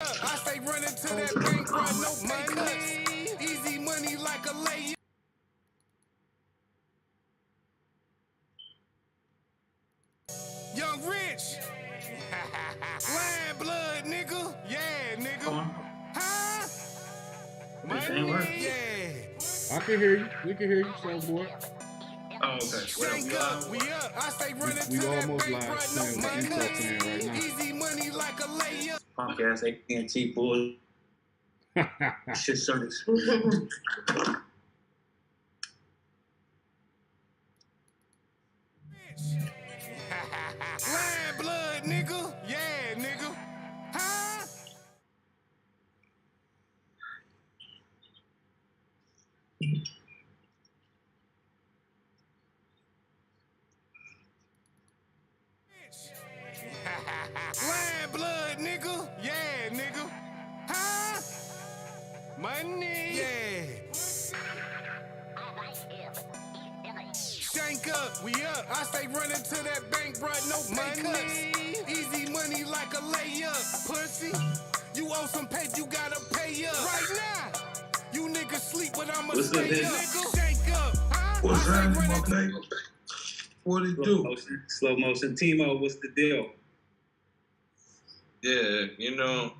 I stay running to that bank, run no pay cuts. Easy money like a layup. Young Rich. Lion blood, nigga. Yeah, nigga. Huh? Money, yeah. I can hear you. We can hear you, son boy. Oh, okay. Shake up, we up. I stay running We to that almost bank, live run playing no with pay intro cuts. playing right now. Easy money like a layup. Punk ass AT&T bull. Shit service. Lion blood, nigga. Yeah, nigga. Huh? Lion blood, nigga. Yeah, nigga. Huh? Money. Yeah. Shank up, we up. I stay running to that bank, bruh, no pay cuts. Easy money like a layup. Pussy, you owe some pay, you gotta pay up. Right now, you niggas sleep, but I'ma stay up. Nigga, shank up. Huh? What's I that, stay my running. baby? What it do? Slow motion. Timo, what's the deal? Yeah, you know,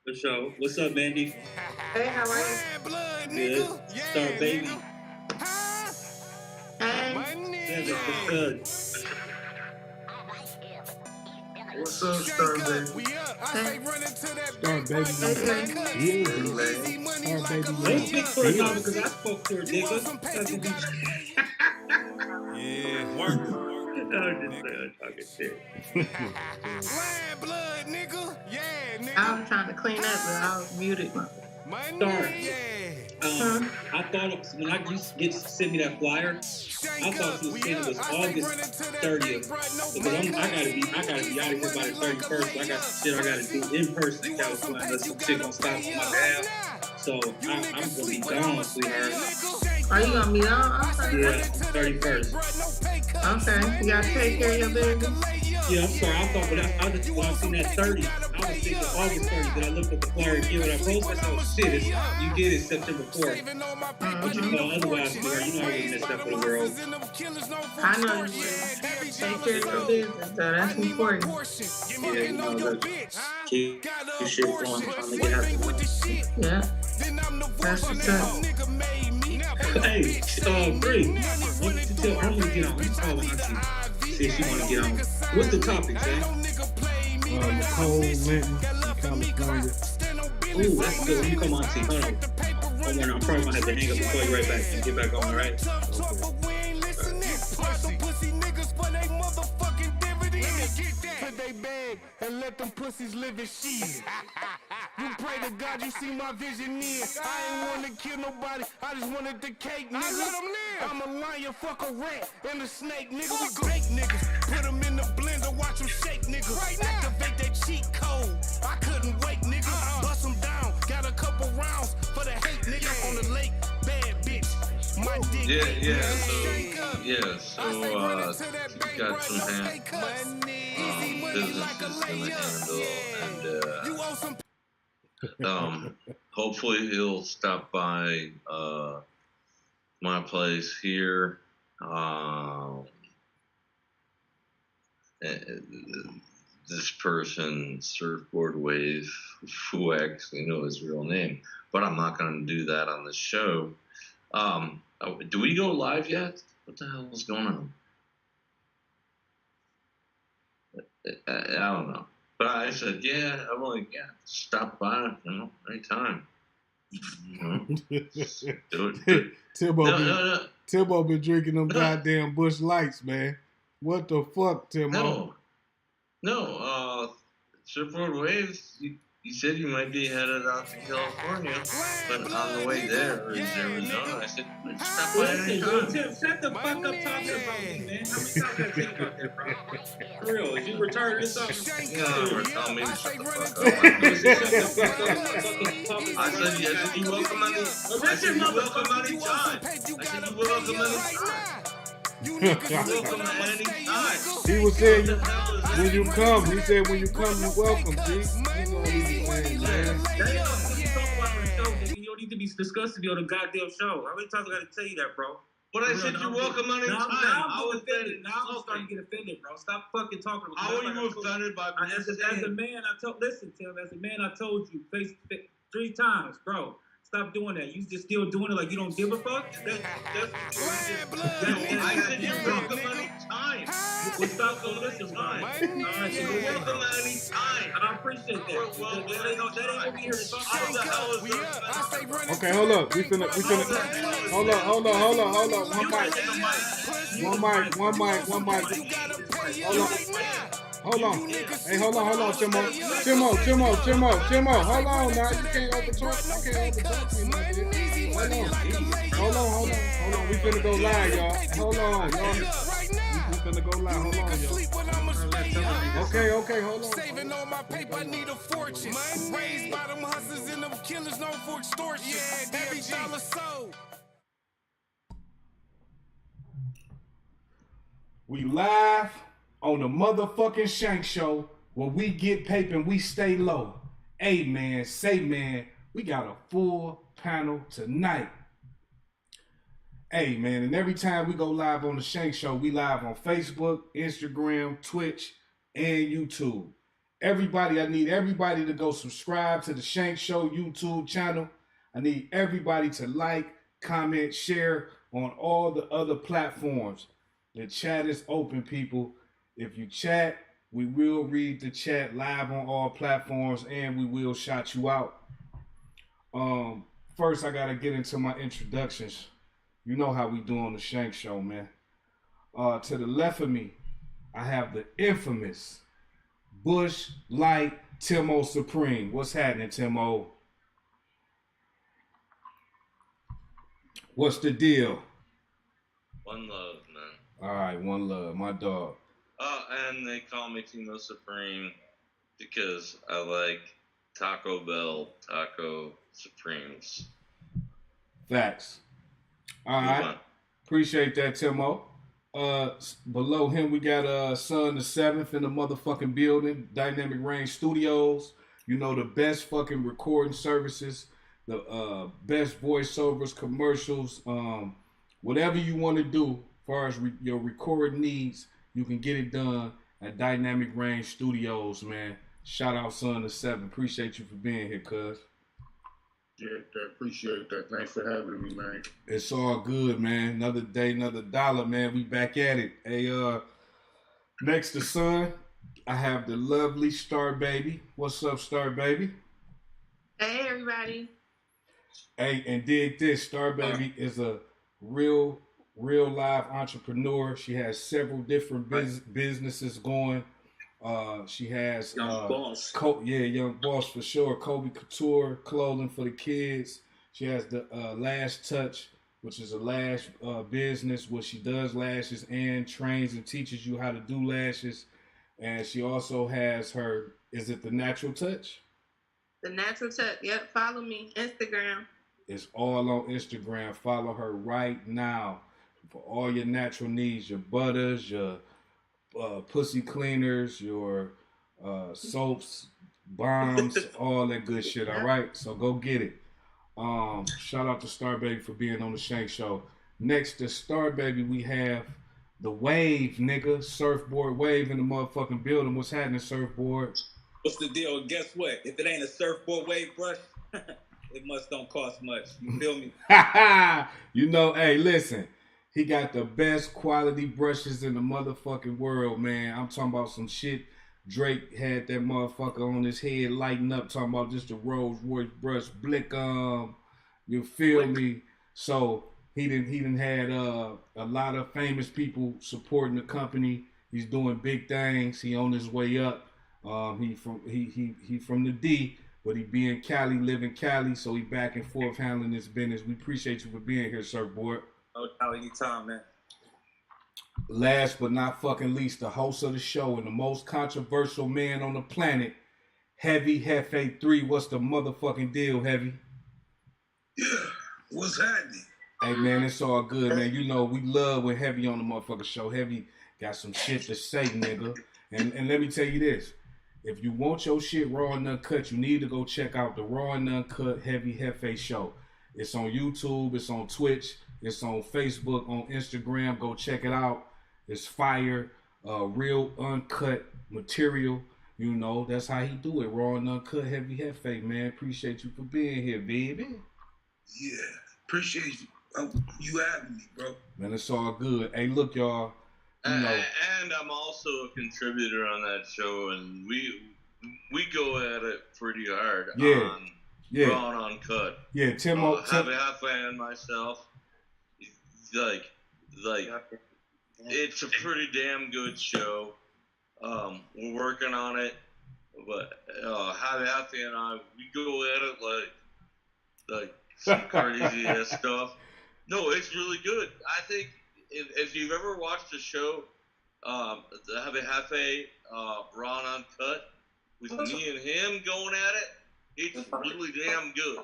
For sure. What's up, Mandy? Hey, how are you? Lion blood, Good. nigga. Yeah, Star baby. nigga. Huh? Hey. Money. What's good? What's up, Star Shank up, baby? we up. I stay running to that Star bank, baby. bruh, no pay cuts. Yeah. Easy money Star like baby. a Don't Don't speak for a layup. time because I spoke to her, You owe nigga. some pay, you gotta pay up. Yeah, work. I'm just saying, talking shit. Lion blood, nigga. Yeah, I nigga. was trying to clean up, but I was muted. Money. Star. Yeah. I thought when I used to send me that flyer, I Shank thought up, you was we saying it up. was I stay August running to that 30th. bank, bruh, no Because pay I gotta be cuts. out of here by the 31st. I got some shit I gotta do in person in You owe some California. pay, Unless you some shit gotta gonna stop pay on my up. behalf. So You I'm niggas gonna be sleep, but I'ma gone, stay sweetheart. up. Are you gonna be on? I stay Okay. Yeah, running to that bank, 31st. bruh, no pay cuts. Okay. You gotta take care of your business. Yeah, I'm sorry. I thought when I just when I seen that 30, I was thinking August 30. Then I looked at the flyer again when I posted. I said, "Oh shit! You did it September 4th." What you call otherwise, sweetheart? You know I wouldn't miss that for the world. I know you would. Take care of your business, so that's important. Yeah, you know that. Keep your shit going. Trying to get happy. Yeah. That's what's up. Hey, Bree, want to tell? I'm gonna get on. I'm calling Auntie. See if she wanna get on. What's the topic, Jay? Nicole Linton, California. Ooh, that's good. You come on, Auntie. Hold on. Hold on. I'm probably gonna have to hang up and call you right back and get back on, all right? Put they bag and let them pussies live in shit. You pray to God you see my vision in. I ain't wanna kill nobody, I just wanted the cake, nigga. I'm a lion, fuck a rat, and a snake, nigga. We bake niggas, put them in the blender, watch them shake, nigga. Right now. Activate that cheat code. I couldn't wait, nigga. Bust them down, got a couple rounds for the hate, nigga. On the lake, bad bitch. My dick. so you got some businesses to handle, and hopefully he'll stop by my place here. This person, Surfboard Wave, who actually know his real name, but I'm not going to do that on the show. Do we go live yet? What the hell is going on? I don't know. But I said, stop by, anytime. Do it. Timbo been drinking them goddamn Bush Lights, man. What the fuck, Timbo? No, Surfboard Waves, you said you might be headed out to California, but on the way there is Arizona. I said, stop by anytime. Tim, shut the fuck up talking about me, man. How many times I think about that, bro? For real, is you retarded or something? No, tell me to shut the fuck up. I said, yes, you welcome any time. I said, you welcome any time. You niggas You're sleep welcome when I'ma at stay any time. He was saying when you come. He said when you come, you're welcome. See, you know what he's saying, man. Damn, what you talking about on the show, nigga? You don't need to be discussing me on the goddamn show. How many times I gotta tell you that, bro? But I said you're welcome at any time. Now I'm offended. Now I'm starting to get offended, bro. Stop fucking talking about me. How are you offended by me? As a man, listen, Tim. As a man, I told you 3 times, bro. Stop doing that. You just still doing it like you don't give a fuck. I said you're welcome any time. Well, stop doing this, bro. All right, You're welcome at any time. I appreciate that. That ain't what we here to talk How the hell is that? Okay, hold up. We finna. Hold up. One mic. Hold on. Hey, hold on, Timo. Hold on now. You can't overtalk me, my dude. Hold on. We finna go live, y'all. Hold on, y'all. We finna go live. Hold on, y'all. Okay, hold on. Saving all my paper, I need a fortune. Raised by them hustlers and them killers known for extortion. Yeah, every dollar sold. We live on the motherfucking Shank Show where we get paper and we stay low. Hey man, say man, we got a full panel tonight. Hey man, and every time we go live on the Shank Show, we live on Facebook, Instagram, Twitch, and YouTube. I need everybody to go subscribe to the Shank Show YouTube channel. I need everybody to like, comment, share on all the other platforms. The chat is open, people. If you chat, we will read the chat live on all platforms and we will shout you out. First, I got to get into my introductions. You know how we do on the Shank Show, man. To the left of me, I have the infamous Bush Light Timo Supreme. What's happening, Timo? What's the deal? One love, man. All right, one love, my dog. And they call me Timo Supreme because I like Taco Bell Taco Supremes. Facts. All right. Appreciate that, Timo. Below him, we got Son the 7th in the motherfucking building, Dynamic Range Studios. You know, the best fucking recording services, the best voiceovers, commercials, whatever you want to do as far as your recording needs, you can get it done at Dynamic Range Studios, man. Shout out Son the 7th. Appreciate you for being here, cuz. Yeah, I appreciate that. Thanks for having me, man. It's all good, man. Another day, another dollar, man. We back at it. Hey, next to Son, I have the lovely Star Baby. What's up, Star Baby? Hey, everybody. Hey, and dig this. Star Baby is a real live entrepreneur. She has several different businesses going. She has Young Boss. Young Boss for sure. Kobe Couture clothing for the kids. She has the Lash Touch, which is a lash business where she does lashes and trains and teaches you how to do lashes. And she also has is it the Natural Touch? The Natural Touch. Yep. Follow me. Instagram. It's all on Instagram. Follow her right now for all your natural needs, your butters, your pussy cleaners, your soaps, bombs, all that good shit. All right, so go get it. Shout out to Star Baby for being on the Shank Show. Next to Star Baby, we have the Wave, nigga, Surfboard Wave in the motherfucking building. What's happening, Surfboard? What's the deal? Guess what? If it ain't a surfboard wave brush, it must don't cost much. You feel me? You know, hey, listen. He got the best quality brushes in the motherfucking world, man. I'm talking about some shit. Drake had that motherfucker on his head lighting up, talking about just a Rolls Royce brush, blick. You feel me? So he didn't had a lot of famous people supporting the company. He's doing big things. He on his way up. He from the D, but he be in Cali, live in Cali, so he back and forth handling this business. We appreciate you for being here, Surfboard. No doubt, anytime, man. Last but not fucking least, the host of the show and the most controversial man on the planet, Heavy Hefe 3. What's the motherfucking deal, Heavy? Yeah, what's happening? Hey man, it's all good, man. You know we love when Heavy on the motherfucker show. Heavy got some shit to say, nigga. And let me tell you this: if you want your shit raw and uncut, you need to go check out the Raw and Uncut Heavy Hefe show. It's on YouTube, it's on Twitch, it's on Facebook, on Instagram. Go check it out. It's fire, real uncut material. You know that's how he do it. Raw and Uncut Heavy Hefe, man. Appreciate you for being here, baby. Yeah, appreciate you. You having me, bro. Man, it's all good. Hey, look, y'all. You know, and I'm also a contributor on that show, and we go at it pretty hard on Raw and Uncut. Yeah, Timo, Happy and myself, like it's a pretty damn good show. We're working on it, but Happy and I, we go at it like some crazy ass stuff. No, it's really good. I think if you've ever watched a show, the Happy Raw and Uncut, with me and him going at it, it's really damn good.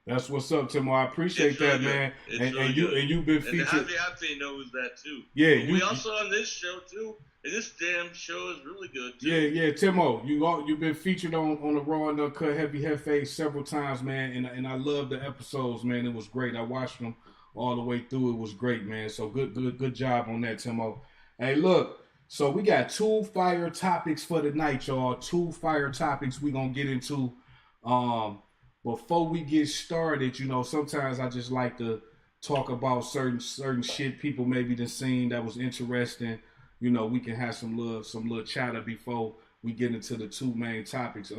That's what's up, Timo. I appreciate that, man. And you've been featured. And Happy knows that too. Yeah, we also on this show too. And this damn show is really good too. Yeah, Timo, you've been featured on the Raw and Uncut Heavy Hefe several times, man. And I love the episodes, man. It was great. I watched them all the way through. It was great, man. So good job on that, Timo. Hey, look. So we got 2 fire topics for the night, y'all. 2 fire topics we gonna get into. Before we get started, you know, sometimes I just like to talk about certain shit people maybe done seen that was interesting. You know, we can have some little chatter before we get into the 2 main topics.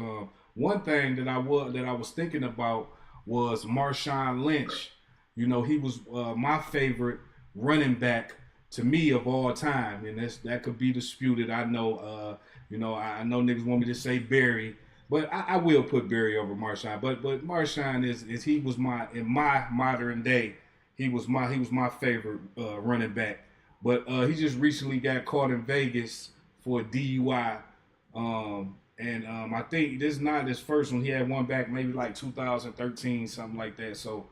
One thing that I was thinking about was Marshawn Lynch. You know, he was my favorite running back to me of all time, and that could be disputed. I know, you know, I know niggas want me to say Barry, but I will put Barry over Marshawn. But Marshawn is he was in my modern day, he was my favorite running back. But he just recently got caught in Vegas for a DUI, and I think this is not his first one. He had one back maybe like 2013, something like that. So,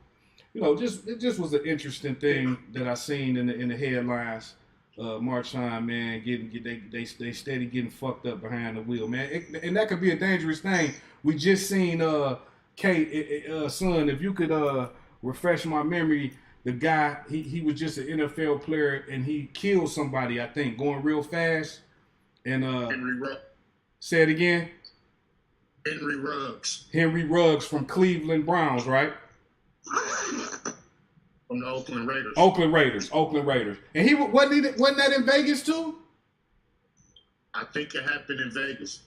you know, it just was an interesting thing that I seen in the headlines. Marshawn, man, they steady getting fucked up behind the wheel, man, and that could be a dangerous thing. We just seen Kate, son, if you could refresh my memory. The guy, he was just an NFL player, and he killed somebody, I think, going real fast. And Henry Ruggs. Say it again. Henry Ruggs. Henry Ruggs from Cleveland Browns, right? From the Oakland Raiders. Oakland Raiders. And he wasn't that in Vegas too? I think it happened in Vegas.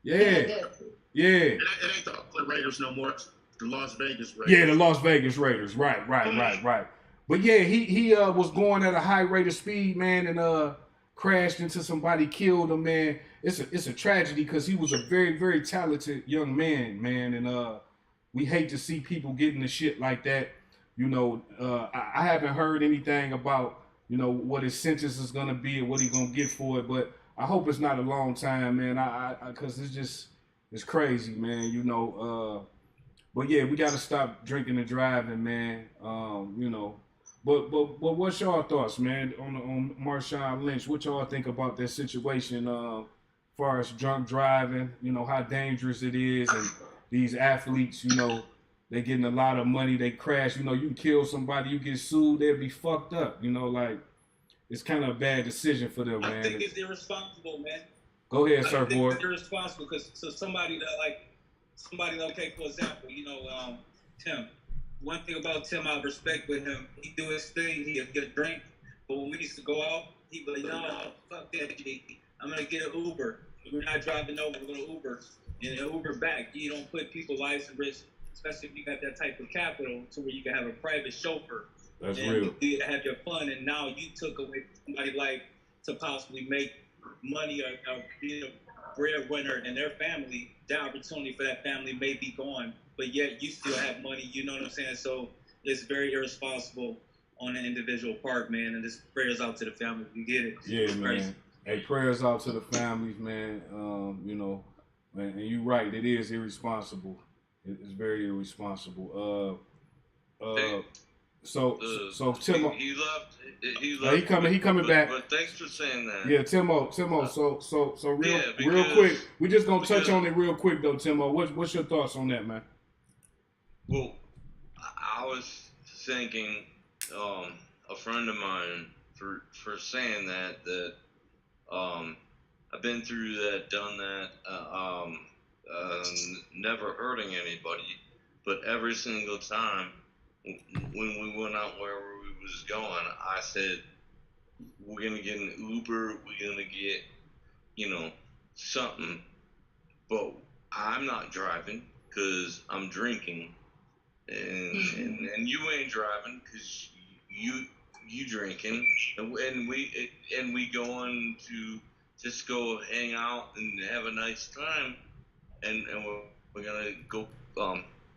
Yeah. It ain't the Oakland Raiders no more. It's the Las Vegas Raiders. Yeah, the Las Vegas Raiders. Right. But yeah, he was going at a high rate of speed, man, and crashed into somebody, killed him, man. It's a tragedy because he was a very, very talented young man, and we hate to see people getting the shit like that. You know, I haven't heard anything about, you know, what his sentence is gonna be or what he's gonna get for it, but I hope it's not a long time, man. Because it's crazy, man. You know. But yeah, we gotta stop drinking and driving, man. You know. But what's y'all thoughts, man, on Marshawn Lynch? What y'all think about that situation? As far as drunk driving, you know, how dangerous it is, and these athletes, you know, they getting a lot of money, they crash, you know, you can kill somebody, you get sued, they'll be fucked up, you know, like, it's kind of a bad decision for them, man. I think it's irresponsible, man. Go ahead, Surfboard. It's irresponsible because somebody, okay, for example, you know, Tim. One thing about Tim I respect with him, he do his thing, he'd get a drink, but when we used to go out, he'd be like, no, fuck that, I'm going to get an Uber. We're not driving over, we're going to Uber. And an Uber back, you don't put people's lives at risk, especially if you got that type of capital to where you can have a private chauffeur. That's and real. You have your fun, and now you took away somebody's life to possibly make money or be a breadwinner in their family. The opportunity for that family may be gone, but yet you still have money, you know what I'm saying? So it's very irresponsible on an individual part, man, and just prayers out to the family. You get it? Yeah, it's man. Crazy. Hey, prayers out to the families, man. You know, man, and you're right, it is irresponsible. It's very irresponsible. So Timo, he left. He coming back. But thanks for saying that. Yeah, Timo. So real quick, we just gonna touch on it real quick though, Timo. What's your thoughts on that, man? Well, I was thinking, a friend of mine for saying that I've been through that, done that, never hurting anybody, but every single time when we went out where we was going, I said, we're gonna get an Uber, we're gonna get, something, but I'm not driving because I'm drinking, and you ain't driving because you drinking, and we going to just go hang out and have a nice time, and we're gonna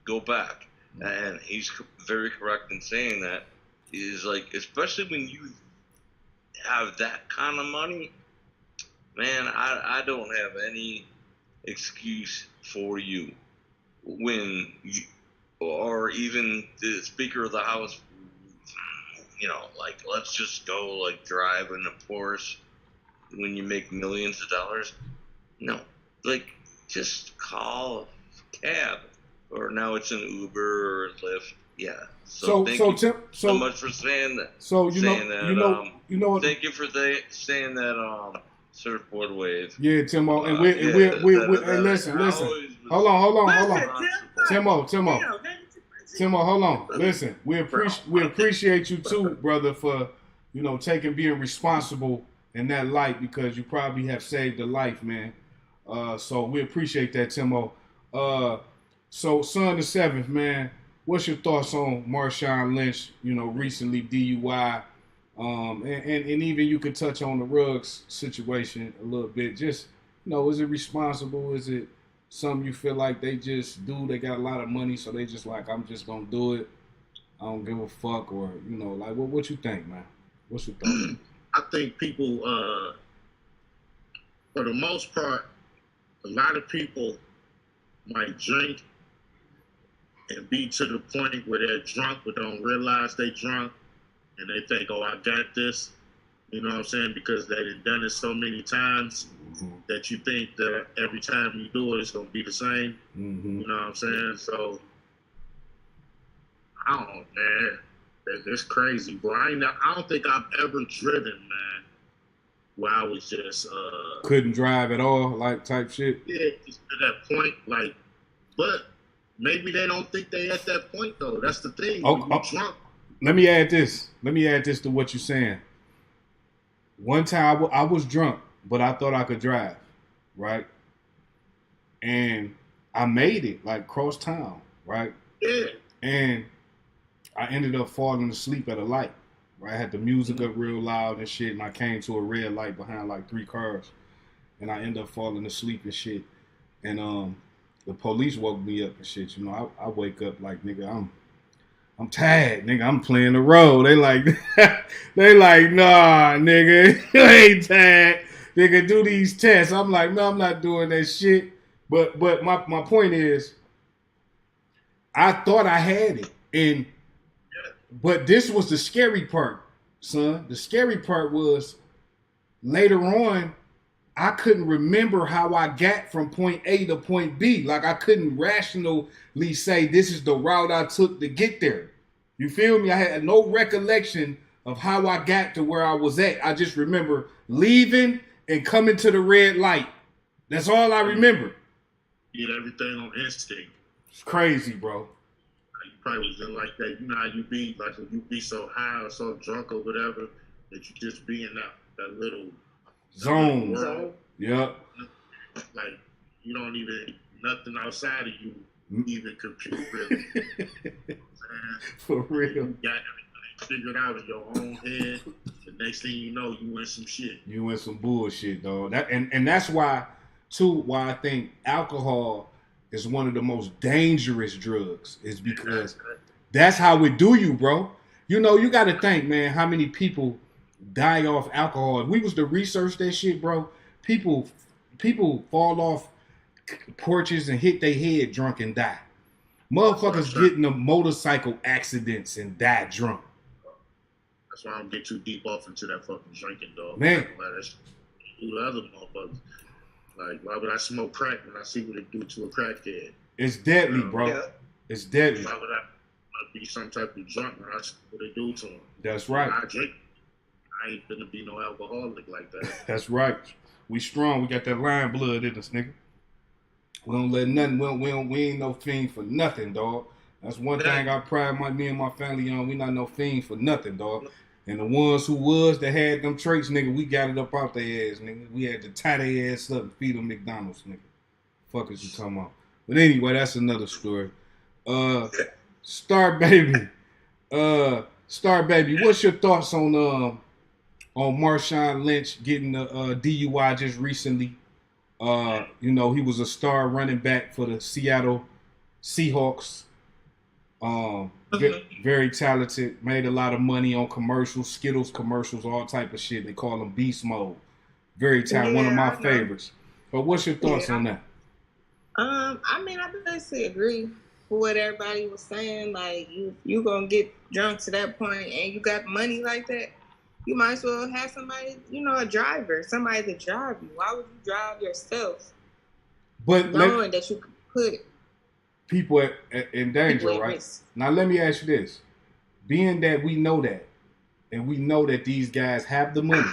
go back. And he's very correct in saying that. Is like, especially when you have that kind of money, man, I don't have any excuse for you when you, or even the Speaker of the House, like, let's just go, like, drive in a Porsche when you make millions of dollars. No, like, just call a cab, or now it's an Uber or Lyft. Yeah. So thank you so much for saying that. So you know. Thank you for saying that. Surfboard wave. Yeah, Timo, and we listen. Hold on. Timo, hold on. Listen, we appreciate you too, brother, for being responsible in that light, because you probably have saved a life, man. So we appreciate that, Timo. So son the 7th, man, what's your thoughts on Marshawn Lynch? Recently DUI, and even you could touch on the Ruggs situation a little bit. Just is it responsible? Is it something you feel like they just do? They got a lot of money, so they just like, I'm just gonna do it. I don't give a fuck, or like what you think, man? What's your thoughts? I think people, for the most part, a lot of people might drink and be to the point where they're drunk but don't realize they drunk, and they think, oh, I got this. You know what I'm saying? Because they've done it so many times that you think that every time you do it, it's going to be the same. Mm-hmm. You know what I'm saying? So, I don't know, man. It's crazy, bro. I don't think I've ever driven, man, where I was just... couldn't drive at all, like, type shit? Yeah, just to that point, like... But maybe they don't think they at that point, though. That's the thing. Drunk. Let me add this to what you're saying. One time I was drunk, but I thought I could drive, right? And I made it, like, cross town, right? Yeah. And I ended up falling asleep at a light, right? I had the music up real loud and shit, and I came to a red light behind, like, 3 cars. And I ended up falling asleep and shit. And the police woke me up and shit. I wake up like, nigga, I'm tired, nigga. I'm playing the role. They like, nah, nigga, you ain't tired. Nigga, do these tests. I'm like, no, I'm not doing that shit. But my point is, I thought I had it, but this was the scary part, son. The scary part was later on, I couldn't remember how I got from point A to point B. Like, I couldn't rationally say this is the route I took to get there. You feel me? I had no recollection of how I got to where I was at. I just remember leaving and coming to the red light. That's all I remember. You get everything on instinct. It's crazy, bro. You probably was in like that. You know how you be, like, when you be so high or so drunk or whatever, that you just be in that little... Zone. Yep. Like, you don't even, nothing outside of you even compute, really. For real. You got everything figured out in your own head. The next thing you know, you in some shit. You in some bullshit, dog. And that's why I think alcohol is one of the most dangerous drugs, is because that's how it do you, bro. You got to think, man, how many people die off alcohol. If we was to research that shit, bro, people fall off porches and hit their head drunk and die. Motherfuckers getting the motorcycle accidents and die drunk. That's why I don't get too deep off into that fucking drinking, dog. Man. Like, that's do the other motherfuckers. Like, why would I smoke crack when I see what it do to a crackhead? It's deadly, bro. Yeah. It's deadly. Why would I be some type of drunk when I see what it do to him? That's right. When I drink, I ain't gonna be no alcoholic like that. That's right. We strong. We got that lion blood in us, nigga. We don't let nothing. We ain't no fiend for nothing, dog. That's one thing I pride me and my family on. We not no fiend for nothing, dog. And the ones who that had them traits, nigga, we got it up out their ass, nigga. We had to tie their ass up and feed them McDonald's, nigga. Fuck is you talking about? But anyway, that's another story. Star Baby, what's your thoughts on Marshawn Lynch getting a DUI just recently? You know, he was a star running back for the Seattle Seahawks. Very talented, made a lot of money on commercials, Skittles commercials, all type of shit. They call him Beast Mode. Very talented, one of my favorites. But what's your thoughts on that? I mean, I basically agree with what everybody was saying. Like, you gonna get drunk to that point and you got money like that, you might as well have somebody, a driver, somebody to drive you. Why would you drive yourself? But knowing that you could put people in danger, right? Risk. Now, let me ask you this. Being that we know that, and we know that these guys have the money,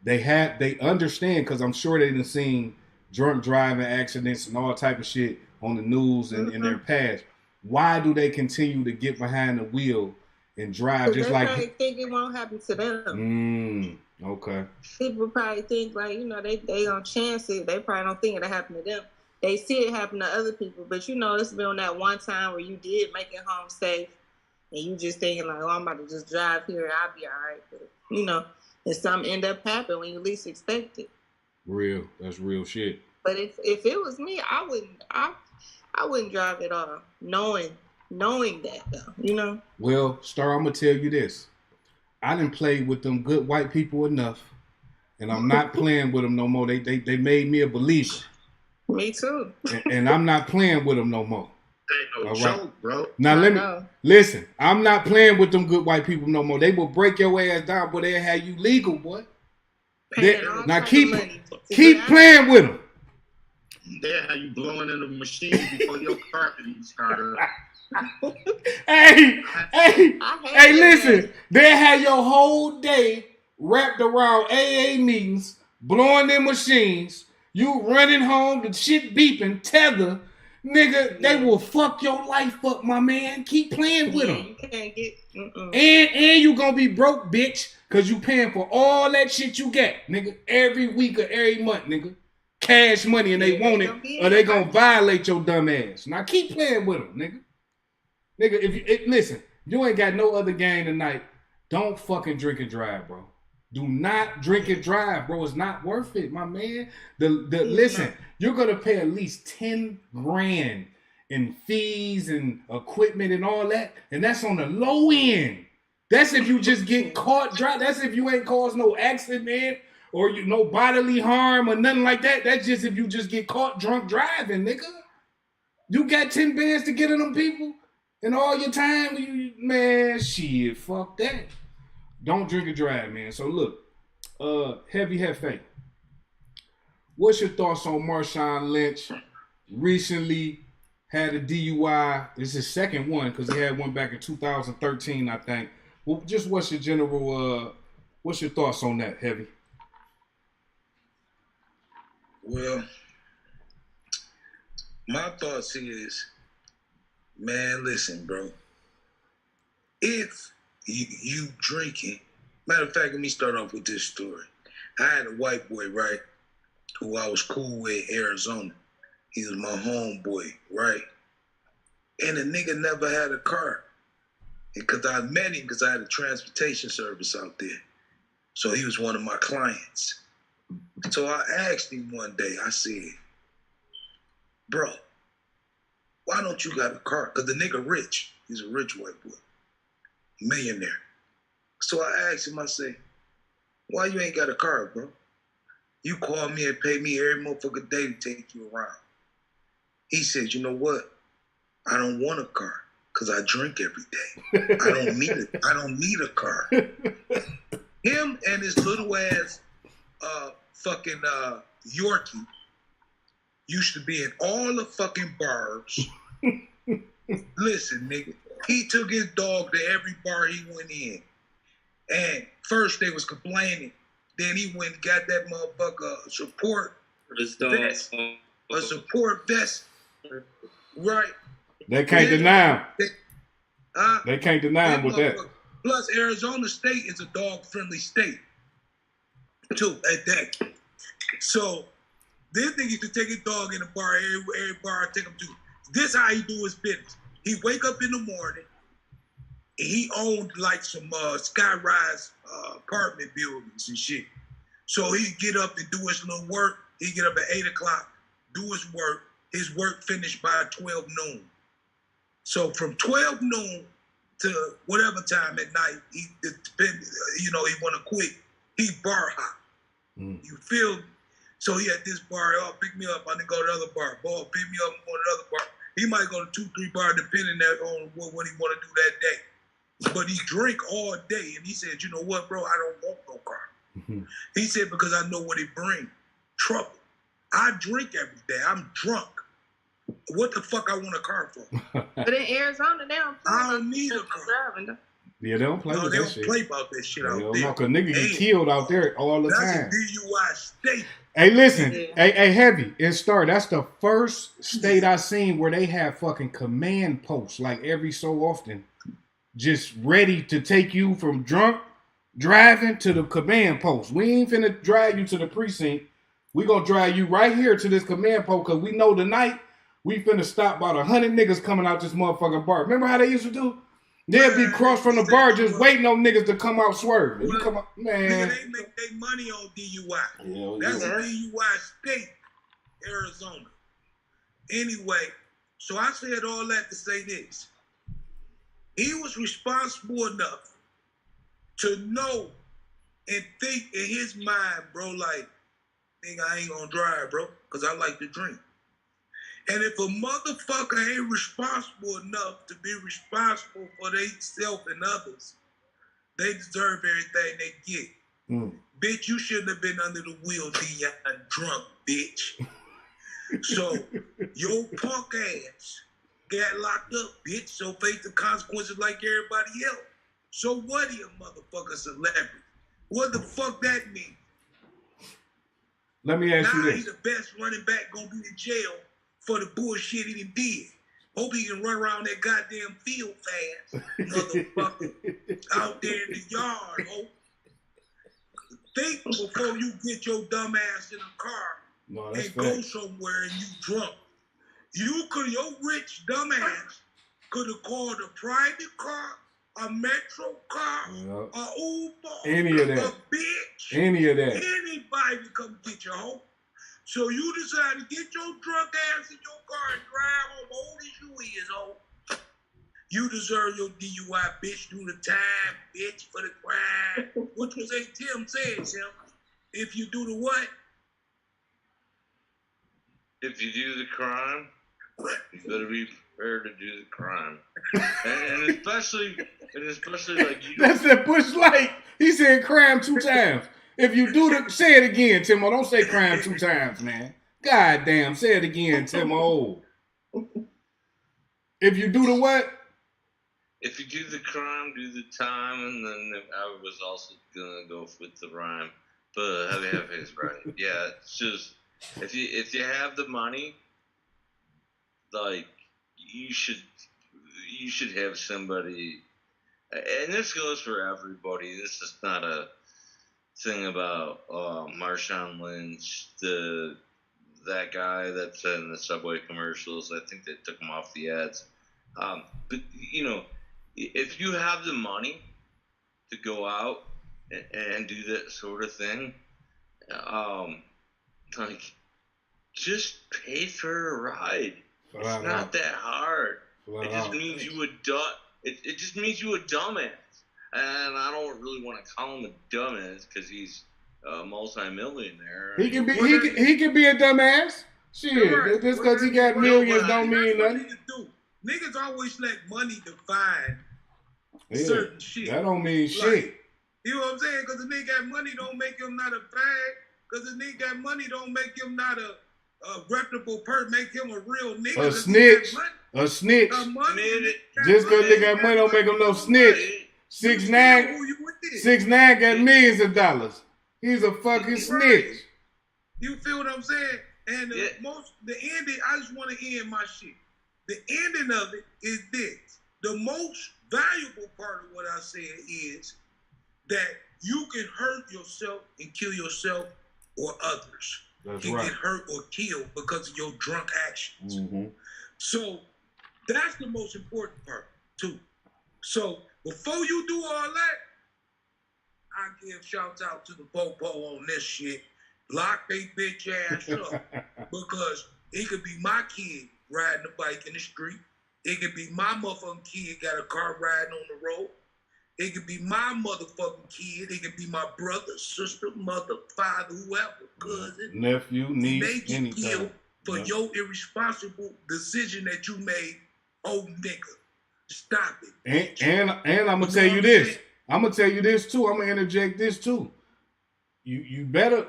they understand, because I'm sure they done seen drunk driving accidents and all type of shit on the news and in their past. Why do they continue to get behind the wheel and drive just like... They think it won't happen to them. Okay. People probably think, like, they gonna chance it. They probably don't think it'll happen to them. They see it happen to other people, but it's been on that one time where you did make it home safe, and you just thinking like, I'm about to just drive here and I'll be all right. But, and something end up happening when you least expect it. Real, that's real shit. But if it was me, I wouldn't drive at all, knowing that though, Well, Star, I'm gonna tell you this: I done played with them good white people enough, and I'm not playing with them no more. They made me a believer. Me too. and I'm not playing with them no more. Ain't no joke, bro. Now let me listen. I'm not playing with them good white people no more. They will break your ass down, but they'll have you legal, boy. Now keep playing with them. They'll have you blowing in the machine before your carpet even started. Hey, listen. They'll have your whole day wrapped around AA meetings, blowing them machines. You running home, the shit beeping, tether, nigga. They will fuck your life up, my man. Keep playing with them. You can't get. And you gonna be broke, bitch, cause you paying for all that shit you get, nigga, every week or every month, nigga. Cash money, and they want it, or they gonna violate your dumb ass. Now keep playing with them, nigga. Nigga, listen, you ain't got no other game tonight. Don't fucking drink and drive, bro. Do not drink and drive, bro. It's not worth it, my man. Listen, you're gonna pay at least 10 grand in fees and equipment and all that, and that's on the low end. That's if you just get caught driving. That's if you ain't caused no accident or no bodily harm or nothing like that. That's just if you just get caught drunk driving, nigga. You got 10 bands to get in them people, and all your time, man, shit, fuck that. Don't drink and drive, man. So look, Heavy Hefe, what's your thoughts on Marshawn Lynch? Recently had a DUI. It's his second one because he had one back in 2013, I think. Well, just what's your thoughts on that, Heavy? Well, my thoughts is, man, listen, bro. If you drinking, matter of fact, let me start off with this story. I had a white boy, right, who I was cool with in Arizona. He was my homeboy, right? And the nigga never had a car. Because I met him because I had a transportation service out there. So he was one of my clients. So I asked him one day, I said, bro, why don't you got a car? Because the nigga rich. He's a rich white boy. Millionaire. So I asked him, I say, why you ain't got a car, bro? You call me and pay me every motherfucking day to take you around. He said, you know what? I don't want a car because I drink every day. I don't need a car. Him and his little ass fucking Yorkie used to be in all the fucking bars. Listen, nigga, he took his dog to every bar he went in. And first they was complaining. Then he went and got that motherfucker support vest. A support vest. Right. They can't deny him. They can't deny him with that. Plus, Arizona State is a dog-friendly state, too, at that. So, this nigga used to take his dog in a bar, every bar I take him to. This how he do his business. He wake up in the morning, and he owned like some sky-rise apartment buildings and shit. So he'd get up and do his little work. He'd get up at 8 o'clock, do his work. His work finished by 12 noon. So from 12 noon to whatever time at night, he want to quit. He bar hop. You feel me? So he at this bar, pick me up. I didn't go to the other bar. Boy, pick me up and go to the other bar. He might go to 2-3 bars depending on what he want to do that day. But he drink all day. And he said, you know what, bro? I don't want no car. He said, because I know what it brings. Trouble. I drink every day. I'm drunk. What the fuck I want a car for? But in Arizona, they don't play. I don't need a car. Driving, yeah, they don't play with that shit. They don't play about that shit out there. No, cause nigga get killed out there all the time. That's a DUI state. Hey, listen. Hey, Heavy, in Star, that's the first state I seen where they have fucking command posts, like every so often, just ready to take you from drunk driving to the command post. We ain't finna drive you to the precinct. We gonna drive you right here to this command post, cause we know tonight we finna stop about 100 niggas coming out this motherfucking bar. Remember how they used to do? They'd be crossed from the bar just waiting on niggas to come out swerving. You come out, man. Nigga, they make their money on DUI. That's a DUI state, Arizona. Anyway, so I said all that to say this. He was responsible enough to know and think in his mind, bro, like, nigga, I ain't gonna drive, bro, because I like to drink. And if a motherfucker ain't responsible enough to be responsible for themselves and others, they deserve everything they get. Bitch, you shouldn't have been under the wheel, Dion, drunk, bitch. So, your punk ass got locked up, bitch, so face the consequences like everybody else. So what he a motherfucker celebrity? What the fuck that mean? Let me ask you this. Now he the best running back gonna be in jail for the bullshit he did. Hope he can run around that goddamn field fast, motherfucker. Out there in the yard, hope. Think before you get your dumb ass in a car and go somewhere and you drunk. Your rich dumb ass could have called a private car, a metro car, a Uber, any of that, a bitch, any of that. Anybody to come get your home. So you decide to get your drunk ass in your car and drive home, old as you is, old. You deserve your DUI, bitch. Do the time, bitch, for the crime. What you say, Tim said, Tim? If you do the what? If you do the crime, you better be prepared to do the crime. and especially like you. That's that Bush Light. He said crime 2 times. If you do the, say it again, Timo. Don't say crime 2 times, man. God damn, say it again, Timo. If you do the what? If you do the crime, do the time, and then I was also gonna go with the rhyme. But have his right. Yeah, it's just if you have the money, like you should have somebody, and this goes for everybody. This is not a thing about Marshawn Lynch, that guy that's in the Subway commercials. I think they took him off the ads. But you know, if you have the money to go out and do that sort of thing, like just pay for a ride. It's not that hard. It just means you it just means you a dumbass. And I don't really want to call him a dumbass because he's a multi-millionaire. He can be a dumbass. Shit, just because he got millions don't mean nothing. niggas always let money define certain shit. That don't mean like, shit. You know what I'm saying? Because the nigga got money don't make him not a fag. Because the nigga got money don't make him not a reputable person, make him a real nigga. A snitch. A snitch. Just because nigga got money don't make him no snitch. 6ix9ine 6ix9ine got millions of dollars. He's a fucking snitch. You feel what I'm saying? And the ending, I just want to end my shit. The ending of it is this. The most valuable part of what I said is that you can hurt yourself and kill yourself or others. That's can right. get hurt or killed because of your drunk actions. Mm-hmm. So that's the most important part too. So before you do all that, I give shouts out to the Popo on this shit. Lock they bitch ass up because it could be my kid riding a bike in the street. It could be my motherfucking kid got a car riding on the road. It could be my motherfucking kid. It could be my brother, sister, mother, father, whoever, cousin, nephew, niece, they get anything. killed for your irresponsible decision that you made. Oh, nigga, stop it. And I'm gonna tell you this. I'm gonna tell you this too. I'm gonna interject this too. You better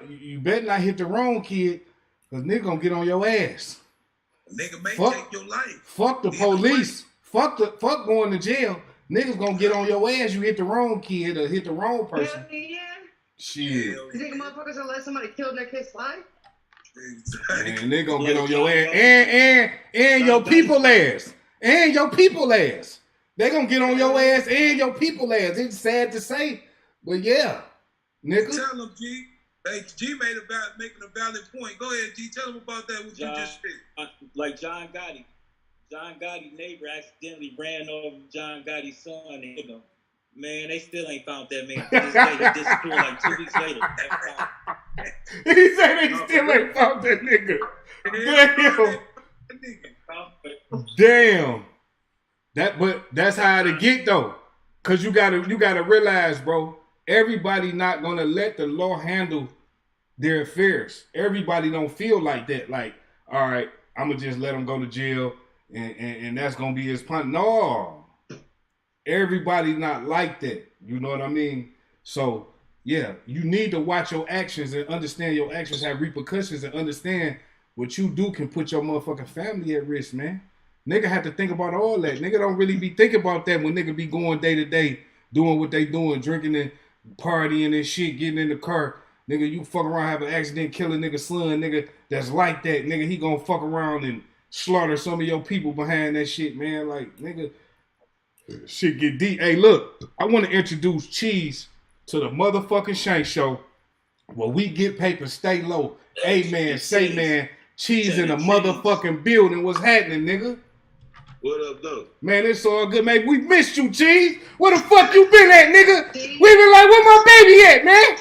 not hit the wrong kid, cause nigga gonna get on your ass. Nigga may take your life. Fuck the police. Fuck going to jail. Niggas gonna get on your ass. You hit the wrong kid or hit the wrong person. Hell yeah. Shit. You think motherfuckers will let somebody kill their kid's life? And they gonna get on your ass and your people ass. And your people ass. They gonna get on your ass and your people ass. It's sad to say, but yeah. Nigga. Tell them, G. Hey, G making a valid point. Go ahead, G. Tell them about that, what you just said. Like John Gotti. John Gotti's neighbor accidentally ran over John Gotti's son and hit him. Man, they still ain't found that man. To this day, he disappeared like 2 weeks later. He said they still ain't found that nigga. Damn. That's how to get though. Cause you gotta realize, bro, everybody not gonna let the law handle their affairs. Everybody don't feel like that. Like, all right, I'm gonna just let them go to jail and that's gonna be his punishment. No. Everybody not like that. You know what I mean? So yeah, you need to watch your actions and understand your actions have repercussions and understand what you do can put your motherfucking family at risk, man. Nigga have to think about all that. Nigga don't really be thinking about that when nigga be going day to day, doing what they doing, drinking and partying and shit, getting in the car. Nigga, you fuck around, have an accident, kill a nigga son, nigga, that's like that. Nigga, he gonna fuck around and slaughter some of your people behind that shit, man. Like, nigga, shit get deep. Hey, look, I want to introduce Cheese to the motherfucking Shank Show where we get paper, stay low. Hey, man, say, man, Cheese in the motherfucking building. What's happening, nigga? What up, though? Man, it's all good, man. We missed you, Cheese. Where the fuck you been at, nigga? We been like, where my baby at, man?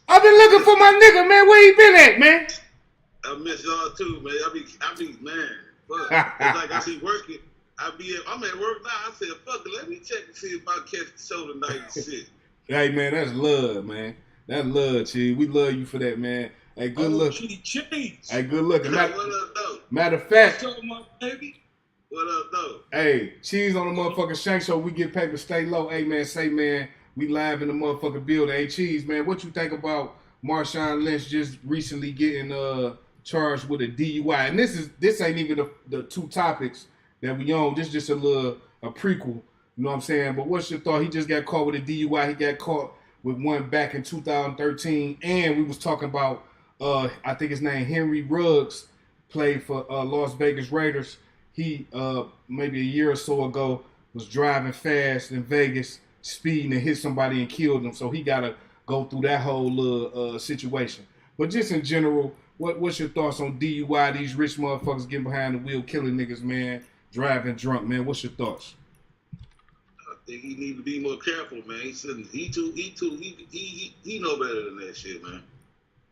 I've been looking for my nigga, man. Where he been at, man? I miss y'all too, man. I be, man. Fuck. It's like I be working. I'm at work now. I said, fuck it, let me check and see if I catch the show tonight and shit. Hey, man, that's love, man. That's love, Cheese. We love you for that, man. Hey, good luck. Hey, good looking. What up, though? Matter of fact. What up, though? Hey, Cheese on the motherfucking Shank Show. We get paper, stay low. Hey, man, say, man, we live in the motherfucking building. Hey, Cheese, man, what you think about Marshawn Lynch just recently getting charged with a DUI? And this ain't even the two topics that we on. This just a prequel. You know what I'm saying? But what's your thought? He just got caught with a DUI. He got caught with one back in 2013. And we was talking about, I think his name Henry Ruggs, played for Las Vegas Raiders. He, maybe a year or so ago, was driving fast in Vegas, speeding and hit somebody and killed him. So he got to go through that whole situation. But just in general, what's your thoughts on DUI? These rich motherfuckers getting behind the wheel, killing niggas, man, driving drunk, man. What's your thoughts? I think he need to be more careful, man. He shouldn't. He know better than that shit, man.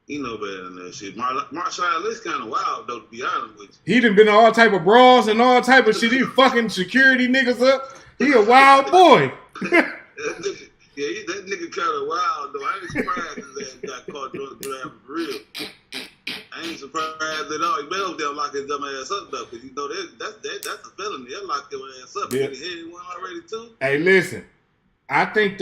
He know better than that shit. Marshawn Lynch kind of wild, though, to be honest with you. He done been in all type of brawls and all type of shit. He fucking security niggas up. He a wild boy. that nigga kind of wild, though. I ain't surprised his ass got caught drunk driving for real. I I ain't surprised at all. You better them lock his dumb ass up though, because you know that's a felony. They'll lock your ass up. Yeah. You hit one already too. Hey, listen. I think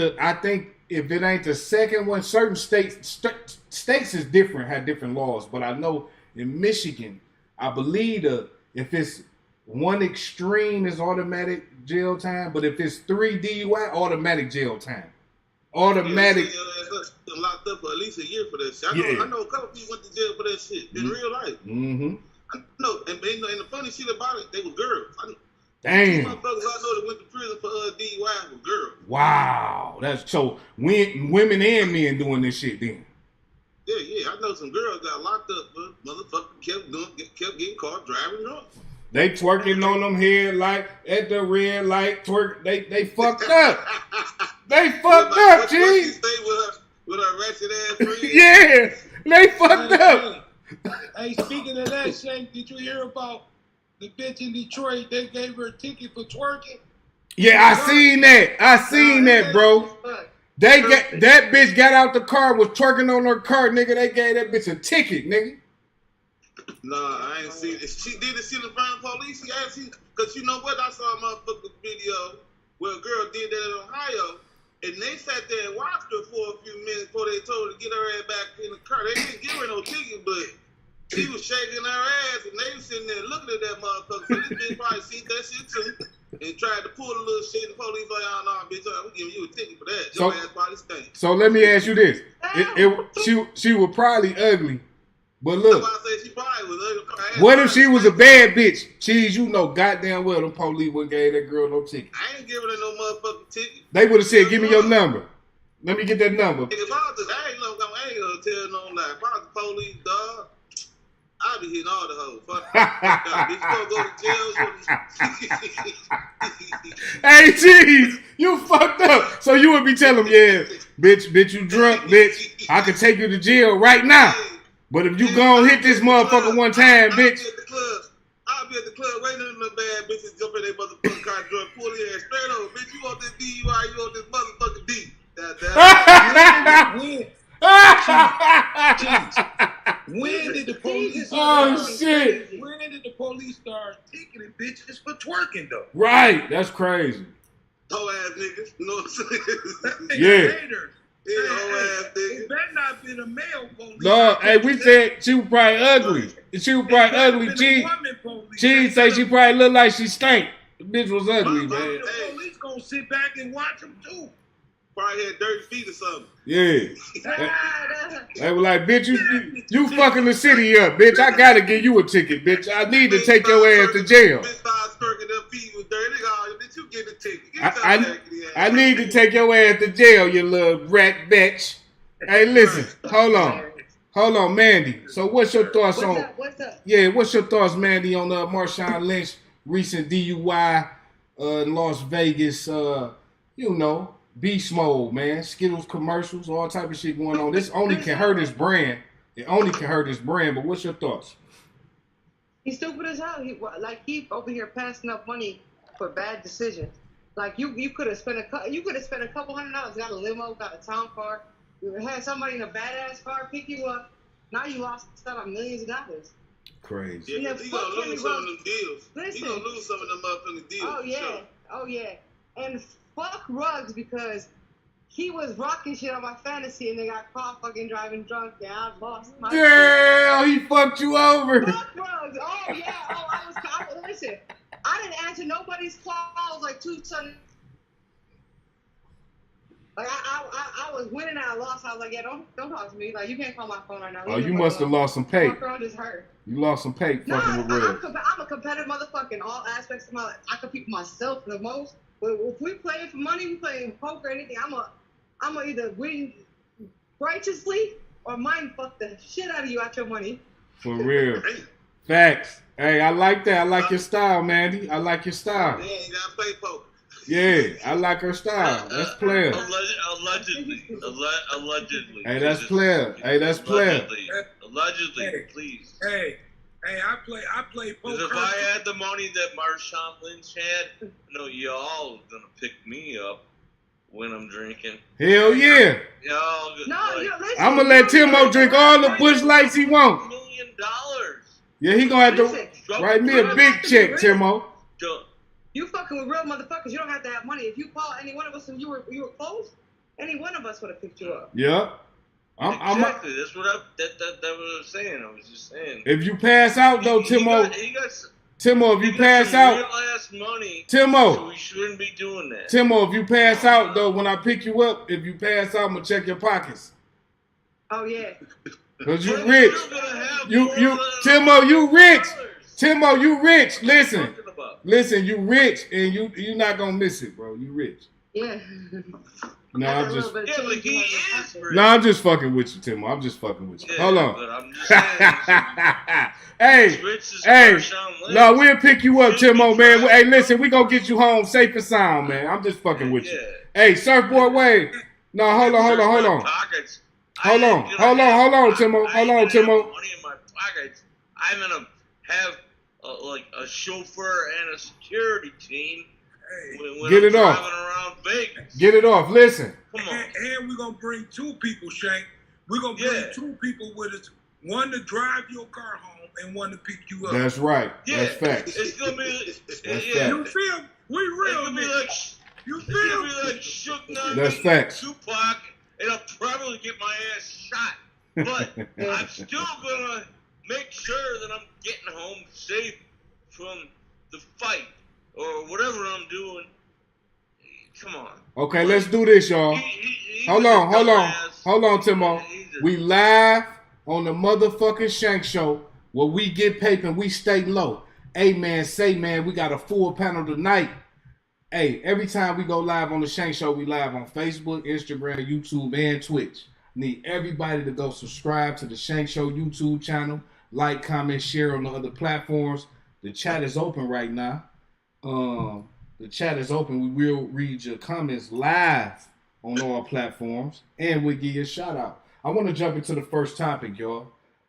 if it ain't the second one, certain states is different, have different laws. But I know in Michigan, I believe if it's one extreme is automatic jail time, but if it's 3 DUI, automatic jail time. Automatic. Yeah, locked up for at least a year for that shit. I know a couple people went to jail for that shit in real life. Mm-hmm. I know, and the funny shit about it, they were girls. Damn. Motherfuckers I know that went to prison for DUI were girls. Wow. That's so women and men doing this shit then. Yeah. I know some girls got locked up, but motherfucker kept getting caught driving drunk. They twerking on them headlight at the red light. Twerk. They fucked up. They fucked up, G. With her ratchet ass friend. Yeah, they fucked up. Hey, speaking of that, Shank, did you hear about the bitch in Detroit? They gave her a ticket for twerking. Yeah, I seen that, bro. That bitch got out the car, was twerking on her car, nigga. They gave that bitch a ticket, nigga. Nah, I ain't seen it. She did it in front of the police. She actually, because you know what? I saw a motherfucking video where a girl did that in Ohio, and they sat there and watched her for a few minutes before they told her to get her ass back in the car. They didn't give her no ticket, but she was shaking her ass, and they was sitting there looking at that motherfucker. So this bitch probably seen that shit too, and tried to pull a little shit. The police like, oh, no, bitch, we giving you a ticket for that. Your ass probably stink. So let me ask you this: she was probably ugly. But look, what if she was a bad bitch? Cheese, you know goddamn well them police wouldn't give that girl no ticket. I ain't giving her no motherfucking ticket. They would have said, give me your number. Let me get that number. If I ain't gonna tell no lie. If I was the police, dog, I'd be hitting all the hoes. Fuck bitch, go to jail. Hey, Cheese, you fucked up. So you would be telling them, yeah, bitch, you drunk, bitch. I can take you to jail right now. But if you gon' hit this motherfucker one time, bitch. I'll be at the club waiting on the bad bitches jump in their motherfucking car, drunk, pull their ass straight over. Bitch, you want this DUI, you want this motherfucking D. When did the police? Oh shit! When did the police start ticketing bitches for twerking though? Right, that's crazy. Hoe ass niggas, you know what I'm saying? Yeah. It better not be the male police. No, hey, we said she was probably ugly. She was probably ugly. Cheese say she probably looked like she stank. The bitch was ugly, man. The police gonna sit back and watch them too. Probably had dirty feet or something. Yeah. They were like, bitch, you fucking the city up, bitch. I gotta give you a ticket, bitch. I need to take your ass to jail. I need to take your ass to jail, you little rat bitch. Hey, listen, hold on, Mandy. So what's your thoughts on? What's up? Yeah, what's your thoughts, Mandy, on Marshawn Lynch recent DUI in Las Vegas? You know, beast mode, man. Skittles commercials, all type of shit going on. This only can hurt his brand. It only can hurt his brand. But what's your thoughts? He's stupid as hell. He over here passing up money for bad decisions. Like you could have spent a couple $100, got a limo, got a town car, you had somebody in a badass car pick you up. Now you lost out on millions of dollars. Crazy. Yeah, he gonna lose some of them deals. He gonna lose some of them motherfucking deals. Oh yeah. And fuck Ruggs because he was rocking shit on my fantasy and they got caught fucking driving drunk. Yeah, I lost my Damn, he fucked you over. Fuck Ruggs. Oh yeah. Listen. I didn't answer nobody's calls like 2 Sundays. Like I was winning and I lost. I was like, yeah, don't talk to me. Like you can't call my phone right now. Oh, you must have lost some pay. My phone just hurt. You lost some pay fucking with Ruggs. I'm a competitive motherfucker in all aspects of my life. I compete with myself the most. But if we playing for money, we playing poker, anything. I'm either win righteously or mind fuck the shit out of you out your money. For real. Facts. Hey, I like that. I like your style, Mandy. I like your style. Yeah, you gotta play poker. Yeah, I like her style. That's player. Allegedly. Hey, that's player. Hey, that's player. Allegedly, please. Hey, I play poker. If I had the money that Marshawn Lynch had, y'all gonna pick me up. when I'm drinking. Hell yeah. Yo, listen. I'm gonna let Timo drink all the Busch Lights he want. $1 million. Yeah, he gonna have to write me a big check, Timo. You fucking with real motherfuckers. You don't have to have money. If you call any one of us and you were close, any one of us would have picked you up. Yeah. Exactly. That's what I'm saying. I was just saying. If you pass out though, Timo. Timo, if you pass out, real ass money, Timo, so we shouldn't be doing that. Timo, if you pass out though, when I pick you up, if you pass out, I'm gonna check your pockets. Oh yeah. Cause you rich. Timo, you rich. Timo, you rich. Listen, you rich, and you not gonna miss it, bro. You rich. Yeah. No, I'm just. Yeah, but he is rich. No, I'm just fucking with you, Timo. I'm just fucking with you. Yeah, Hold on. But I'm just saying, hey, no, we'll pick you up, Timo, man. Hey, listen, we gonna get you home safe and sound, man. I'm just fucking with you. Hey, Surfboard Wave. No, hold on. Hold on, Timo. Hold on, Timo. Money in my pockets. I'm gonna have like a chauffeur and a security team. When Get I'm it off. driving around Vegas. Get it off. Listen. Come on. And we're going to bring two people, Shank. We're going to bring two people with us. One to drive your car home and one to pick you up. That's right. Yeah. That's facts. It's going to be... That's You facts. feel? We real. It's going to be like... You It's going to feel? be like Shook Knight, That's facts. Tupac, and I'll probably get my ass shot. But I'm still going to make sure that I'm getting home safe from the fight or whatever I'm doing. Come on. Okay, let's do this, y'all. Hold on, Timo. We live on the motherfucking Shank Show where we get paper and we stay low. Hey, man, we got a full panel tonight. Hey, every time we go live on the Shank Show, we live on Facebook, Instagram, YouTube, and Twitch. Need everybody to go subscribe to the Shank Show YouTube channel. Like, comment, share on the other platforms. The chat is open right now. The chat is open. We will read your comments live on all platforms, and we'll give you a shout out. I want to jump into the first topic, y'all,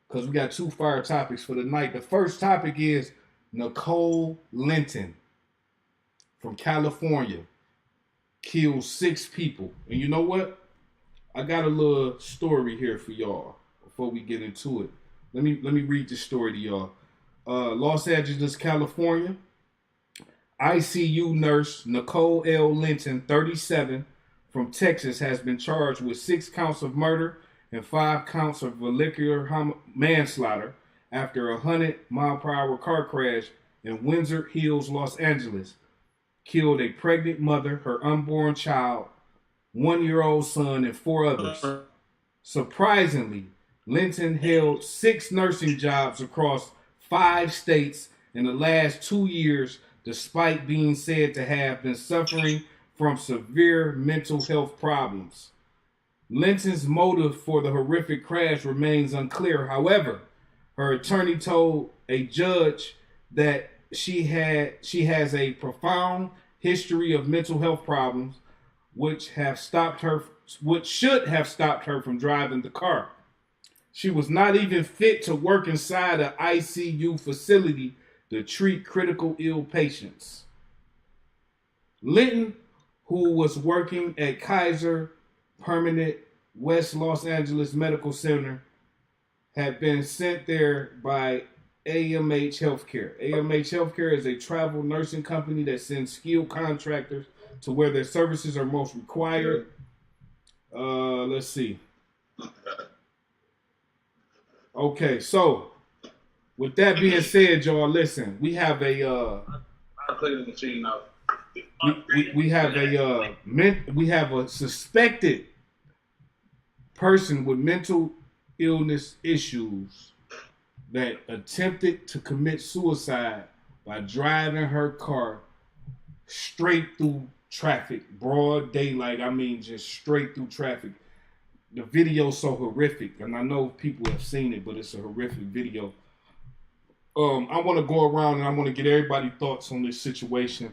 because we got two fire topics for the night. The first topic is Nicole Linton from California killed 6 people. And you know what? I got a little story here for y'all before we get into it. Let me read this story to y'all. Los Angeles, California. ICU nurse Nicole L. Linton, 37, from Texas, has been charged with 6 counts of murder and 5 counts of vehicular manslaughter after a 100-mile-per-hour car crash in Windsor Hills, Los Angeles. Killed a pregnant mother, her unborn child, 1-year-old son, and 4 others. Surprisingly, Linton held 6 nursing jobs across 5 states in the last 2 years, despite being said to have been suffering from severe mental health problems. Linton's motive for the horrific crash remains unclear. However, her attorney told a judge that she has a profound history of mental health problems, which should have stopped her from driving the car. She was not even fit to work inside an ICU facility to treat critical ill patients. Linton, who was working at Kaiser Permanente West Los Angeles Medical Center, had been sent there by AMH Healthcare. AMH Healthcare is a travel nursing company that sends skilled contractors to where their services are most required. Let's see. Okay, so with that being said, y'all, listen. We have a we have a suspected person with mental illness issues that attempted to commit suicide by driving her car straight through traffic, broad daylight. I mean, just straight through traffic. The video's so horrific, and I know people have seen it, but it's a horrific video. I want to go around and I want to get everybody's thoughts on this situation,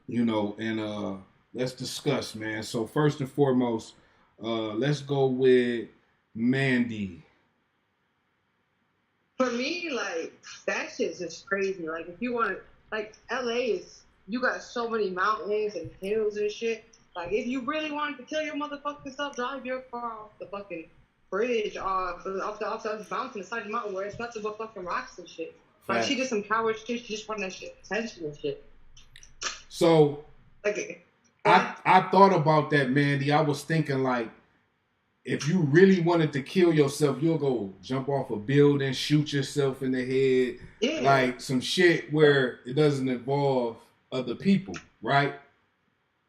and let's discuss, man. So first and foremost, let's go with Mandy. For me, like, that shit's just crazy. Like, if you want to, like, LA is, you got so many mountains and hills and shit. Like, if you really wanted to kill your motherfucking self, drive your car off the fucking bridge, off the mountain, the side of the mountain where it's nothing but fucking rocks and shit. Like, she did some coward shit. She just wanted that shit attention and shit. So, like, I thought about that, Mandy. I was thinking, like, if you really wanted to kill yourself, you'll go jump off a building, shoot yourself in the head. Yeah. Like, some shit where it doesn't involve other people, right?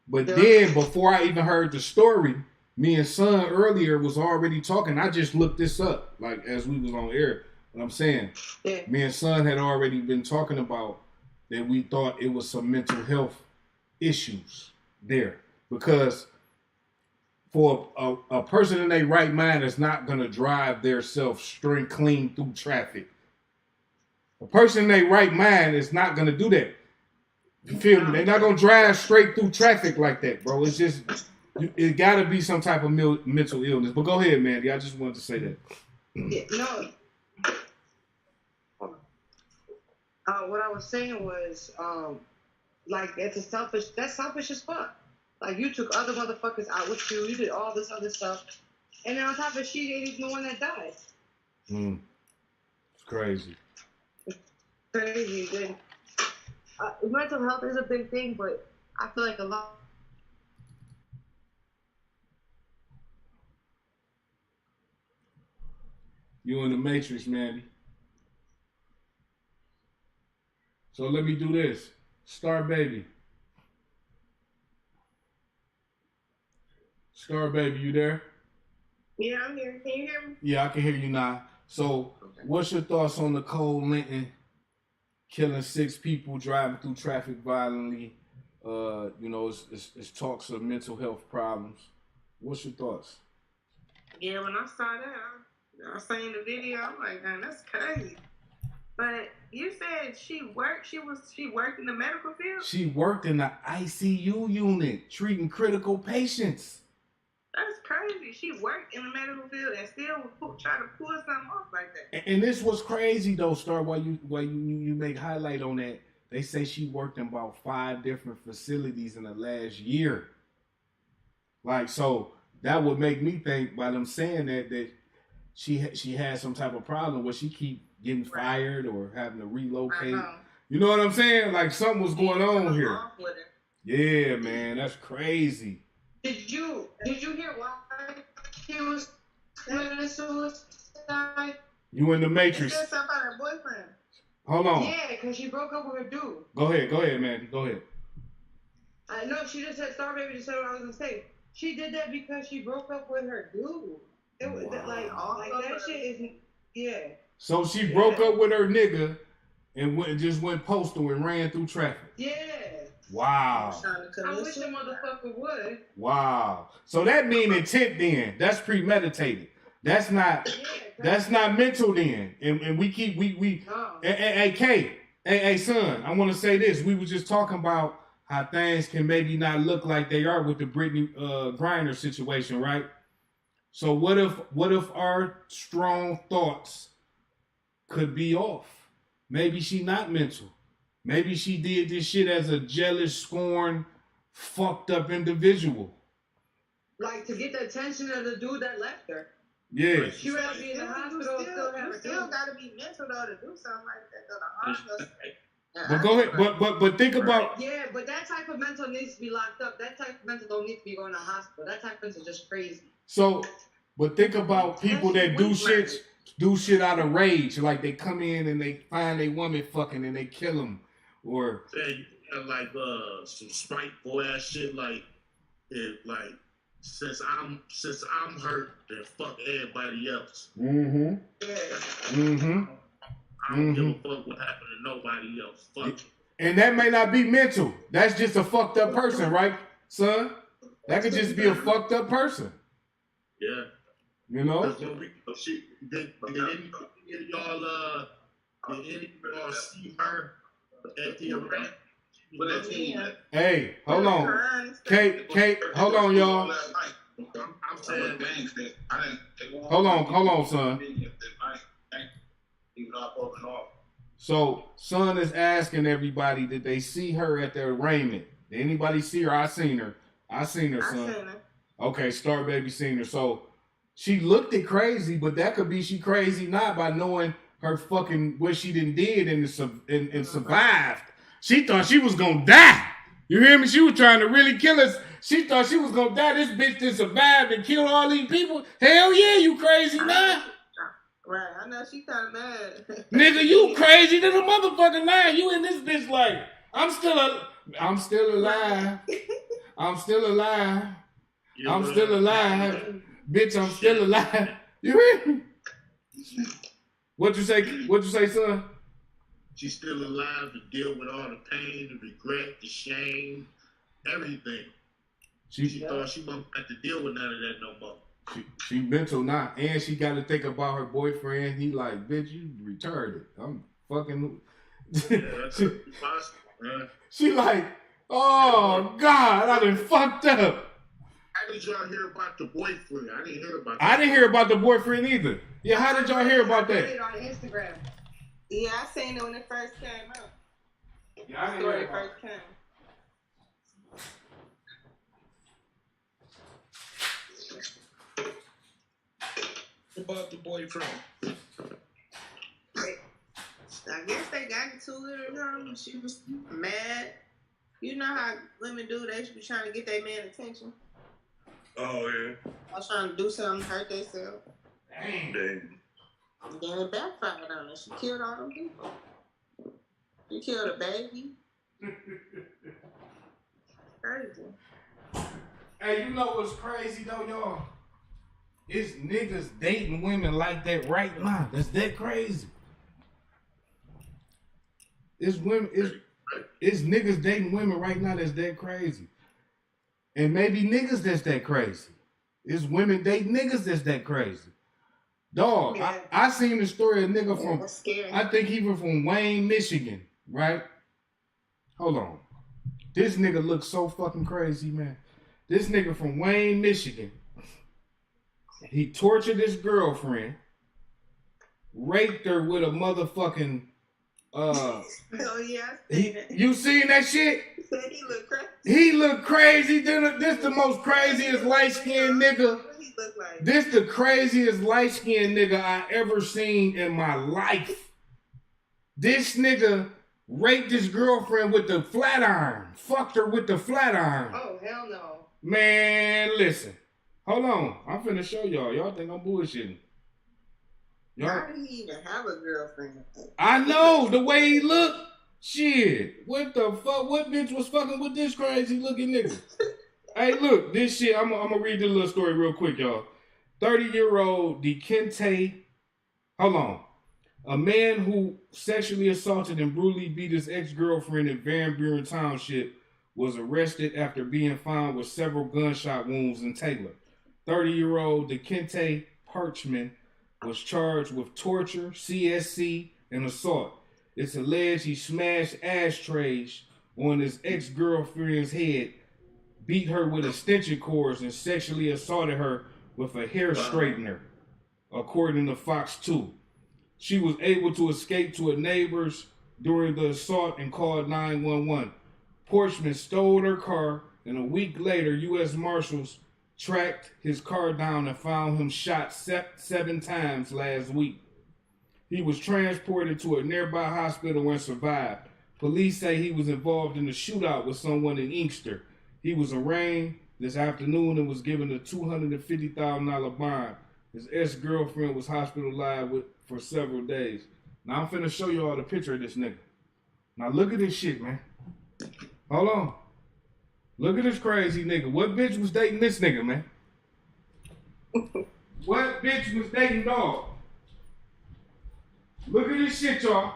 But then, before I even heard the story, me and Son earlier was already talking. I just looked this up, like, as we was on air. What I'm saying, me and Son had already been talking about that we thought it was some mental health issues there. Because for a person in their right mind is not going to drive their self straight clean through traffic. A person in their right mind is not going to do that. You feel me? They're not going to drive straight through traffic like that, bro. It's just, it got to be some type of mental illness. But go ahead, Mandy. I just wanted to say that. Yeah, no. What I was saying was, like, that's selfish as fuck. Like, you took other motherfuckers out with you. You did all this other stuff. And then on top of it, she ain't even the one that died. It's crazy. It's crazy. Then, mental health is a big thing, but I feel like a lot. You in the Matrix, Mandy. So let me do this. Star Baby. Star Baby, you there? Yeah, I'm here. Can you hear me? Yeah, I can hear you now. So, what's your thoughts on Nicole Linton killing 6 people, driving through traffic violently? You know, it's talks of mental health problems. What's your thoughts? Yeah, when I saw that, I seen the video. I'm like, man, that's crazy. But you said she worked. She worked in the medical field. She worked in the ICU unit treating critical patients. That's crazy. She worked in the medical field and still try to pull something off like that. And this was crazy though, Star. Why you make highlight on that? They say she worked in about 5 different facilities in the last year. Like, so that would make me think by them saying that she had some type of problem where she keep getting fired or having to relocate. You know what I'm saying? Like, something was going on here. Yeah, man, that's crazy. Did you hear why he was committing suicide? You in the Matrix. She said something about her boyfriend. Hold on. Yeah, because she broke up with her dude. Go ahead, Mandy. Go ahead. I know she just said, Star Baby just said what I was going to say. She did that because she broke up with her dude. It was like that shit isn't, yeah. So she broke up with her nigga and just went postal and ran through traffic. Yeah. Wow. I wish a motherfucker would. Wow. So that mean intent then. That's premeditated. That's not mental then. And we keep hey K, hey son, I want to say this. We were just talking about how things can maybe not look like they are with the Brittany Griner situation, right? So what if our strong thoughts could be off? Maybe she not mental. Maybe she did this shit as a jealous, scorned, fucked up individual. Like, to get the attention of the dude that left her. Yeah. She rather be in the hospital Still got to be mental though to do something like that. Go to hospital. But go ahead. But think about. Yeah, but that type of mental needs to be locked up. That type of mental don't need to be going to hospital. That type of mental is just crazy. So, but think about people that do shit out of rage. Like, they come in and they find a woman fucking and they kill them. Or like some spiteful ass shit, like since I'm hurt, then fuck everybody else. I don't give a fuck what happened to nobody else. Fuck. And that may not be mental. That's just a fucked up person, right, son? That could just be a fucked up person. Yeah. You know? Did any of y'all see her at the event? Hey, hold on. Kate, hold on, y'all. I'm saying Hold on, son. So, son is asking everybody, did they see her at the arraignment? Did anybody see her? I seen her. I seen her, I son. seen her. Okay, Star Baby seen her. So she looked it crazy, but that could be she crazy not by knowing her fucking what she done did and survived. She thought she was gonna die. You hear me? She was trying to really kill us. She thought she was gonna die. This bitch done survived and killed all these people. Hell yeah, you crazy now. Right, I know she kind of mad. Nigga, you crazy than a motherfucking lie. You in this bitch like, I'm still alive. I'm still alive. I'm still alive. Bitch, I'm still alive. You hear me? What you say, son? She's still alive to deal with all the pain, the regret, the shame, everything. She thought she wouldn't have to deal with none of that no more. She mental now, and she got to think about her boyfriend. He like, bitch, you retarded. I'm fucking. She like, oh God, I done fucked up. How did y'all hear about the boyfriend? I didn't hear about that. I didn't hear about the boyfriend either. Yeah, how did y'all hear about that? I read it on Instagram. Yeah, I seen it when it first came out. Yeah, I didn't hear it first came. About the boyfriend. I guess they got into it or something. She was mad. You know how women do, they should be trying to get their man attention. Oh, yeah. I was trying to do something to hurt themselves. Dang. And then it backfired on her. She killed all them people. She killed a baby. Crazy. Hey, you know what's crazy though, y'all? It's niggas dating women like that right now. That's that crazy. It's women. It's niggas dating women right now. That's that crazy. And maybe niggas that's that crazy. It's women dating niggas that's that crazy. Dog, yeah. I seen the story of a nigga from, I think he was from Wayne, Michigan, right? Hold on. This nigga looks so fucking crazy, man. This nigga from Wayne, Michigan. He tortured his girlfriend, raped her with a motherfucking, oh yeah, I seen it. You seen that shit? He said he looked crazy. He looked crazy. This the most craziest light-skinned nigga. Like? This the craziest light-skinned nigga I ever seen in my life. This nigga raped his girlfriend with the flat iron. Fucked her with the flat iron. Oh, hell no. Man, listen. Hold on. I'm finna show y'all. Y'all think I'm bullshitting. How did he even have a girlfriend? I know. The way he looked. Shit. What the fuck? What bitch was fucking with this crazy looking nigga? Hey, look. This shit. I'm gonna read this little story real quick, y'all. 30-year-old DeKente. Hold on. A man who sexually assaulted and brutally beat his ex-girlfriend in Van Buren Township was arrested after being found with several gunshot wounds in Taylor. 30-year-old DeKente Parchman was charged with torture, CSC, and assault. It's alleged he smashed ashtrays on his ex-girlfriend's head, beat her with extension cords, and sexually assaulted her with a hair straightener, according to Fox 2. She was able to escape to a neighbor's during the assault and called 911. Porchman stole her car, and a week later, U.S. Marshals tracked his car down and found him shot 7 times last week. He was transported to a nearby hospital and survived. Police say he was involved in a shootout with someone in Inkster. He was arraigned this afternoon and was given a $250,000 bond. His ex-girlfriend was hospitalized for several days. Now I'm finna show you all the picture of this nigga. Now look at this shit, man. Hold on. Look at this crazy nigga. What bitch was dating this nigga, man? What bitch was dating dog? Look at this shit, y'all.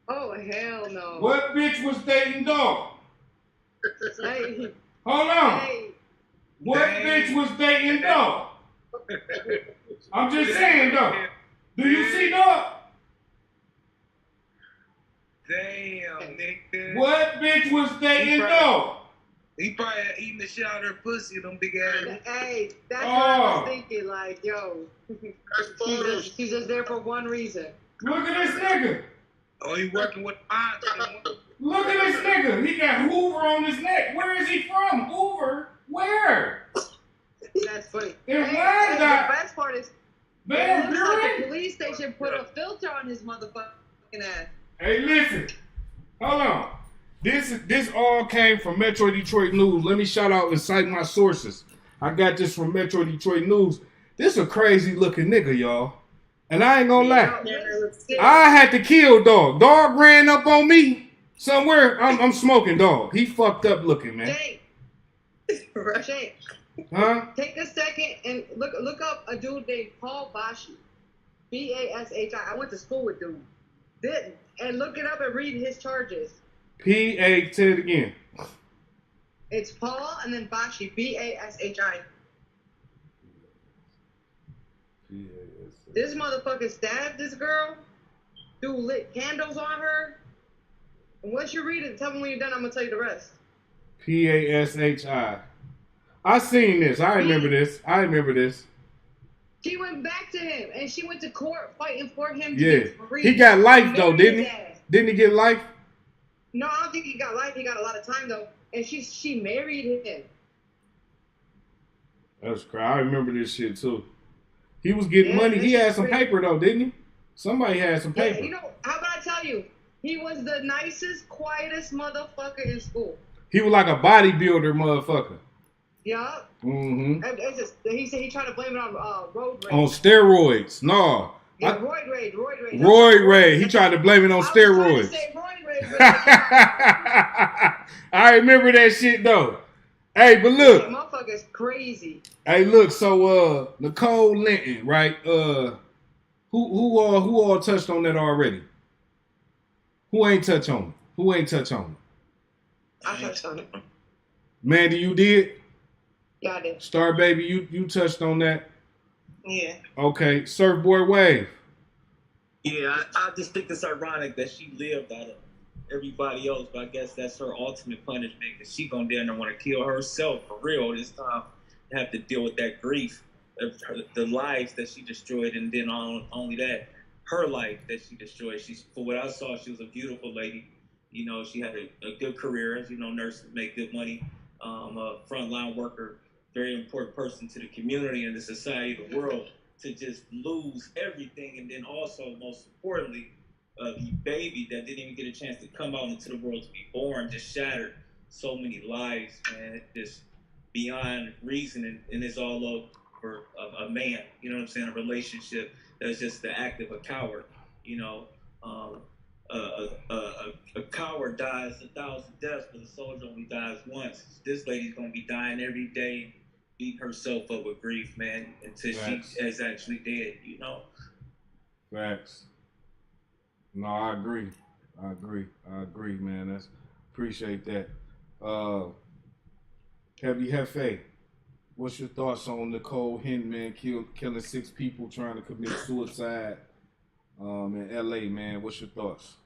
Oh, hell no. What bitch was dating dog? Hey. Hold on. Hey. What bitch was dating dog? I'm just saying, though. Do you see dog? Damn, nigga. What bitch was dating dog? He probably eating the shit out of her pussy, them big ass. Hey, that's what I was thinking. Like, yo, she's just there for one reason. Look at this nigga. Oh, he working with odds. Look at this nigga. But he got Hoover on his neck. Where is he from? Hoover? Where? That's funny. And Hey, why the not? best part is, Van it looks like Buren? the police station put a filter on his motherfucking ass. Hey, listen. Hold on. This all came from Metro Detroit News. Let me shout out and cite my sources. I got this from Metro Detroit News. This a crazy looking nigga, y'all. And I ain't gonna lie. I had to kill dog. Dog ran up on me somewhere. I'm smoking dog. He fucked up looking, man. Shane, huh? Take a second and look up a dude named Paul Bashi. Bashi. I went to school with dude. And look it up and read his charges. Say it again. It's Paul and then Bashi. Bashi. This motherfucker stabbed this girl. Dude lit candles on her. And once you read it, tell me when you're done. I'm gonna tell you the rest. Pashi. I seen this. I remember this. She went back to him, and she went to court fighting for him. Yeah. He got life though, didn't he? Didn't he get life? No, I don't think he got life. He got a lot of time though, and she married him. That's crazy. I remember this shit too. He was getting money. He had some paper though, didn't he? Somebody had some paper. Yeah, you know, how about I tell you? He was the nicest, quietest motherfucker in school. He was like a bodybuilder motherfucker. Yeah. Mm-hmm. It's just, he said he tried to blame it on road rage. On steroids. No. Yeah, roid rage. Roid rage. He tried to blame it on steroids. I was trying to say roid rage. I remember that shit though. Hey, but look. That motherfucker's crazy. Hey, look. So, Nicole Linton, right? Who all touched on that already? Who ain't touch on it? I touched on it. Mandy, you did? Yeah, I did. Star Baby, you touched on that? Yeah. Okay. Surfboard Wave. Yeah, I just think it's ironic that she lived out of everybody else, but I guess that's her ultimate punishment because she gonna down there want to kill herself for real this time. Have to deal with that grief, the lives that she destroyed, and then only that, her life that she destroyed. For what I saw, she was a beautiful lady. You know, she had a good career. As you know, nurses make good money. A frontline worker, very important person to the community and the society, the world. To just lose everything, and then also, most importantly, the baby that didn't even get a chance to come out into the world to be born, just shattered so many lives, man. Just beyond reason, and it's all over a man. You know what I'm saying? A relationship that's just the act of a coward. You know, a coward dies 1,000 deaths, but a soldier only dies once. This lady's gonna be dying every day, beating herself up with grief, man, until Facts. she is actually dead. You know. Facts. No, I agree, man. Appreciate that. Heavy Hefe, what's your thoughts on Nicole Hinton killing 6 people trying to commit suicide in LA, man? What's your thoughts?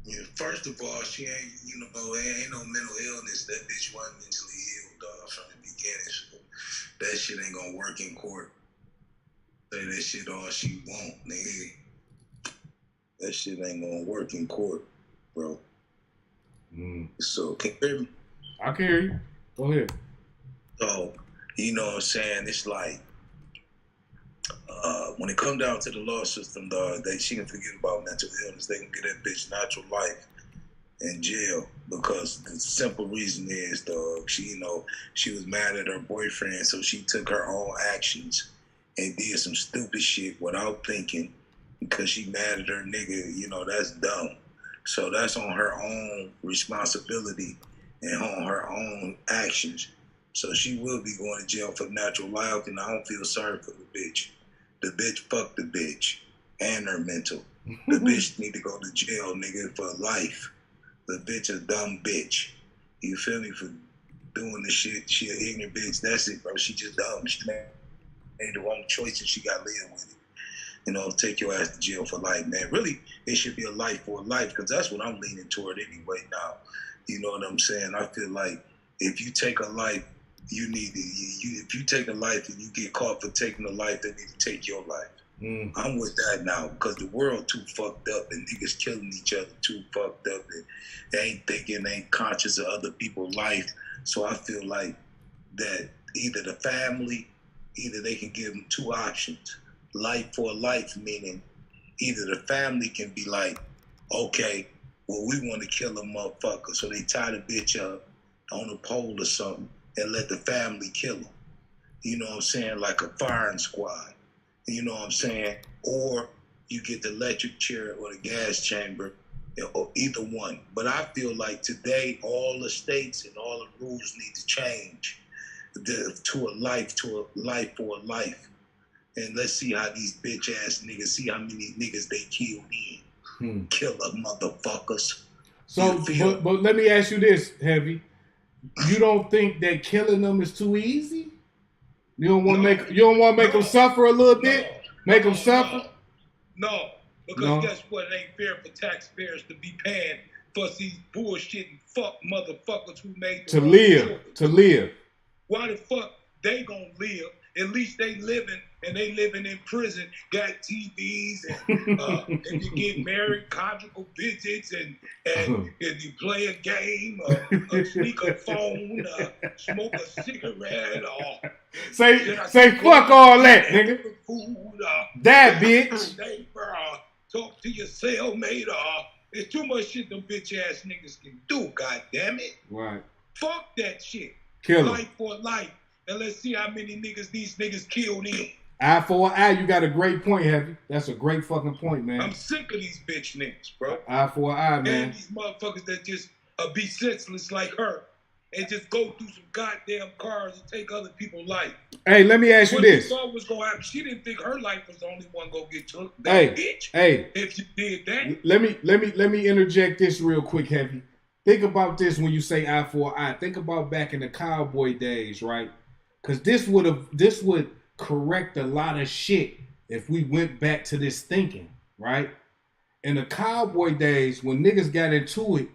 Yeah, first of all, she ain't, ain't no mental illness. That bitch wasn't mentally ill, dog, from the beginning. So that shit ain't gonna work in court. Say that shit all she want, nigga. That shit ain't gonna work in court, bro. So, can you hear me? I can hear you. Go ahead. So, you know what I'm saying? It's like, when it comes down to the law system, dog, she can forget about mental illness. They can get that bitch natural life in jail because the simple reason is, dog, she was mad at her boyfriend, so she took her own actions and did some stupid shit without thinking because she mad at her nigga. That's dumb. So that's on her own responsibility and on her own actions. So she will be going to jail for natural life, and I don't feel sorry for the bitch. The bitch fucked the bitch and her mental. The bitch need to go to jail, nigga, for life. The bitch a dumb bitch. You feel me? For doing the shit. She an ignorant bitch. That's it, bro. She just dumb. She made the wrong choice and she got to live with it. Take your ass to jail for life, man. Really, it should be a life for a life because that's what I'm leaning toward anyway now. You know what I'm saying? I feel like if you take a life, if you take a life and you get caught for taking a life, they need to take your life. I'm with that now because the world too fucked up and niggas killing each other too fucked up and they ain't thinking, they ain't conscious of other people's life. So I feel like that either the family, either they can give them two options. Life for life, meaning either the family can be like, okay, well, we want to kill a motherfucker. So they tie the bitch up on a pole or something and let the family kill him. You know what I'm saying? Like a firing squad. You know what I'm saying? Or you get the electric chair or the gas chamber, or either one. But I feel like today all the states and all the rules need to change to a life for a life. And let's see how these bitch ass niggas, see how many niggas they killed in. Killer motherfuckers. So, but let me ask you this, Heavy. You don't think that killing them is too easy? You don't want to make them suffer a little bit? Make them suffer? No, because guess what? It ain't fair for taxpayers to be paying for these bullshitting fuck motherfuckers who made the to live. Why the fuck they gonna live? At least they living and they living in prison, got TVs and you get married, conjugal visits and you play a game, sneak a phone, smoke a cigarette, or say fuck all that, nigga. Food, that bitch. Neighbor, talk to your cellmate. There's too much shit them bitch ass niggas can do. God damn it. Right. Fuck that shit. Kill life for life. And let's see how many niggas these niggas killed in. Eye for an eye. You got a great point, Heavy. That's a great fucking point, man. I'm sick of these bitch niggas, bro. Eye for an eye, man. And these motherfuckers that just be senseless like her and just go through some goddamn cars and take other people's life. Hey, let me ask you this. What was gonna happen? She didn't think her life was the only one gonna get took. Bitch. If you did that. Let me interject this real quick, Heavy. Think about this when you say eye for an eye. Think about back in the cowboy days, right? Because this would correct a lot of shit if we went back to this thinking, right? In the cowboy days, when niggas got into it,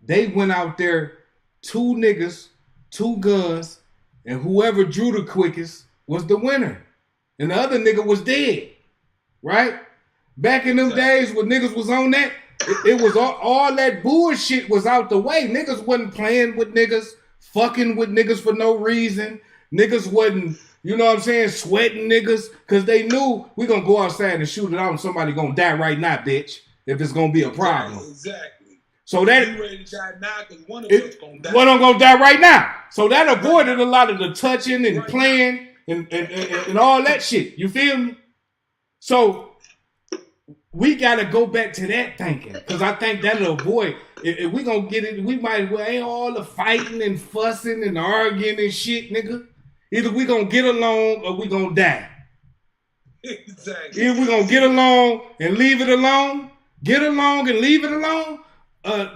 they went out there, 2 niggas, 2 guns, and whoever drew the quickest was the winner. And the other nigga was dead, right? Back in them days when niggas was on that, it was all that bullshit was out the way. Niggas wasn't playing with niggas, fucking with niggas for no reason. Niggas wasn't, you know what I'm saying, sweating niggas, because they knew we gonna go outside and shoot it out and somebody gonna die right now, bitch, if it's gonna be a problem. Exactly. So that you ready to die now because one of us gonna die. One of them gonna die right now. So that avoided a lot of the touching and playing and all that shit. You feel me? So we gotta go back to that thinking, because I think that'll avoid. If we gonna get it, we might ain't all the fighting and fussing and arguing and shit, nigga. Either we gonna get along or we gonna die. Exactly. Either we gonna get along and leave it alone, get along and leave it alone,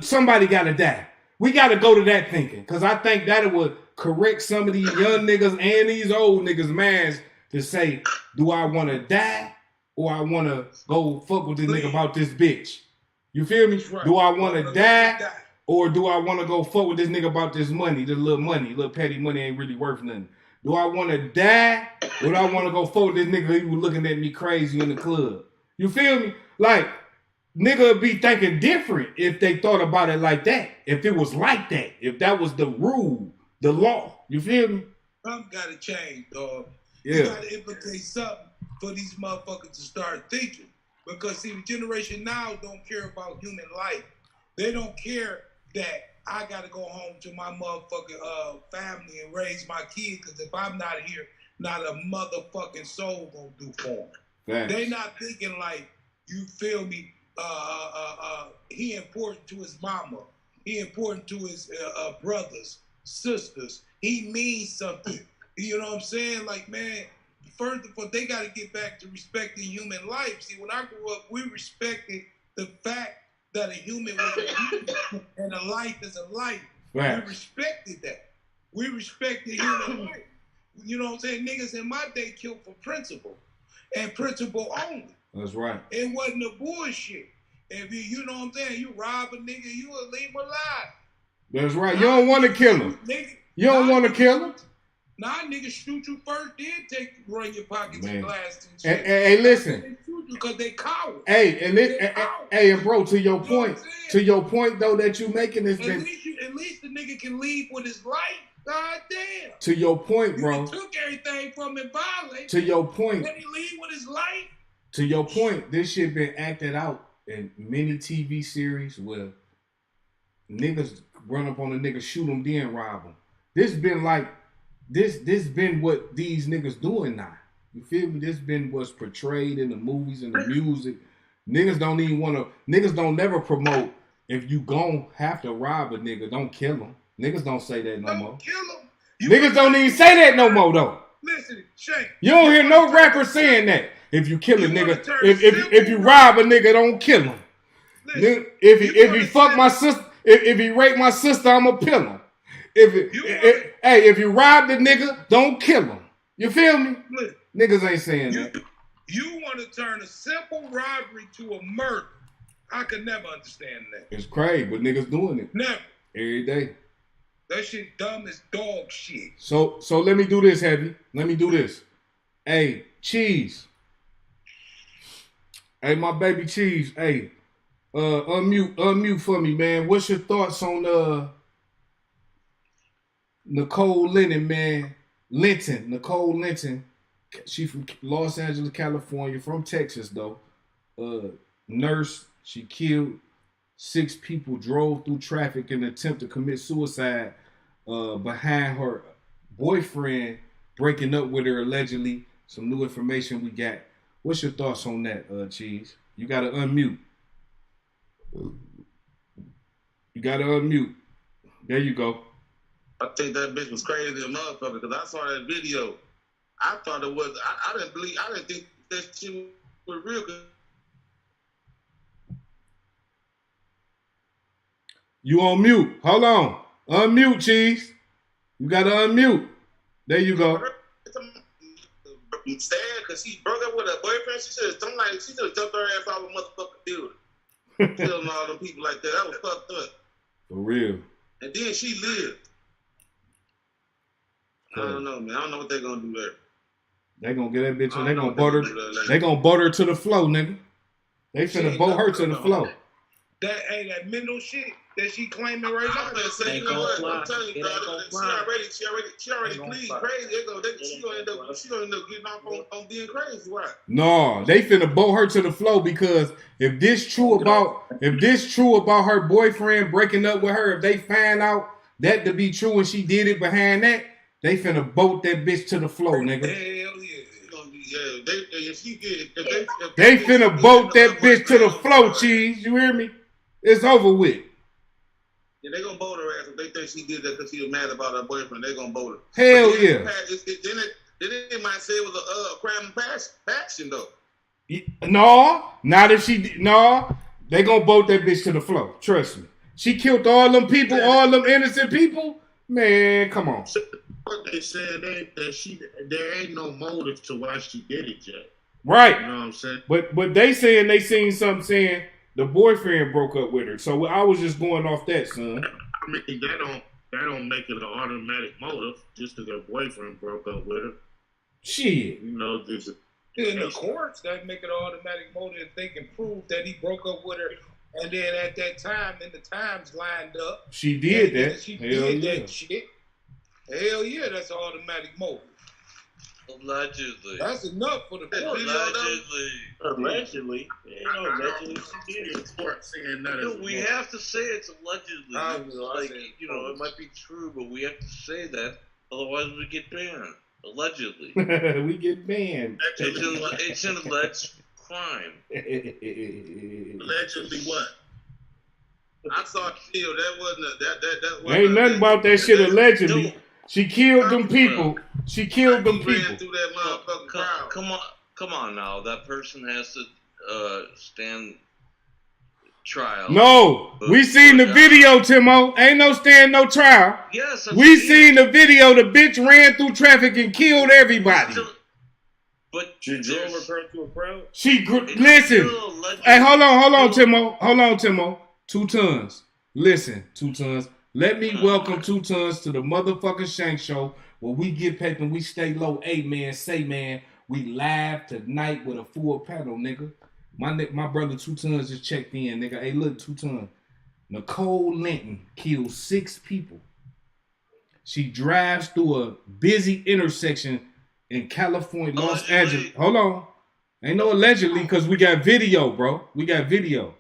somebody gotta die. We gotta go to that thinking, because I think that would correct some of these young niggas and these old niggas' minds to say, do I wanna die or I wanna go fuck with this nigga about this bitch? You feel me? Right. Do I wanna die or do I wanna go fuck with this nigga about this money, this little petty money ain't really worth nothing? Do I want to die or do I want to go forward this nigga who was looking at me crazy in the club? You feel me? Like, nigga would be thinking different if they thought about it like that. If it was like that. If that was the rule, the law. You feel me? Something got to change, dog. Yeah. You got to implement something for these motherfuckers to start thinking. Because, see, the generation now don't care about human life. They don't care that I got to go home to my motherfucking family and raise my kids, because if I'm not here, not a motherfucking soul gonna do for them. Thanks. They not thinking like, you feel me, he important to his mama. He important to his brothers, sisters. He means something. You know what I'm saying? Like, man, first of all, they got to get back to respecting human life. See, when I grew up, we respected the fact that a human was a human and a life is a life. Right. We respected that. We respected human life. You know what I'm saying? Niggas in my day killed for principle and principle only. That's right. It wasn't a bullshit. If you know what I'm saying, you rob a nigga, you will leave him alive. That's right. You don't want to kill him. You don't want to kill him. Nah, niggas shoot you first, then run your pockets and glasses and shit. Hey, listen. They shoot you because they cowards. Hey, and bro, to your point though that you making this. At least the nigga can leave with his life. God damn. To your point, bro. You took everything from him, violated. To your point. Let he leave with his life. To your point, this shit been acted out in many TV series where niggas run up on a nigga, shoot him, then rob him. This been like this been what these niggas doing now. You feel me? This been what's portrayed in the movies and the music. Niggas don't never promote if you gon' have to rob a nigga, don't kill him. Niggas don't say that no more. Kill him. Niggas don't even say that no more though. Listen, Shane. You don't hear no rapper saying that. If you kill a nigga, if you rob a nigga, don't kill him. Listen, if he fuck my sister, if he rape my sister, I'ma kill him. If you rob the nigga, don't kill him. You feel me? Listen, niggas ain't saying that. You want to turn a simple robbery to a murder. I could never understand that. It's crazy, but niggas doing it. Never. Every day. That shit dumb as dog shit. So let me do this, Heavy. Let me do this. Hey, Cheese. Hey, my baby Cheese. Hey, unmute for me, man. What's your thoughts on Nicole Linton, man? Nicole Linton. She from Los Angeles, California, from Texas though. Nurse. She killed 6 people, drove through traffic in an attempt to commit suicide behind her boyfriend breaking up with her allegedly. Some new information we got. What's your thoughts on that, Cheese? You gotta unmute. You gotta unmute. There you go. I think that bitch was crazy as a motherfucker because I saw that video. I thought it was. I didn't think that shit was real good. You on mute. Hold on. Unmute, Cheese. You gotta unmute. There you go. Sad because she broke up with her boyfriend. She should have jumped her ass off a motherfucking building. Killing all them people like that. That was fucked up. For real. And then she lived. I don't know, man. I don't know what they're gonna do there. They gonna get that bitch and they gonna butter. They gonna butter her to the flow, nigga. They finna boat her to the flow. That mental shit that she claiming right now. I'm telling you, she already plead crazy. She gonna end up getting off on being crazy. Why? No, they finna boat her to the flow because if this true about her boyfriend breaking up with her, if they find out that to be true and she did it behind that, they finna boat that bitch to the flow, nigga. Hell yeah. They finna boat that bitch to the flow, Cheese. You hear me? It's over with. Yeah, they gonna boat her ass if they think she did that because she was mad about her boyfriend. They gonna boat her. Hell yeah. Then they might say it was a crime of passion though. No, not if she. No, they gonna boat that bitch to the flow. Trust me. She killed all them people, all them innocent people. Man, come on. They said that there ain't no motive to why she did it yet. Right. You know what I'm saying? But they saying they seen something saying the boyfriend broke up with her. So I was just going off that, son. I mean, that don't make it an automatic motive just because her boyfriend broke up with her. Shit. You know, in the courts, that make it an automatic motive if they can prove that he broke up with her. And then at that time, and the times lined up. She did that. She did that shit. Hell yeah, that's an automatic motive. Allegedly. That's enough for the court. Allegedly. Allegedly she did it. Court saying that we have to say it's allegedly. It might be true, but we have to say that. Otherwise we get banned. Allegedly. We get banned. It's an alleged crime. Allegedly what? I saw kill. That wasn't that ain't nothing about that shit allegedly. She killed them people. She killed them people. Through that motherfucking crowd. Come on now. That person has to stand trial. No, we seen the video, Timo. Ain't no stand, no trial. Yes, we seen the video. The bitch ran through traffic and killed everybody. But she drove her to a crowd. Listen. Hey, hold on, Timo. 2 tons. Listen, 2 tons. Let me welcome 2 Tons to the motherfucking Shank Show, where we get paper and we stay low. Hey, man, say, man, we live tonight with a full panel, nigga. My brother 2 Tons just checked in, nigga. Hey, look, 2 Tons. Nicole Linton killed 6 people. She drives through a busy intersection in California, Los Angeles. Hold on. Ain't no allegedly, because we got video, bro. We got video.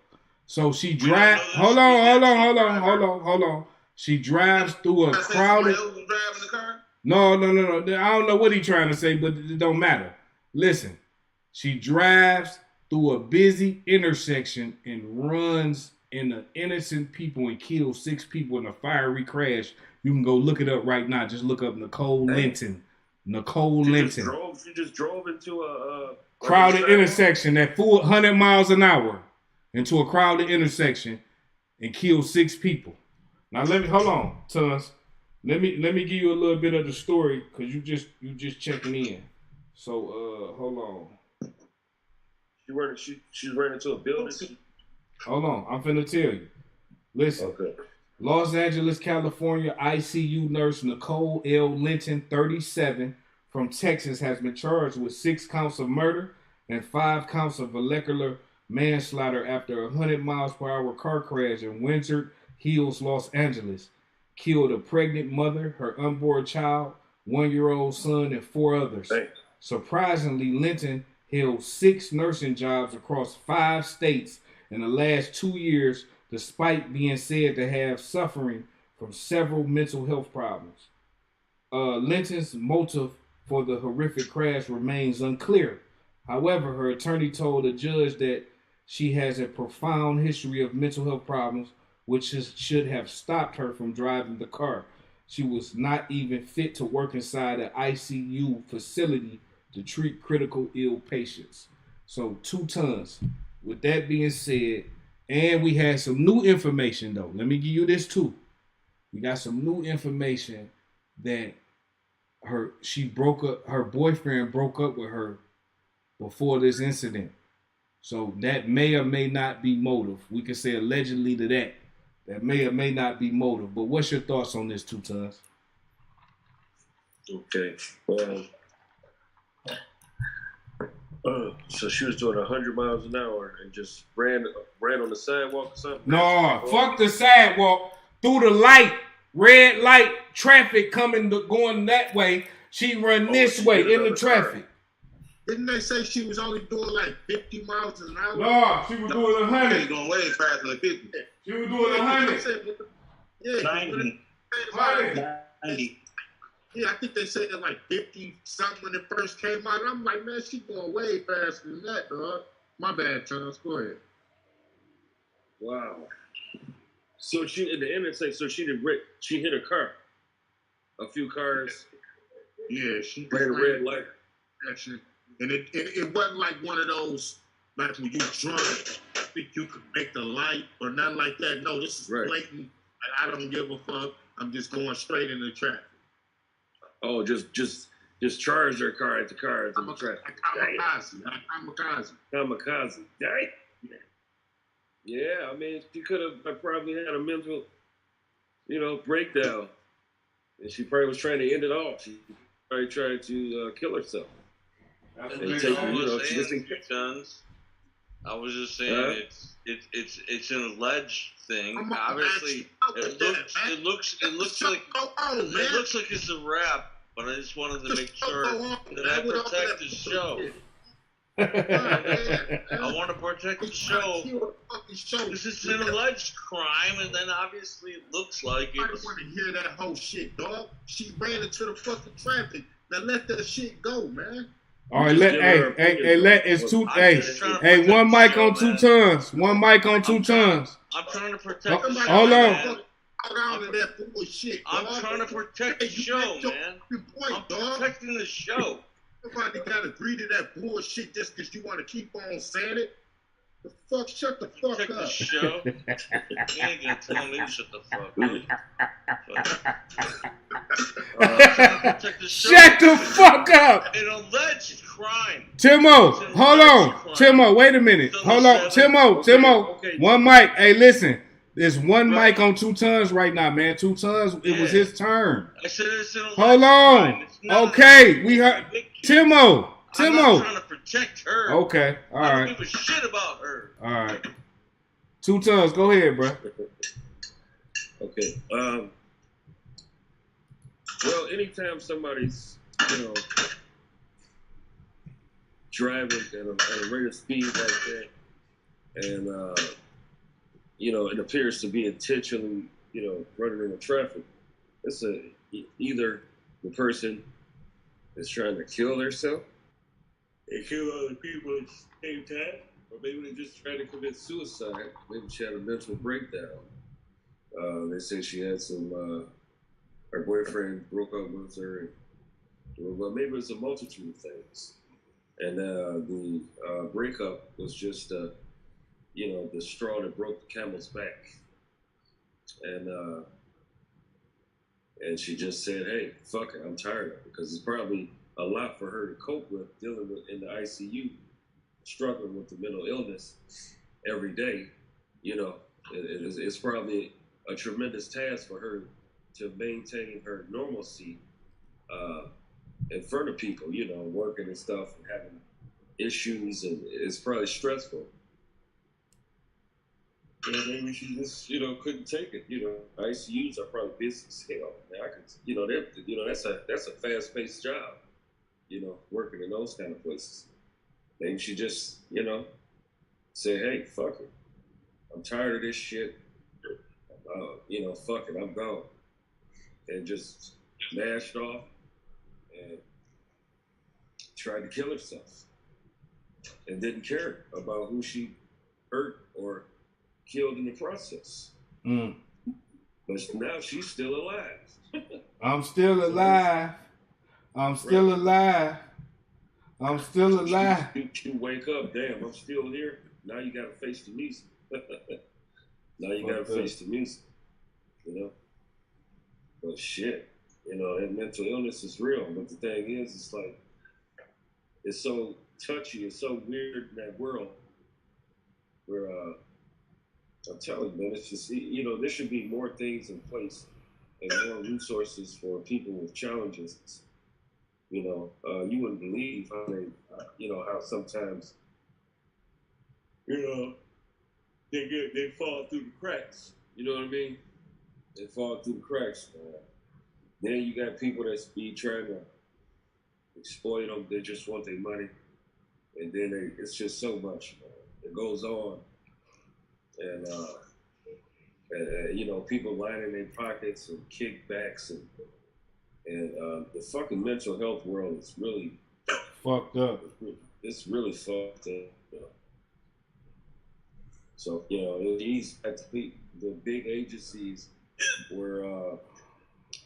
So she drives. Hold on. She drives through a crowded. No. I don't know what he's trying to say, but it don't matter. Listen, she drives through a busy intersection and runs into innocent people and kills 6 people in a fiery crash. You can go look it up right now. Just look up Nicole Linton. Nicole Linton. She just drove into a crowded intersection at full 100 miles an hour into a crowded intersection and killed 6 people. Now hold on, Tons. Let me give you a little bit of the story because you just checking in. So hold on. She ran into a building. Hold on, I'm finna tell you. Listen. Okay. Los Angeles, California, ICU nurse Nicole L. Linton, 37, from Texas, has been charged with 6 counts of murder and 5 counts of vehicular manslaughter after a 100 miles per hour car crash in Wizard Hills, Los Angeles. Killed a pregnant mother, her unborn child, 1-year-old son, and 4 others. Thanks. Surprisingly, Linton held 6 nursing jobs across 5 states in the last 2 years, despite being said to have suffering from several mental health problems. Linton's motive for the horrific crash remains unclear. However, her attorney told a judge that she has a profound history of mental health problems, which should have stopped her from driving the car. She was not even fit to work inside an ICU facility to treat critical ill patients. So 2 Tons. With that being said, and we had some new information, though. Let me give you this, too. We got some new information that her boyfriend broke up with her before this incident. So that may or may not be motive. We can say allegedly to that. That may or may not be motive. But what's your thoughts on this, 2 Tons? Okay. So she was doing 100 miles an hour and just ran on the sidewalk or something? No, fuck the sidewalk. Through the light, red light, traffic going that way. She run this way in the traffic. Didn't they say she was only doing like 50 miles an hour? No, she was doing 100. She going way faster than 50. She was doing 100. Yeah, 90. Yeah, I think they said it like 50 something when it first came out. I'm like, man, she going way faster than that, dog. My bad, Charles. Go ahead. Wow. So she in the intersection. So she hit a car. A few cars. Yeah, she ran a red light. Actually, and it wasn't like one of those like when you drunk, I think you could make the light or nothing like that. No, this is blatant. Like, I don't give a fuck. I'm just going straight into traffic. Oh, just charge their car at the car. Kamikaze. Dang. Yeah, I mean, she could have probably had a mental, breakdown. And she probably was trying to end it off. She probably tried to kill herself. I was just saying it's an alleged thing. Obviously, it looks like it's a rap, but I just wanted to make sure that I protect the show. I want to protect the show. This is an alleged crime, and then obviously it looks like it. I don't want to hear that whole shit, dog. She ran into the fucking traffic. Now let that shit go, man. All right, one mic on 2 Tons. One mic on 2 Tons. I'm trying to protect the show. Hold on. I'm trying to protect the show, man. I'm protecting the show. Nobody got to agree to that bullshit just because you want to keep on saying it. The fuck? Shut the fuck protect up. The show. You ain't gonna tell me to shut the fuck up. Shut the fuck up. An alleged crime. Timo, hold on. Timo, wait a minute. Hold on. Timo. One mic. Hey, listen. It's one mic on 2 tons right now, man. 2 tons. It was his turn. I said it's in a Hold on. Okay, we heard Timo. I'm not trying to protect her. Okay, all I don't right. give a shit about her. All right. 2 tons. Go ahead, bro. Okay. Well, anytime somebody's, driving at a rate of speed like that, and it appears to be intentionally, running into traffic, it's either the person is trying to kill themselves and kill other people at the same time, or maybe they're just trying to commit suicide. Maybe she had a mental breakdown. They say she had her boyfriend broke up with her, well, maybe it's a multitude of things. And the breakup was just, the straw that broke the camel's back. And she just said, hey, fuck it, I'm tired of it. Because it's probably a lot for her to cope with, dealing with in the ICU, struggling with the mental illness every day. It's probably a tremendous task for her to maintain her normalcy in front of people, working and stuff and having issues, and it's probably stressful. And maybe she just, couldn't take it. ICUs are probably busy as hell. I could, that's a fast-paced job. Working in those kind of places. Maybe she just, say, hey, fuck it. I'm tired of this shit. Fuck it, I'm gone. And just mashed off and tried to kill herself. And didn't care about who she hurt or killed in the process. But now she's still alive. I'm still alive. I'm still alive. I'm still alive. You wake up, damn, I'm still here. Now you gotta face the music. Now you gotta face the music. But shit, that mental illness is real. But the thing is, it's like, it's so touchy, it's so weird in that world where, I'm telling you, man, it's just, there should be more things in place and more resources for people with challenges. You wouldn't believe how they, how sometimes, they fall through the cracks. You know what I mean? They fall through the cracks, man. Then you got people that's be trying to exploit them. They just want their money. And then it's just so much, man. It goes on. And, people lining their pockets and kickbacks and the fucking mental health world is really fucked up. It's really fucked up. So, these at the big agencies where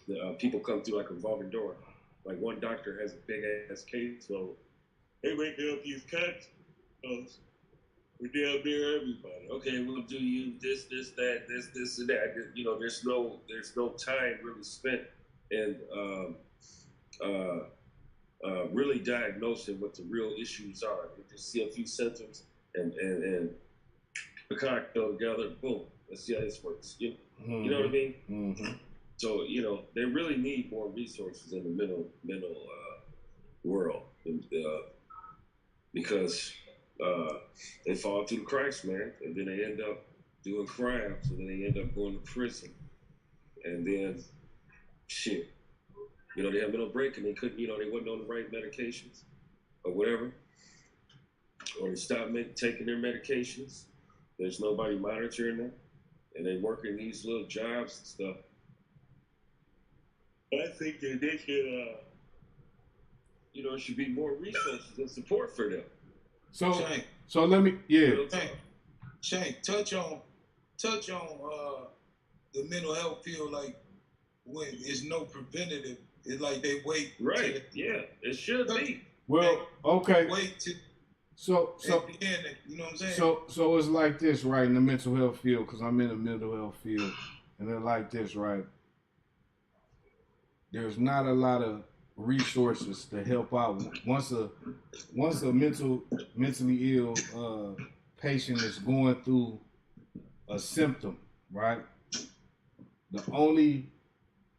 the people come through like a revolving door. Like one doctor has a big ass case, so they making up these cuts. We're down there, everybody. Okay, we'll do you this, that, this, and that. There's no time really spent in really diagnosing what the real issues are. You just see a few symptoms and a cocktail together, boom. Let's see how this works. You know what I mean? Mm-hmm. So they really need more resources in the mental world, because they fall through the cracks, man, and then they end up doing crimes, and then they end up going to prison, and then shit, they have mental break and they couldn't, they wasn't on the right medications or whatever, or they stopped taking their medications. There's nobody monitoring them, and they working these little jobs and stuff. I think that they should, should be more resources and support for them. So Shank, let me, Shank, touch on the mental health field, like when it's no preventative. It's like they wait. Right. It should be. Well, okay. Wait to. So you know what I'm saying? So it's like this, right, in the mental health field, because I'm in the mental health field, and they're like this, right? There's not a lot of resources to help out. Once a mentally ill patient is going through a symptom, right? The only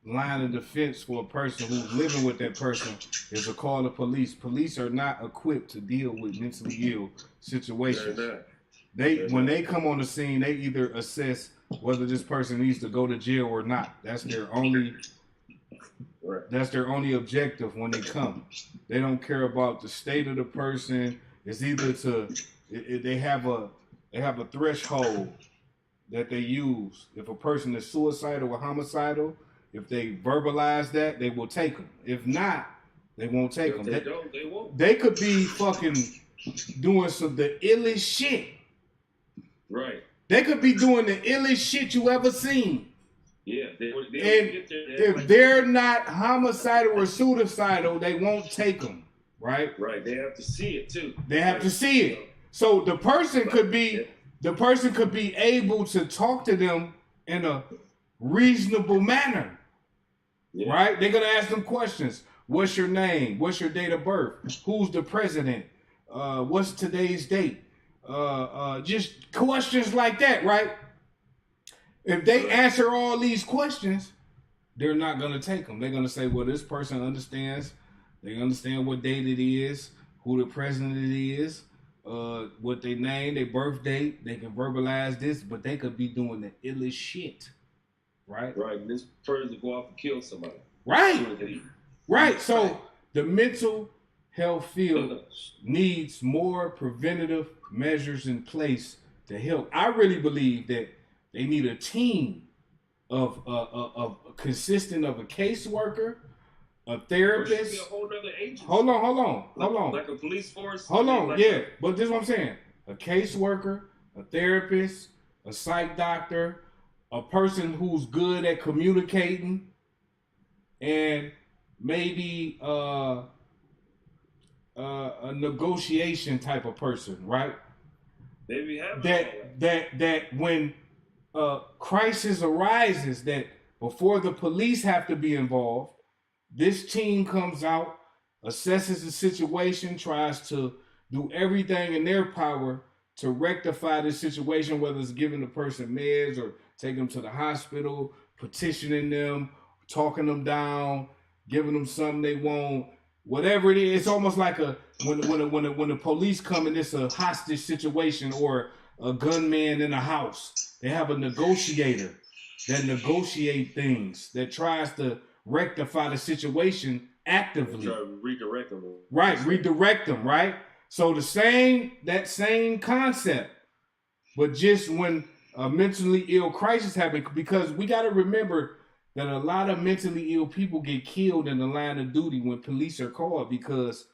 line of defense for a person who's living with that person is to call the police. Police are not equipped to deal with mentally ill situations. When they come on the scene, they either assess whether this person needs to go to jail or not. That's their only objective when they come. They don't care about the state of the person. It's either they have a threshold that they use. If a person is suicidal or homicidal, if they verbalize that, they will take them. If not, they won't take them. They won't. They could be fucking doing the illest shit. Right. They could be doing the illest shit you ever seen. Yeah. If they're not homicidal or suicidal, they won't take them. Right. Right. They have to see it too. They have to see it. So the person could be able to talk to them in a reasonable manner. Yeah. Right? They're gonna ask them questions. What's your name? What's your date of birth? Who's the president? What's today's date? Just questions like that, right? If they answer all these questions, they're not gonna take them. They're gonna say, well, this person understands. They understand what date it is, who the president is, what they name, their birth date. They can verbalize this, but they could be doing the illest shit. Right? Right. And this person go off and kill somebody. Right. Right. So the mental health field needs more preventative measures in place to help. I really believe that they need a team of consisting of a caseworker, a therapist. Be a whole other agency. Hold on. Like a police force. Hold on. But this is what I'm saying. A caseworker, a therapist, a psych doctor, a person who's good at communicating, and maybe a negotiation type of person, right? Maybe have that when crisis arises, that before the police have to be involved, this team comes out, assesses the situation, tries to do everything in their power to rectify this situation, whether it's giving the person meds or taking them to the hospital, petitioning them, talking them down, giving them something they want, whatever it is. It's almost like when the police come and it's a hostage situation or a gunman in a house. They have a negotiator that negotiate things, that tries to rectify the situation actively. Try to redirect them. Right, redirect them, right? So that same concept, but just when a mentally ill crisis happens, because we got to remember that a lot of mentally ill people get killed in the line of duty when police are called, because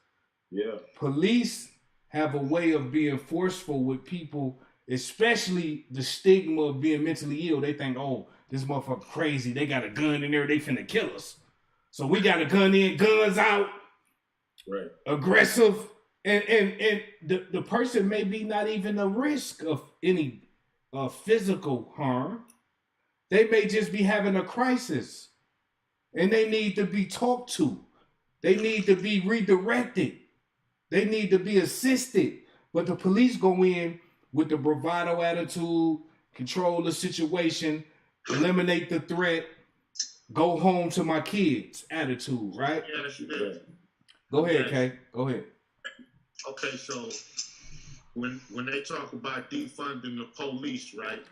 police have a way of being forceful with people, especially the stigma of being mentally ill. They think, oh, this motherfucker crazy. They got a gun in there. They finna kill us. So we got a gun in, guns out, right? Aggressive. And the person may be not even a risk of any physical harm. They may just be having a crisis and they need to be talked to. They need to be redirected. They need to be assisted. But the police go in with the bravado attitude, control the situation, eliminate the threat, go home to my kids attitude, right? Yeah, that's good. Go ahead, Kay. Go ahead. Okay, so when they talk about defunding the police, right?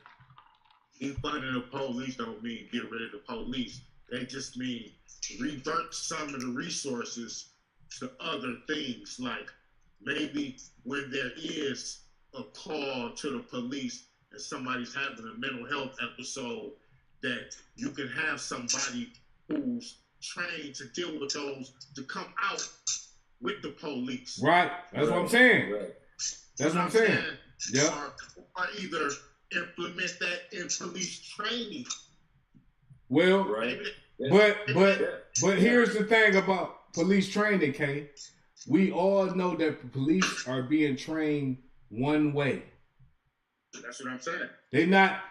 Defunding the police don't mean get rid of the police. They just mean revert some of the resources to other things, like maybe when there is a call to the police and somebody's having a mental health episode, that you can have somebody who's trained to deal with those to come out with the police. Right. That's what I'm saying. Right. That's what I'm saying. Yeah. Or either implement that in police training. Well, right. But here's the thing about police training, Kay. We all know that police are being trained one way. That's what I'm saying. They not.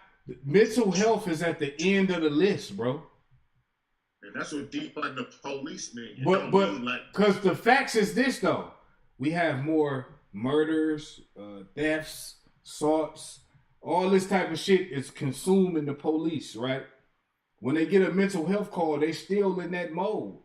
Mental health is at the end of the list, bro. And that's what defund the police mean. But because the facts is this though, we have more murders, thefts, assaults, All this type of shit is consuming the police, right? When they get a mental health call, they still in that mode.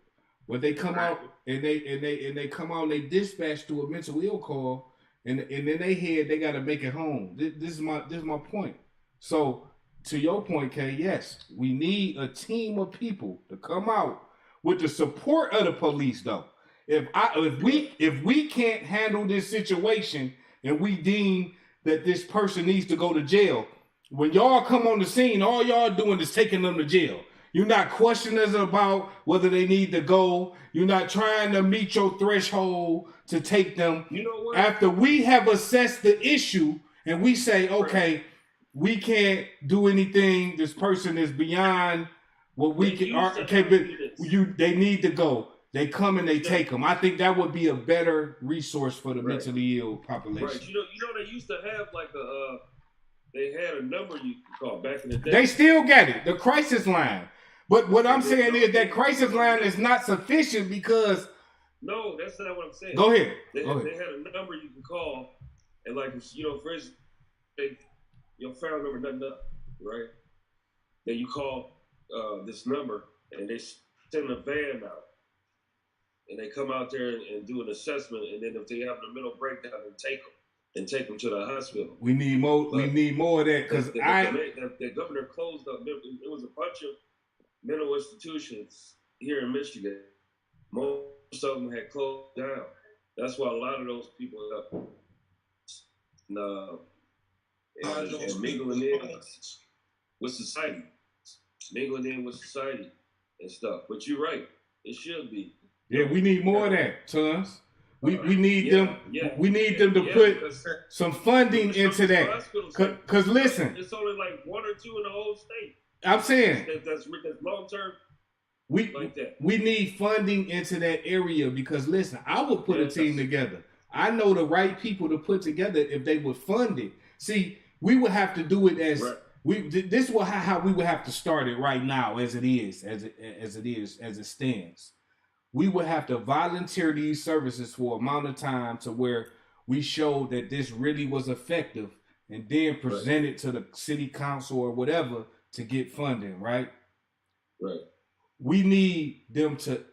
When they come out and they come out and they dispatch to a mental ill call, and in their head they gotta make it home. This is my point. So to your point, Kay, yes, we need a team of people to come out with the support of the police, though. If we can't handle this situation and we deem that this person needs to go to jail, when y'all come on the scene, all y'all doing is taking them to jail. You're not questioning us about whether they need to go. You're not trying to meet your threshold to take them. You know what? After we have assessed the issue and we say, okay, we can't do anything. This person is beyond what we can. They need to go. They come and they take them. I think that would be a better resource for the mentally ill population. Right. You know, they used to have like they had a number you could call back in the day. They still got it, the crisis line. But what I'm saying is that crisis line is not sufficient because. No, that's not what I'm saying. Go ahead. They had a number you can call, and like, you know, for instance, your family number nothing up, right? Then you call this number, and they send a van out. And they come out there and do an assessment, and then if they have a mental breakdown, then take them to the hospital. We need more. We need more of that because the governor closed up. It was a bunch of mental institutions here in Michigan. Most of them had closed down. That's why a lot of those people and mingling in with society, and stuff. But you're right. It should be. Yeah, we need more of that, Tons. We need them. We need them to put some funding into that. Cause listen, it's only like 1 or 2 in the whole state. I'm saying that's long term. We need funding into that area because listen, I would put a team together. I know the right people to put together if they would fund it. See, we would have to do it as this is how we would have to start it right now as it stands. We would have to volunteer these services for amount of time to where we showed that this really was effective and then present it to the city council or whatever to get funding, right? Right. We need them to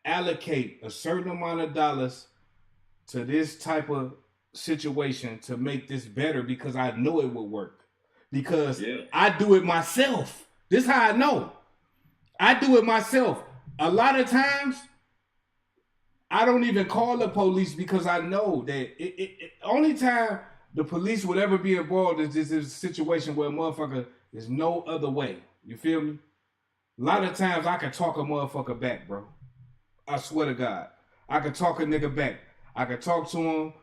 allocate a certain amount of dollars to this type of situation to make this better because I know it will work. Because I do it myself. This is how I know. I do it myself. A lot of times, I don't even call the police because I know that only time the police would ever be involved is this is a situation where a motherfucker is no other way. You feel me? A lot of times I can talk a motherfucker back, bro. I swear to God. I can talk a nigga back. I can talk to him.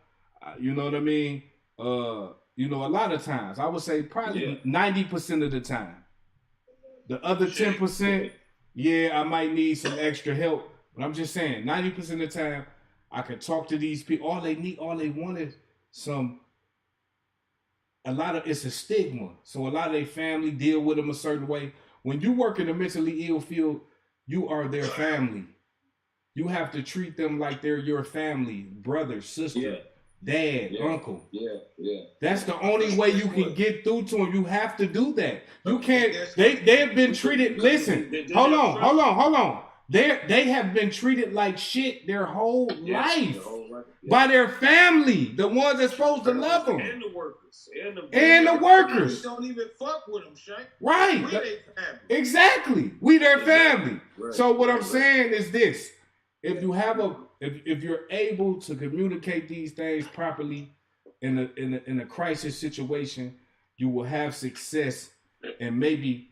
You know what I mean? You know, a lot of times. I would say probably 90% of the time. The other 10%, I might need some extra help. But I'm just saying, 90% of the time, I can talk to these people. All they want is it's a stigma. So a lot of their family deal with them a certain way. When you work in the mentally ill field, you are their family. You have to treat them like they're your family, brother, sister, dad, uncle. That's the only way you can get through to them. You have to do that. You can't. They have been treated. Listen, hold on. They have been treated like shit their whole life by their family, the ones that's supposed to love them, and the workers, and the workers. Don't even fuck with them, Shank. Right? We their family. Exactly. We their family. Right. So what I'm saying is this: if you have if you're able to communicate these things properly in a crisis situation, you will have success and maybe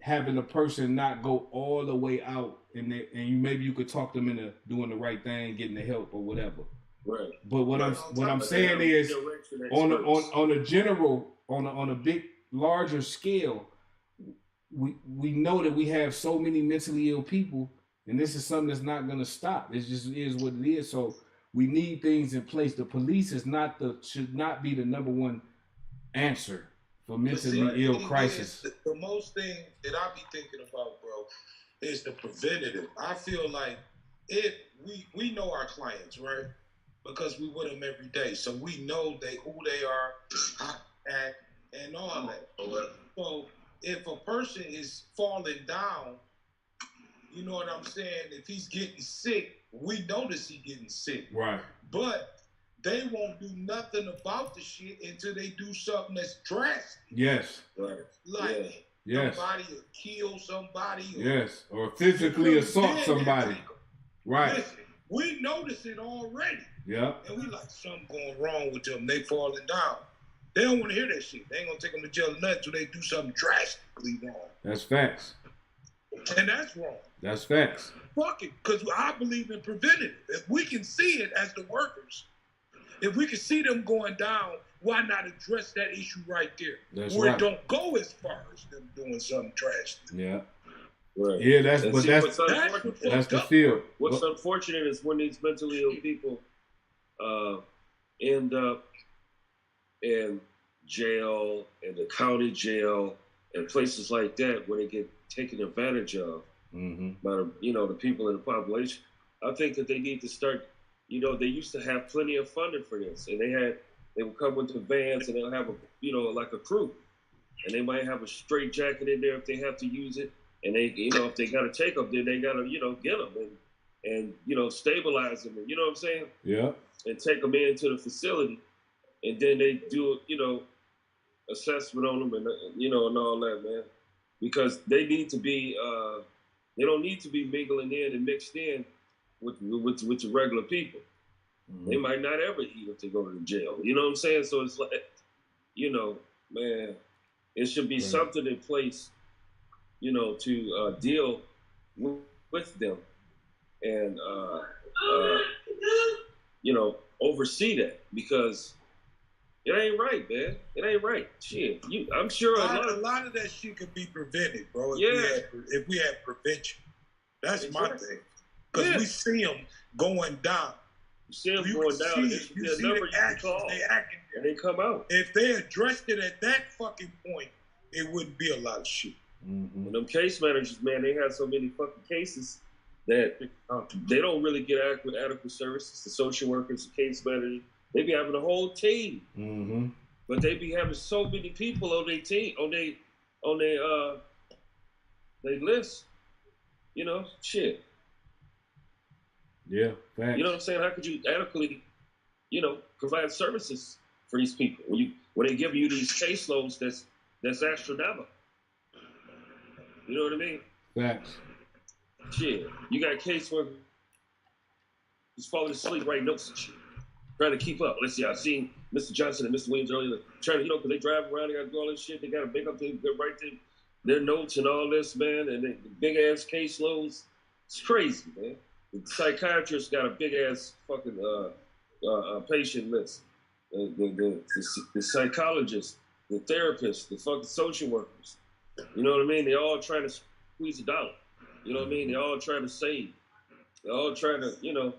having a person not go all the way out and maybe you could talk them into doing the right thing, getting the help or whatever. Right. But what I'm saying is on a general, on a big larger scale, we know that we have so many mentally ill people, and this is something that's not gonna stop. It just is what it is. So we need things in place. The police should not be the number one answer for mentally ill crisis. The most thing that I be thinking about, bro, is the preventative. I feel like we know our clients, right? Because we with them every day. So we know who they are, how they act, and all that. So if a person is falling down, you know what I'm saying? If he's getting sick, we notice he's getting sick. Right. But they won't do nothing about the shit until they do something that's drastic. Yes. Right. Like yes. somebody will kill somebody. Yes. Or physically assault somebody. Right. Listen, we notice it already. Yeah. And we like, something going wrong with them. They falling down. They don't want to hear that shit. They ain't going to take them to jail or nothing until they do something drastically wrong. That's facts. And that's wrong. That's facts. Fuck it. Because I believe in preventative. If we can see it as the workers, if we can see them going down, why not address that issue right there? That's where right. it don't go as far as them doing something drastic. Yeah. Right. Yeah, that's And but see, that's the field. What's unfortunate is when these mentally ill people end up in jail, in the county jail, and places like that where they get taken advantage of by the people in the population. I think that they need to start. They used to have plenty of funding for this, and they would come with the vans, and they'll have like a crew, and they might have a straight jacket in there if they have to use it. And they, if they got to take them, then they got to, get them and stabilize them. You know what I'm saying? Yeah. And take them into the facility, and then they do, assessment on them and and all that, man. Because they need to be, they don't need to be mingling in and mixed in with the regular people. They might not ever eat if they go to the jail. You know what I'm saying? So it's like, man, it should be something in place, to deal with them and, oversee that, because it ain't right, man. It ain't right. Shit, I'm sure a lot of that shit could be prevented, bro. If we had prevention, that's my thing. Because we see them going down. You see them going down. You see the actions they acting, and they come out. If they addressed it at that fucking point, it wouldn't be a lot of shit. And them case managers, man, they have so many fucking cases that they don't really get adequate services. The social workers, the case managers, they be having a whole team, but they be having so many people on their team, on their list. Shit. Yeah, facts. You know what I'm saying? How could you adequately, provide services for these people when they give you these caseloads that's astronomical? You know what I mean? Facts. Shit, you got a case where he's falling asleep writing notes and shit, trying to keep up. Let's see, I've seen Mr. Johnson and Mr. Williams earlier trying to, because they drive around, they got to do all this shit, they got to make up their notes and all this, man, and the big ass caseloads. It's crazy, man. The psychiatrist got a big ass fucking patient list. The psychologist, the therapist, the fucking social workers. You know what I mean? They all trying to squeeze a dollar. You know what I mean? They all trying to save. They all trying to,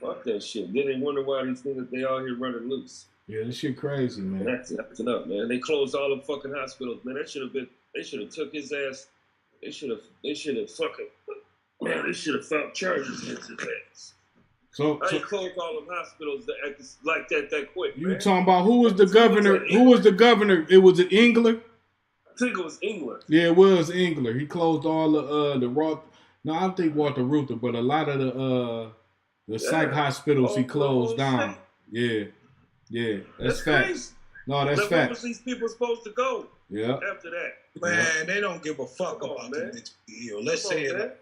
fuck that shit. Then they wonder why these niggas, they out here running loose. Yeah, this shit crazy, man. That's enough, man. They closed all the fucking hospitals, man. They should have took his ass. They should have fucking, man, they should have filed charges against his ass. So closed all them hospitals like that quick. You man. talking about who was the governor? Who was the governor? It was Engler. I think it was England. Yeah, it was Engler. He closed all the Roth. No, I don't think Walter Reuther, but a lot of the psych hospitals he closed down. Yeah, that's facts. Crazy. No, that's facts. Where was these people supposed to go? Yeah. After that, man, they don't give a fuck about the mentally ill. Let's say it.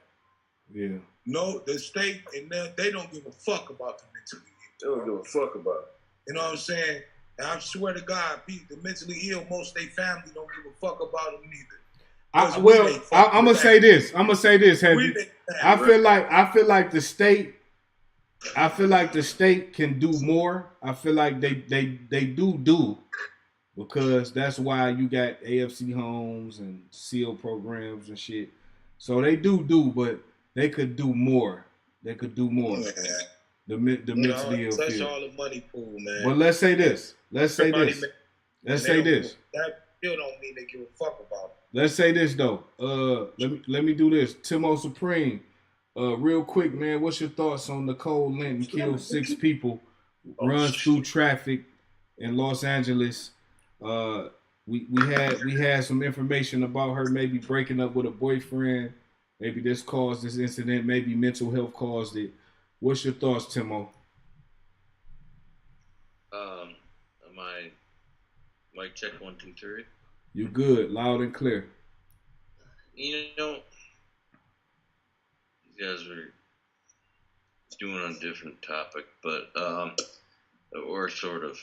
Yeah. No, the state and they don't give a fuck about the mentally ill. They don't give a fuck about it. You know what I'm saying? And I swear to God, the mentally ill, most of their family don't give a fuck about them neither. I'm gonna say this. Heavy. I feel like the state. I feel like the state can do more. I feel like they do because that's why you got AFC homes and SEAL programs and shit. So they do, but they could do more. They could do more. Yeah. The mentally ill touch field. all the money pool, man. But let's say this. That still don't mean they give a fuck about it. Let's say this though. Let me do this. Timo Supreme. Real quick, man. What's your thoughts on Nicole Linton killed 6 people, runs through traffic in Los Angeles? What we had some information about her maybe breaking up with a boyfriend. Maybe this caused this incident. Maybe mental health caused it. What's your thoughts, Timo? My mic check 1 2 3. You good, loud and clear. You know, you guys are doing on a different topic, but or sort of.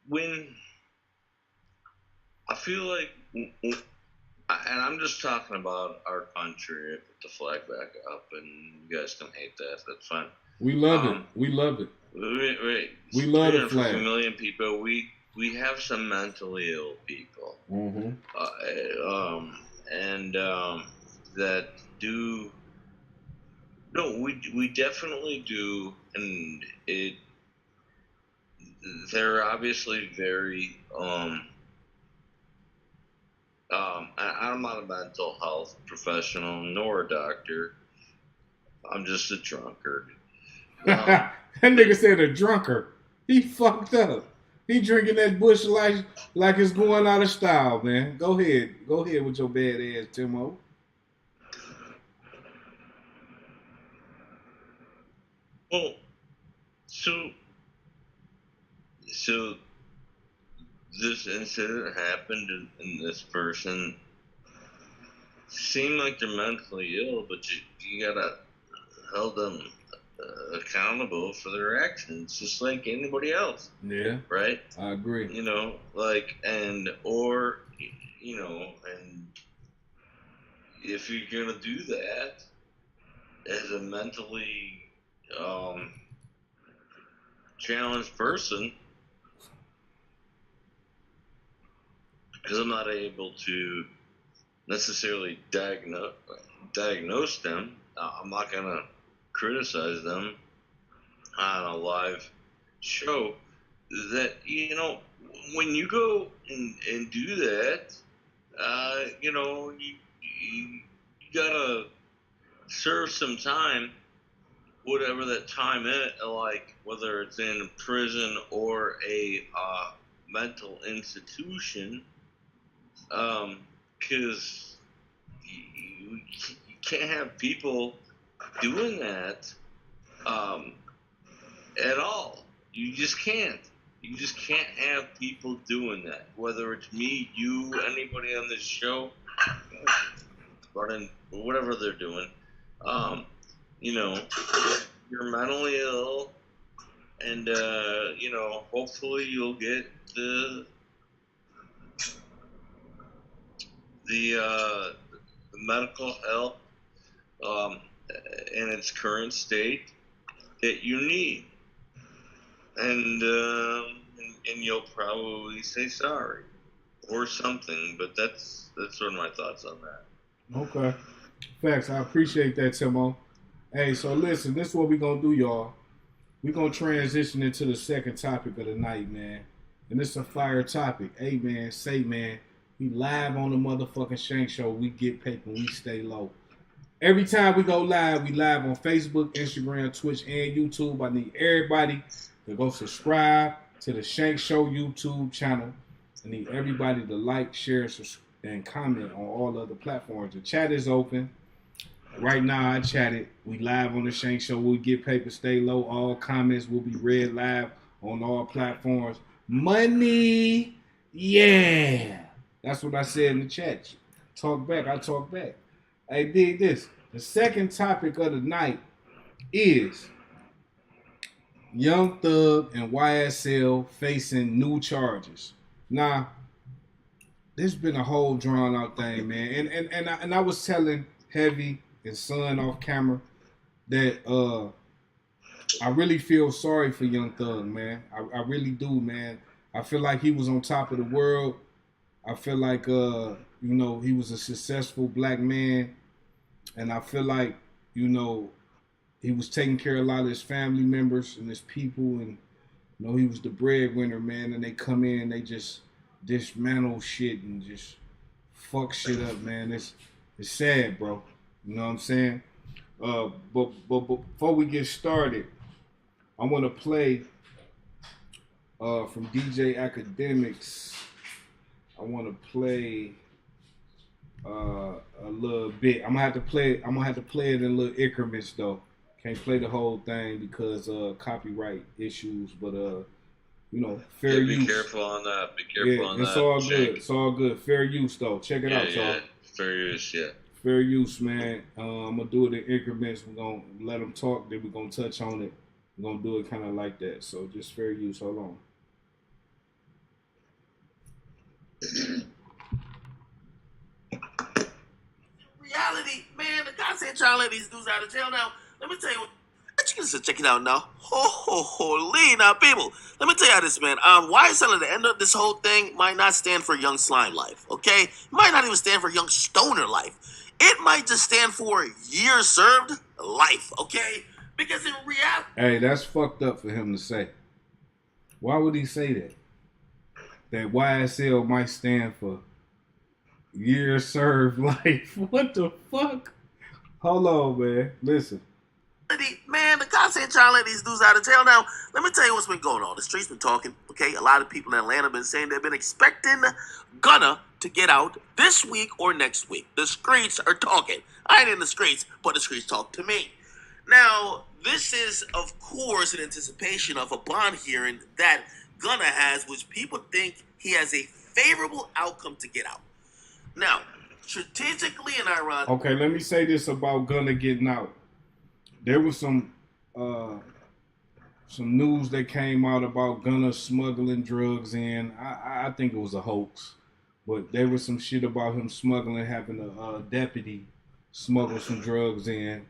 When I feel like, and I'm just talking about our country, I put the flag back up, and you guys can hate that. That's fine. We love it. We love it. We love the flag. 350 million people. We have some mentally ill people, and that do. No, we definitely do, and they're obviously very. I'm not a mental health professional nor a doctor. I'm just a drunkard. That nigga said a drunkard. He fucked up. He drinking that Busch Light like it's going out of style, man. Go ahead with your bad ass, Timo. Well, so this incident happened, and this person seemed like they're mentally ill, but you gotta hold them accountable for their actions, just like anybody else. Yeah. Right? I agree. You know, and if you're gonna do that as a mentally challenged person, because I'm not able to necessarily diagnose them, I'm not gonna criticize them on a live show. That, you know, when you go and do that, you know, you gotta serve some time, whatever that time is, like whether it's in prison or a mental institution, because you can't have people doing that at all. You just can't. You just can't have people doing that. Whether it's me, you, anybody on this show, running whatever they're doing. You know, you're mentally ill, and you know, hopefully you'll get the medical help in its current state that you need, and you'll probably say sorry or something. But that's sort of my thoughts on that. Okay, facts. I appreciate that, Timo. Hey, so listen, this is what we're gonna do, y'all. We're gonna transition into the second topic of the night, man. And it's a fire topic. Hey, man, we live on the motherfucking Shank Show. We get paper, we stay low. Every time we go live, we live on Facebook, Instagram, Twitch, and YouTube. I need everybody to go subscribe to the Shank Show YouTube channel. I need everybody to like, share, and comment on all other platforms. The chat is open. Right now, I chatted. We live on the Shank Show. We get paper, stay low. All comments will be read live on all platforms. Money, yeah. That's what I said in the chat. Talk back, I talk back. Hey, dig this. The second topic of the night is Young Thug and YSL facing new charges. Now, this has been a whole drawn out thing, man. And I was telling Heavy and Son off camera that I really feel sorry for Young Thug, man. I really do, man. I feel like he was on top of the world. I feel like you know, he was a successful black man, and I feel like, you know, he was taking care of a lot of his family members and his people, and you know, he was the breadwinner, man. And they come in, they just dismantle shit and just fuck shit up, man. It's sad, bro. You know what I'm saying? But before we get started, I want to play from DJ Academics. I want to play a little bit. I'm gonna have to play it in little increments though. Can't play the whole thing because copyright issues. But fair use. Be careful on that. Be careful on that. It's all Jake. good. It's all good. Fair use though. Check it out, y'all. Fair use. Yeah. Fair use, man. I'm gonna do it in increments. We're gonna let them talk. Then we're gonna touch on it. We're gonna do it kind of like that. So just fair use. Hold on. Reality, man, the guy said trying to let these dudes out of jail now. Let me tell you what you can check it out now. Holy now, people. Let me tell you how this, man. YSL at the end of this whole thing might not stand for Young Slime Life, okay? It might not even stand for Young Stoner Life. It might just stand for Years Served Life, okay? Because in reality... Hey, that's fucked up for him to say. Why would he say that? That YSL might stand for Years Served Life. What the fuck? Hold on, man. Listen. Man, the guy said trying to let these dudes out of jail now. Let me tell you what's been going on. The streets been talking, okay? A lot of people in Atlanta been saying they've been expecting Gunna to get out this week or next week. The streets are talking. I ain't in the streets, but the streets talk to me. Now, this is, of course, in anticipation of a bond hearing that Gunna has, which people think he has a favorable outcome to get out. Now, strategically and ironically... Okay, let me say this about Gunna getting out. There was some news that came out about Gunna smuggling drugs in. I think it was a hoax, but there was some shit about him smuggling, having a deputy smuggle some drugs in.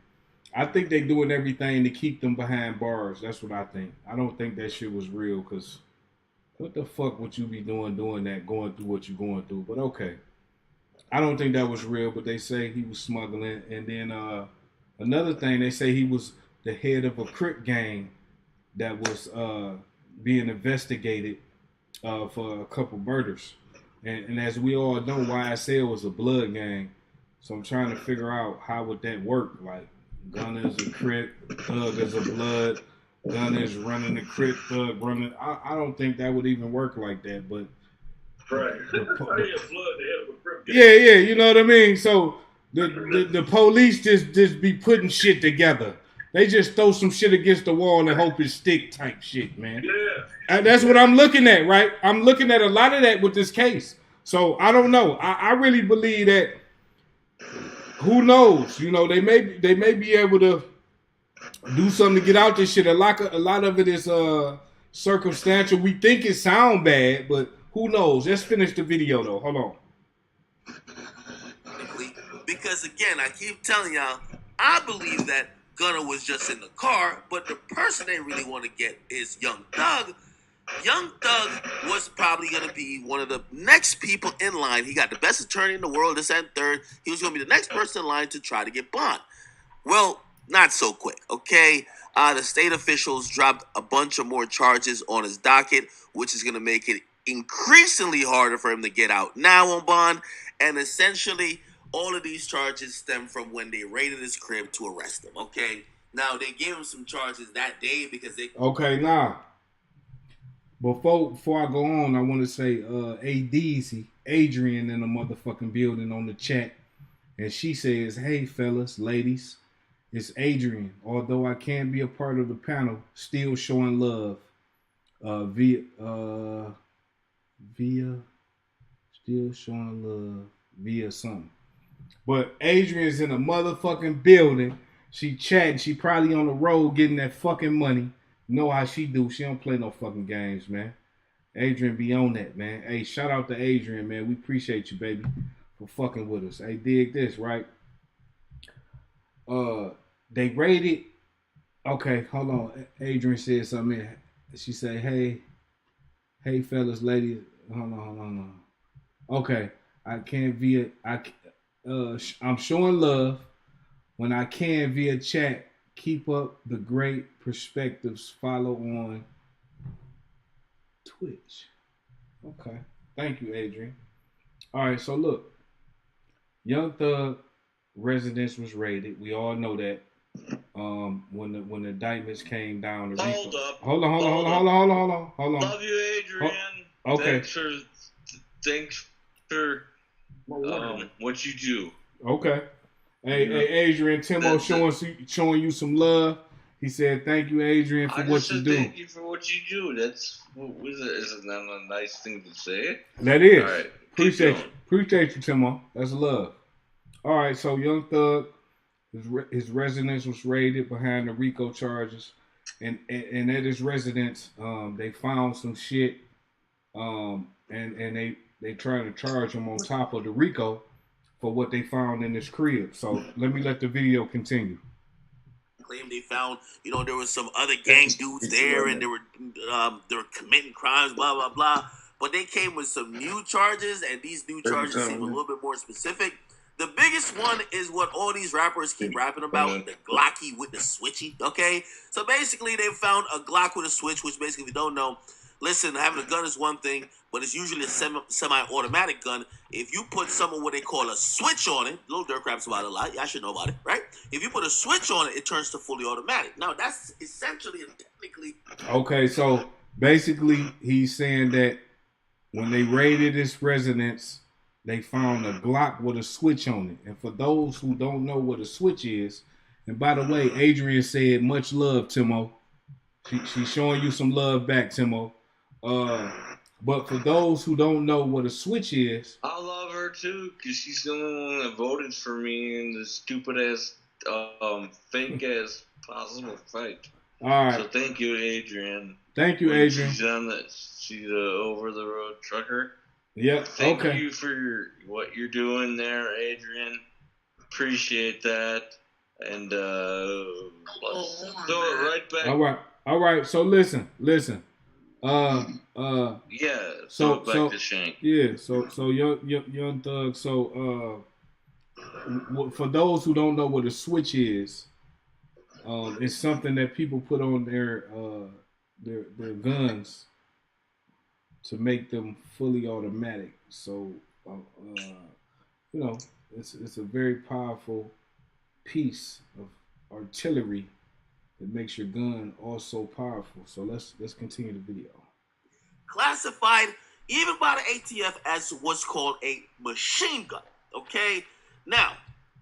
I think they doing everything to keep them behind bars. That's what I think. I don't think that shit was real, because what the fuck would you be doing that, going through what you're going through? But okay. I don't think that was real, but they say he was smuggling. And then another thing, they say he was the head of a Crip gang that was being investigated for a couple murders. And as we all know, YSL was a blood gang. So I'm trying to figure out how would that work. Like, Gunna is a Crip, Thug is a blood, Gunna is running the Crip, Thug running. I don't think that would even work like that, but... Right. Yeah, you know what I mean? So the police just be putting shit together. They just throw some shit against the wall and hope it stick type shit, man. Yeah. And that's what I'm looking at, right? I'm looking at a lot of that with this case. So I don't know. I really believe that, who knows? You know, they may be able to do something to get out this shit. A lot of it is circumstantial. We think it sound bad, but who knows? Let's finish the video though. Hold on. Because again, I keep telling y'all, I believe that Gunna was just in the car, but the person they really want to get is Young Thug. Young Thug was probably going to be one of the next people in line. He got the best attorney in the world, this and third. He was going to be the next person in line to try to get bond. Well, not so quick, okay? The state officials dropped a bunch of more charges on his docket, which is going to make it increasingly harder for him to get out now on bond. And essentially, all of these charges stem from when they raided his crib to arrest him, okay? Now, they gave him some charges that day because they... Okay, now, before I go on, I want to say Adrian in the motherfucking building on the chat. And she says, hey, fellas, ladies, it's Adrian. Although I can't be a part of the panel, still showing love via something. But Adrian's in a motherfucking building. She chatting. She probably on the road getting that fucking money. You know how she do. She don't play no fucking games, man. Adrian be on that, man. Hey, shout out to Adrian, man. We appreciate you, baby, for fucking with us. Hey, dig this, right? They raided. Okay, hold on. Adrian said something. She said, hey, fellas, ladies. Hold on. Okay, I'm showing love when I can via chat. Keep up the great perspectives. Follow on Twitch. Okay. Thank you, Adrian. All right, so look. Young Thug residence was raided. We all know that. When the indictments came down. Hold up. Hold on. Love you, Adrian. Okay. Thanks for what you do. Okay. Hey, Adrian, Timo showing you some love. He said, "Thank you, Adrian, for what you do." Thank you for what you do. Isn't that a nice thing to say? That is. All right. Appreciate you, Timo. That's love. All right. So Young Thug, his residence was raided behind the RICO charges, and at his residence, they found some shit, and they trying to charge him on top of the RICO for what they found in his crib. So let the video continue. Claim they found, there was some other gang dudes there, and they were committing crimes, blah blah blah. But they came with some new charges, and these new charges seem a little bit more specific. The biggest one is what all these rappers keep rapping about, the Glocky with the switchy. Okay, so basically they found a Glock with a switch, which basically, if you don't know, listen, having a gun is one thing, but it's usually a semi-automatic gun. If you put something what they call a switch on it, Lil Durk raps about it a lot. Y'all should know about it, right? If you put a switch on it, it turns to fully automatic. Now, that's essentially and technically... Okay, so basically he's saying that when they raided his residence, they found a Glock with a switch on it. And for those who don't know what a switch is, and by the way, Adrian said, much love, Timo. She's showing you some love back, Timo. But for those who don't know what a switch is, I love her too, because she's the only one that voted for me in the stupid ass, fake ass possible fight. All right. So thank you, Adrian. Thank you, Adrian. She's a over the road trucker. Yep. Thank you for what you're doing there, Adrian. Appreciate that. And let's throw it right back. All right. So listen. Yeah. So back to Shank. Yeah. So young Thug. So for those who don't know what a switch is, it's something that people put on their guns to make them fully automatic. So it's a very powerful piece of artillery that makes your gun also powerful. So let's continue the video. Classified even by the ATF as what's called a machine gun. Okay, now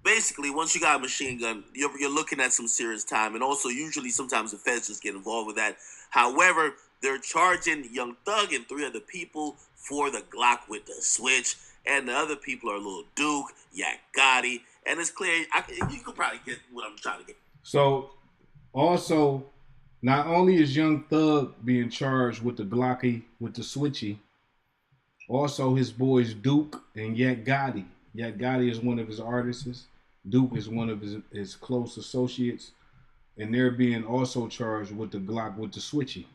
basically once you got a machine gun, you're looking at some serious time, and also usually sometimes the feds just get involved with that. However, they're charging Young Thug and 3 other people for the Glock with the switch, and the other people are Lil Duke, Yak Gotti, and it's clear you could probably get what I'm trying to get. So also, not only is Young Thug being charged with the Glocky with the switchy, also his boys Duke and Yak Gotti. Yak Gotti is one of his artists. Duke is one of his close associates, and they're being also charged with the Glock with the switchy.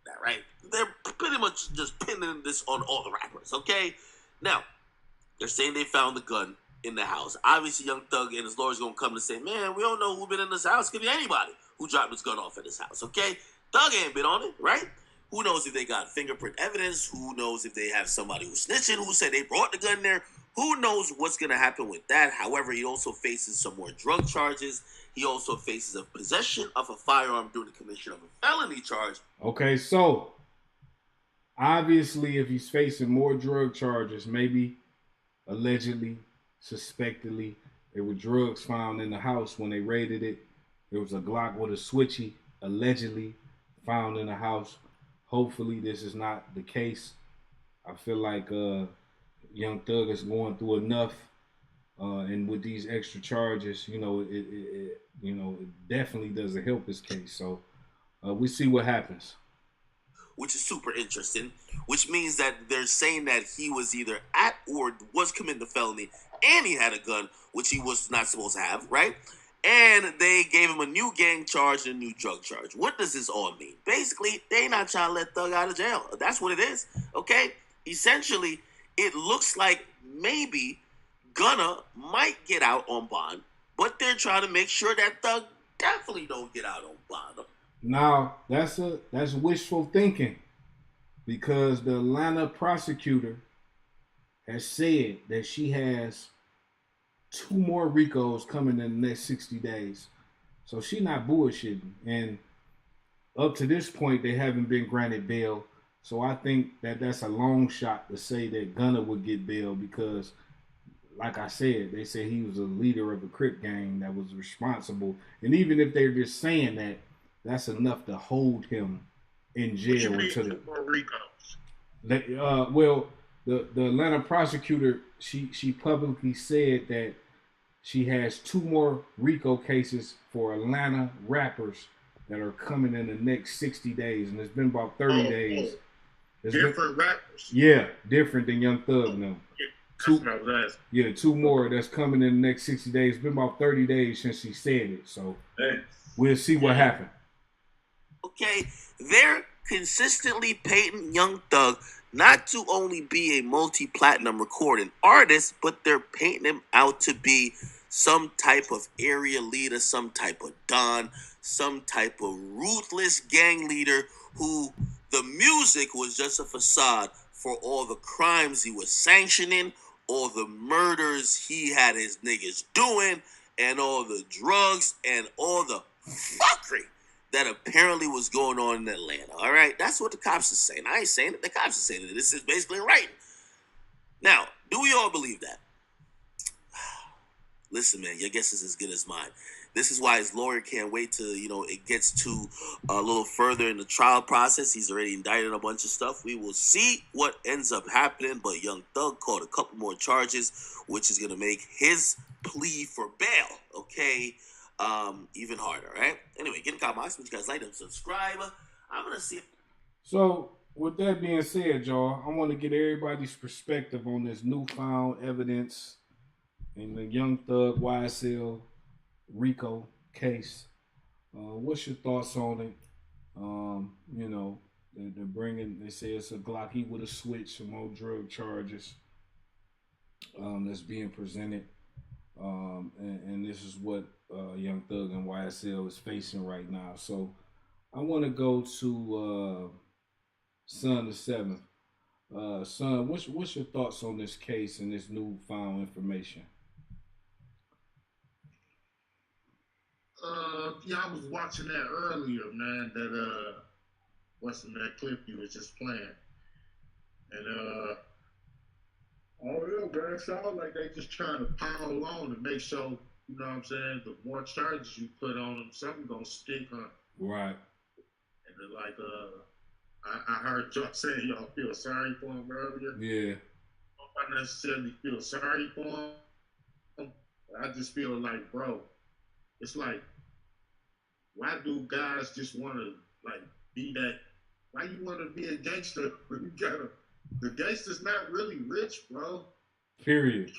That right? They're pretty much just pinning this on all the rappers. Okay, now they're saying they found the gun in the house. Obviously, Young Thug and his lawyers gonna come and say, "Man, we don't know who been in this house. Could be anybody who dropped his gun off at this house." Okay, Thug ain't been on it, right? Who knows if they got fingerprint evidence? Who knows if they have somebody who's snitching? Who said they brought the gun there? Who knows what's gonna happen with that? However, he also faces some more drug charges. He also faces a possession of a firearm during the commission of a felony charge. Okay, so obviously, if he's facing more drug charges, maybe allegedly, suspectedly, there were drugs found in the house when they raided it. There was a Glock with a switchy allegedly found in the house. Hopefully, this is not the case. I feel like Young Thug is going through enough, and with these extra charges, it definitely doesn't help his case. So we see what happens. Which is super interesting, which means that they're saying that he was either at or was committing a felony, and he had a gun, which he was not supposed to have, right? And they gave him a new gang charge and a new drug charge. What does this all mean? Basically, they not trying to let Thug out of jail. That's what it is, okay? Essentially, it looks like maybe Gunna might get out on bond, but they're trying to make sure that Thug definitely don't get out on bond. Now, that's wishful thinking, because the Atlanta prosecutor has said that she has 2 more RICOs coming in the next 60 days. So she not bullshitting. And up to this point, they haven't been granted bail. So I think that that's a long shot to say that Gunna would get bail because, like I said, they said he was a leader of a Crip gang that was responsible. And even if they're just saying that, that's enough to hold him in jail until the Atlanta prosecutor, she publicly said that she has 2 more RICO cases for Atlanta rappers that are coming in the next 60 days, and it's been about 30 days. Different rappers? Yeah, different than Young Thug now. Yeah, 2 more that's coming in the next 60 days. It's been about 30 days since she said it, so we'll see what happens. Okay, they're consistently painting Young Thug not to only be a multi-platinum recording artist, but they're painting him out to be some type of area leader, some type of don, some type of ruthless gang leader who the music was just a facade for all the crimes he was sanctioning, all the murders he had his niggas doing, and all the drugs and all the fuckery that apparently was going on in Atlanta. All right, that's what the cops are saying. I ain't saying it. The cops are saying it. This is basically right. Now, do we all believe that? Listen, man, your guess is as good as mine. This is why his lawyer can't wait till, it gets to a little further in the trial process. He's already indicted a bunch of stuff. We will see what ends up happening, but Young Thug caught a couple more charges, which is going to make his plea for bail, okay, even harder, right? Anyway, get in the comments. You guys like them, subscribe. I'm going to see. So, with that being said, y'all, I want to get everybody's perspective on this newfound evidence in the Young Thug YSL RICO case. What's your thoughts on it? They say it's a Glock. He would have switched some more drug charges that's being presented. And this is what Young Thug and YSL is facing right now. So I want to go to Son the 7th. Son, what's your thoughts on this case and this newfound information? I was watching that earlier, man. That what's in that clip you was just playing, and oh yeah, man, it sounds like they just trying to pile on to make sure, you know what I'm saying, the more charges you put on them, something gonna stick on. Right. And then, like, I heard y'all saying y'all feel sorry for him earlier. Yeah. I don't necessarily feel sorry for him. I just feel like, bro, it's like, why do guys just want to, like, be that? Why you want to be a gangster when you gotta? The gangster's not really rich, bro. Period.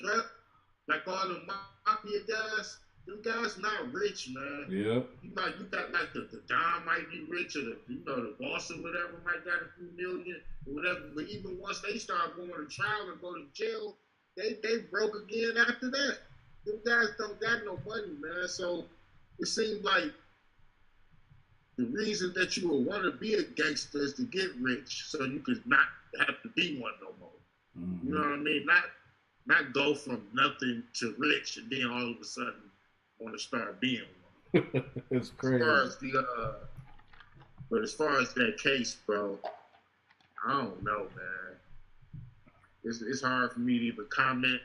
Like all the mafia guys, them guys not rich, man. Yeah. You got like the Don might be rich, or the boss or whatever might got a few million or whatever. But even once they start going to trial and go to jail, they broke again after that. Them guys don't got no money, man. So it seems like the reason that you would want to be a gangster is to get rich, so you could not have to be one no more. Mm-hmm. You know what I mean? Not go from nothing to rich and then all of a sudden want to start being one. It's crazy. As far as that case, bro, I don't know, man. It's hard for me to even comment.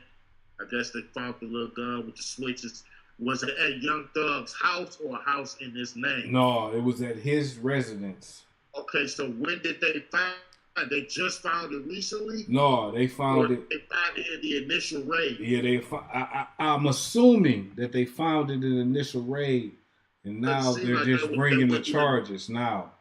I guess they found the little gun with the switches. Was it at Young Thug's house or a house in his name? No, it was at his residence. Okay, so when did they find it? They just found it recently? No, they found it. They found it in the initial raid. Yeah, I'm assuming that they found it in the initial raid, and now they're just bringing the charges now.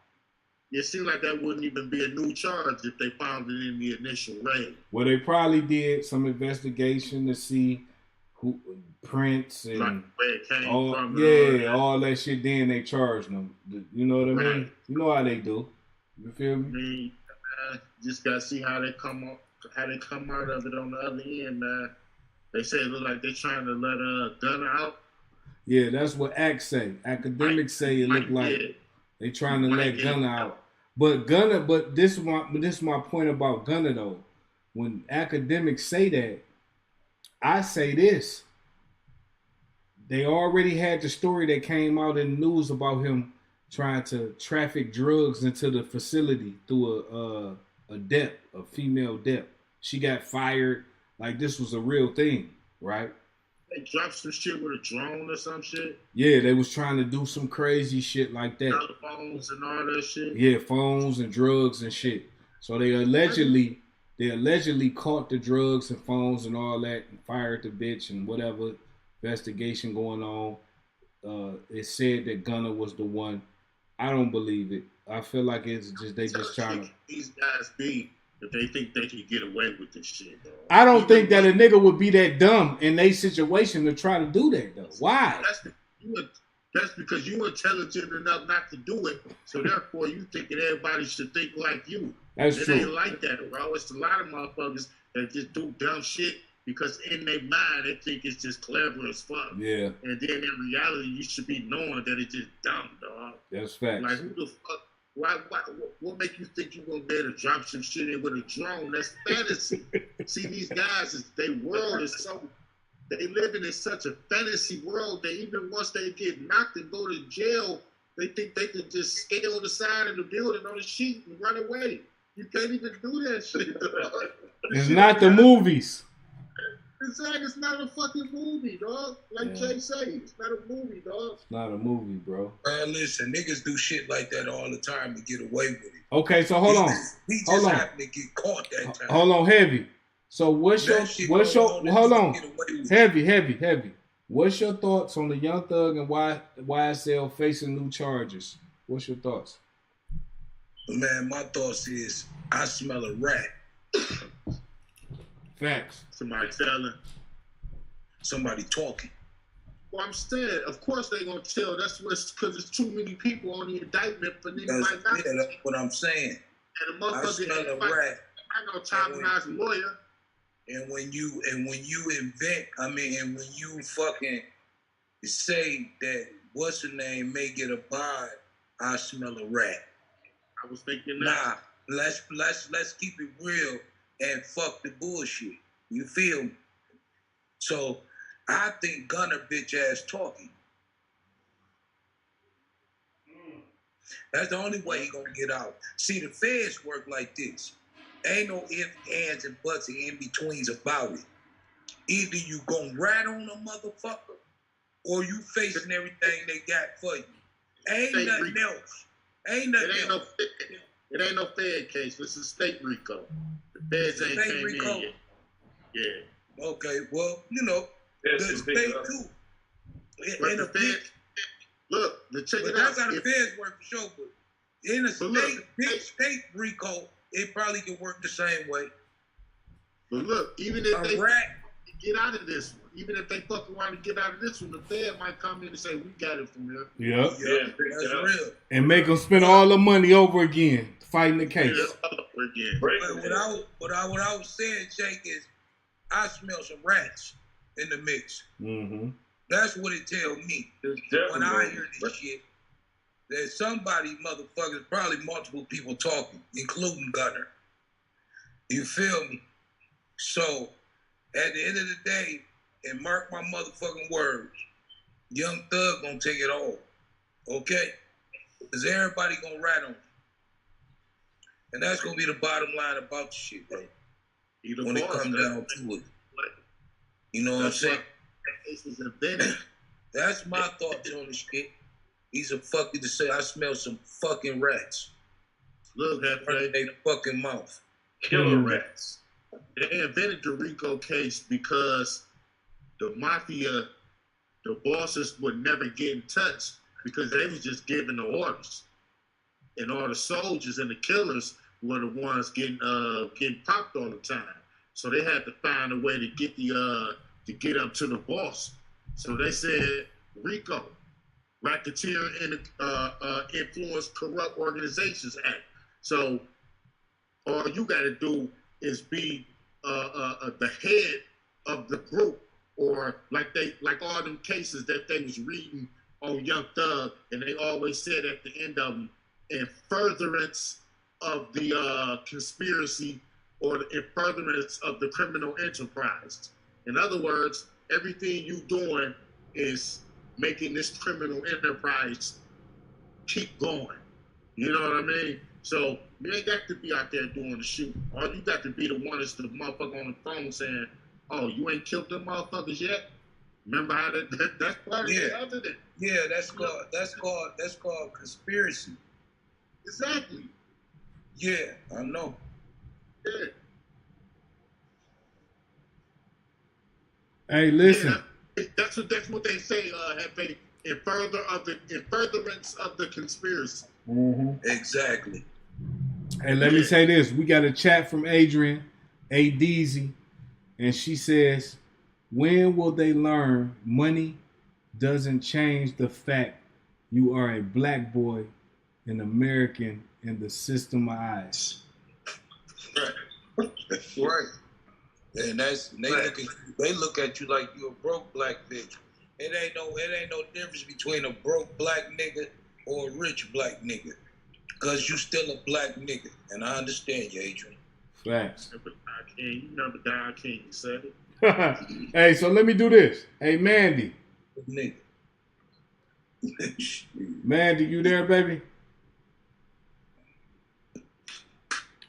It seemed like that wouldn't even be a new charge if they found it in the initial raid. Well, they probably did some investigation to see who prints and like where it came from. Yeah, all that shit. Then they charged them. You know what I mean? You know how they do. You feel me? Just gotta see how they come out of it on the other end, man. They say it look like they're trying to let Gunna out. Yeah, that's what academics say it look like they trying to let Gunna out. But this is my point about Gunna though. When academics say that, I say this. they already had the story that came out in the news about him trying to traffic drugs into the facility through a dep, a female dep. She got fired. Like, this was a real thing, right? They dropped some shit with a drone or some shit. Yeah, they was trying to do some crazy shit like that. Telephones and all that shit. Yeah, phones and drugs and shit. So they allegedly caught the drugs and phones and all that and fired the bitch and whatever investigation going on. It said that Gunna was the one. I don't believe it. I feel like it's just they just trying to. These guys be if they think they can get away with this shit, though. I don't think that a nigga would be that dumb in their situation to try to do that, though. Why? That's because you intelligent enough not to do it, so therefore you think that everybody should think like you. That's true. It ain't like that, bro. It's a lot of motherfuckers that just do dumb shit because in their mind they think it's just clever as fuck. Yeah. And then in reality, you should be knowing that it's just dumb, dog. That's facts. Like, who the fuck? What make you think you're gonna be able to drop some shit in with a drone? That's fantasy. See, these guys, their world is so, they living in such a fantasy world that even once they get knocked and go to jail, they think they can just scale the side of the building on a sheet and run away. You can't even do that shit. It's not the movies. Exactly, it's not a fucking movie, dog. Like Jay say, it's not a movie, dog. It's not a movie, bro. Listen, niggas do shit like that all the time to get away with it. Okay, so hold on. We just happen to get caught that time. Hold on, Heavy. So what's your hold on. Heavy. What's your thoughts on the Young Thug and YSL facing new charges? What's your thoughts? Man, my thoughts is I smell a rat. Facts. Somebody telling. Somebody talking. Well, I'm saying, of course they gonna tell. That's because there's too many people on the indictment for niggas like that. Yeah, that's what I'm saying. And the motherfucker ain't fight. I know top-notch lawyer. And when you invent, and when you fucking say that what's her name may get a bond, I smell a rat. I was thinking that. Nah, let's keep it real and fuck the bullshit. You feel me? So I think Gunna bitch ass talking. That's the only way he gonna get out. See, the feds work like this. Ain't no ifs, ands, and buts and in-betweens about it. Either you gonna rat on a motherfucker or you facing everything they got for you. Ain't nothing else. It ain't no Fed case. This is state RICO. The feds ain't came RICO. in yet. Yeah. Okay, well, the state too. But the feds, look, check it out. That's how the feds work for sure, but in a state RICO, it probably can work the same way. But look, even if they get out of this one, even if they fuck around and get out of this one, the Fed might come in and say, we got it from here. Yep. Yeah, that's real. And make them spend all the money over again fighting the case. What I was saying, Jake, is I smell some rats in the mix. Mm-hmm. That's what it tells me. When I hear this shit, there's somebody, motherfuckers, probably multiple people talking, including Gunner. You feel me? So, at the end of the day, and mark my motherfucking words, Young Thug gonna take it all. Okay? Because everybody gonna rat on him. And that's gonna be the bottom line about the shit, bro. When it comes down to it. You know what I'm saying? That's my thoughts on this shit. He's a fucking to say I smell some fucking rats. Look at their fucking mouth. Killer rats. They invented the RICO case because the mafia, the bosses would never get in touch because they was just giving the orders. And all the soldiers and the killers were the ones getting popped all the time. So they had to find a way to get to get up to the boss. So they said RICO, Racketeer and Influence Corrupt Organizations Act. So all you got to do is be the head of the group, or like all them cases that they was reading on Young Thug, and they always said at the end of them, in furtherance of the conspiracy or in furtherance of the criminal enterprise. In other words, everything you doing is making this criminal enterprise keep going. You know what I mean? So you ain't got to be out there doing the shooting. All you got to be the one is the motherfucker on the phone saying, "Oh, you ain't killed them motherfuckers yet." Remember how that's part of the other than. Yeah, that's called conspiracy. Exactly. Yeah, I know. Yeah. Hey, listen. Yeah, that's what they say, Hefe, in furtherance of the conspiracy. Mm-hmm. Exactly. Hey, let me say this. We got a chat from Adrian, A-Deezy, and she says, when will they learn money doesn't change the fact you are a black boy, an American in the system of eyes? Right. And they look at you like you a broke black bitch. It ain't no difference between a broke black nigga or a rich black nigga. Cause you still a black nigga. And I understand you, Adrian. Facts. You never die, King. You said it. Hey, so let me do this. Hey, Mandy. Nigga. Mandy, you there, baby?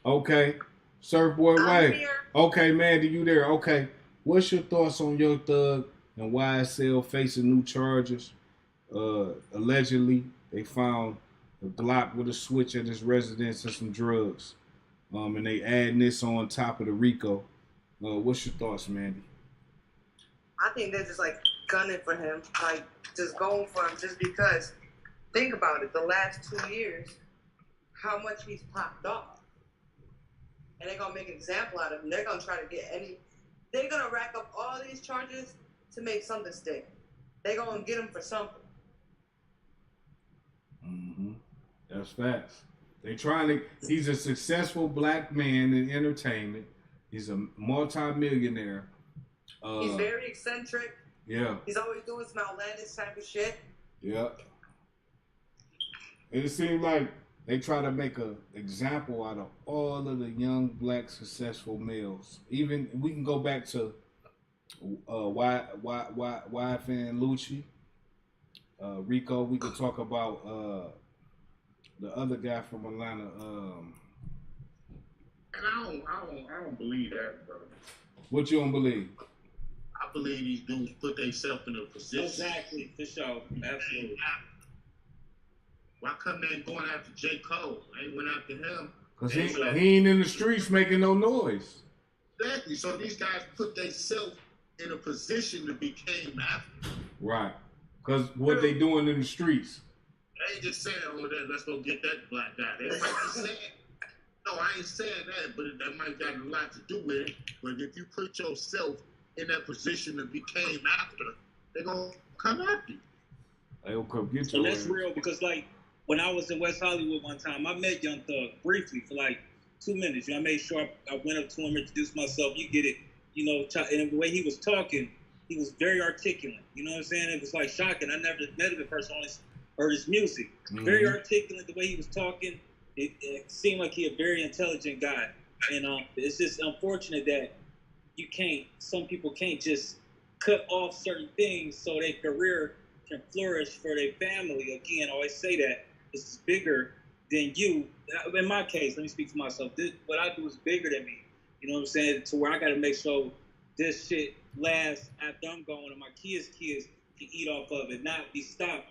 Okay. Surfboard Way. Okay, Mandy, you there? Okay. What's your thoughts on Young Thug and YSL facing new charges? Allegedly, they found a Glock with a switch at his residence and some drugs. And they adding this on top of the RICO. What's your thoughts, Mandy? I think they're just like gunning for him, like just going for him just because. Think about it, the last 2 years, how much he's popped off. And they're gonna make an example out of him. They're gonna try to they're gonna rack up all these charges to make something stick. They're gonna get him for something. Mm-hmm. That's facts. He's a successful black man in entertainment. He's a multi-millionaire. He's very eccentric. Yeah. He's always doing some outlandish type of shit. Yeah. It seems like they try to make an example out of all of the young black successful males. Even we can go back to YFN Lucci, Rico. We could talk about the other guy from Atlanta. And I don't believe that, bro. What you don't believe? I believe these dudes put themselves in a position. Exactly, for sure. Absolutely. Why come they going after J. Cole? They went after him. Because he ain't in the streets making no noise. Exactly. So these guys put themselves in a position to be came after. Right. Because what they doing in the streets. They ain't just saying, let's go get that black guy. They might be saying, no, I ain't saying that, but that might got a lot to do with it. But if you put yourself in that position to be came after, they're going to come after you. They'll come get you. So that's real because, like, when I was in West Hollywood one time, I met Young Thug briefly for like 2 minutes. I made sure I went up to him, introduced myself. You get it, and the way he was talking, he was very articulate. You know what I'm saying? It was like shocking. I never met him in person, only heard his music. Mm-hmm. Very articulate, the way he was talking. It seemed like he a very intelligent guy. And it's just unfortunate that some people can't just cut off certain things so their career can flourish for their family. Again, I always say that. This is bigger than you. In my case, let me speak for myself. What I do is bigger than me. You know what I'm saying? To where I got to make sure this shit lasts after I'm gone and my kids can eat off of it, not be stopped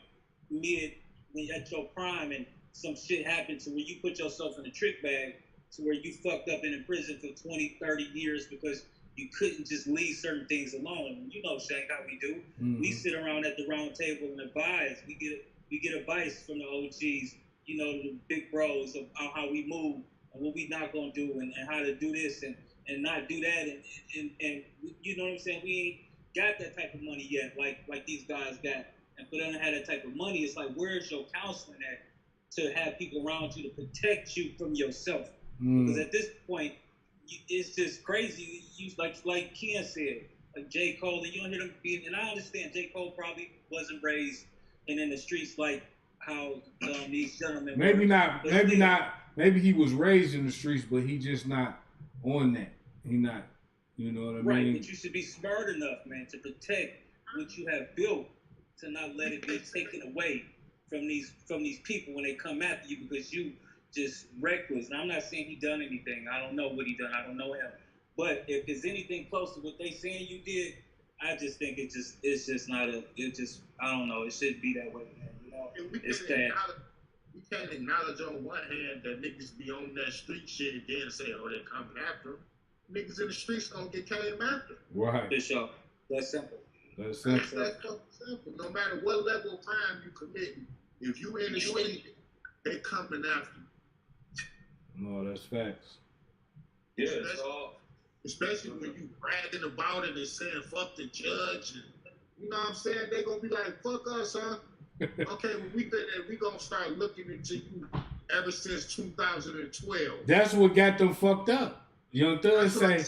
mid when you're at your prime and some shit happens to where you put yourself in a trick bag to where you fucked up in prison for 20, 30 years because you couldn't just leave certain things alone. You know, Shank, how we do. Mm-hmm. We sit around at the round table and advise. We get advice from the OGs, the big bros of how we move and what we not gonna do and how to do this and not do that and you know what I'm saying? We ain't got that type of money yet, like these guys got. And for them to have that type of money, it's like, where's your counseling at to have people around you to protect you from yourself? Because at this point, it's just crazy. You like Ken said, like J. Cole, and you don't hear them being. And I understand J. Cole probably wasn't raised and in the streets like how these gentlemen. Maybe not. Maybe he was raised in the streets, but he just not on that. He not. You know what I mean? Right, but you should be smart enough, man, to protect what you have built to not let it be taken away from these people when they come after you because you just reckless. And I'm not saying he done anything. I don't know what he done. I don't know him. But if there's anything close to what they saying you did, I just think it's just not I don't know. It shouldn't be that way, man. You know, it's sad. We can't acknowledge on one hand that niggas be on that street shit and then say, oh, they coming after them. Niggas in the streets gonna get came after. Right. For sure. That's simple. That's simple. That's simple. No matter what level of crime you committing, if you in the street, they coming after you. No, that's facts. Yeah, especially when you bragging about it and saying fuck the judge, and you know what I'm saying? They gonna be like, fuck us, huh? Okay, well, we gonna start looking into you ever since 2012. That's what got them fucked up. Young Thug say,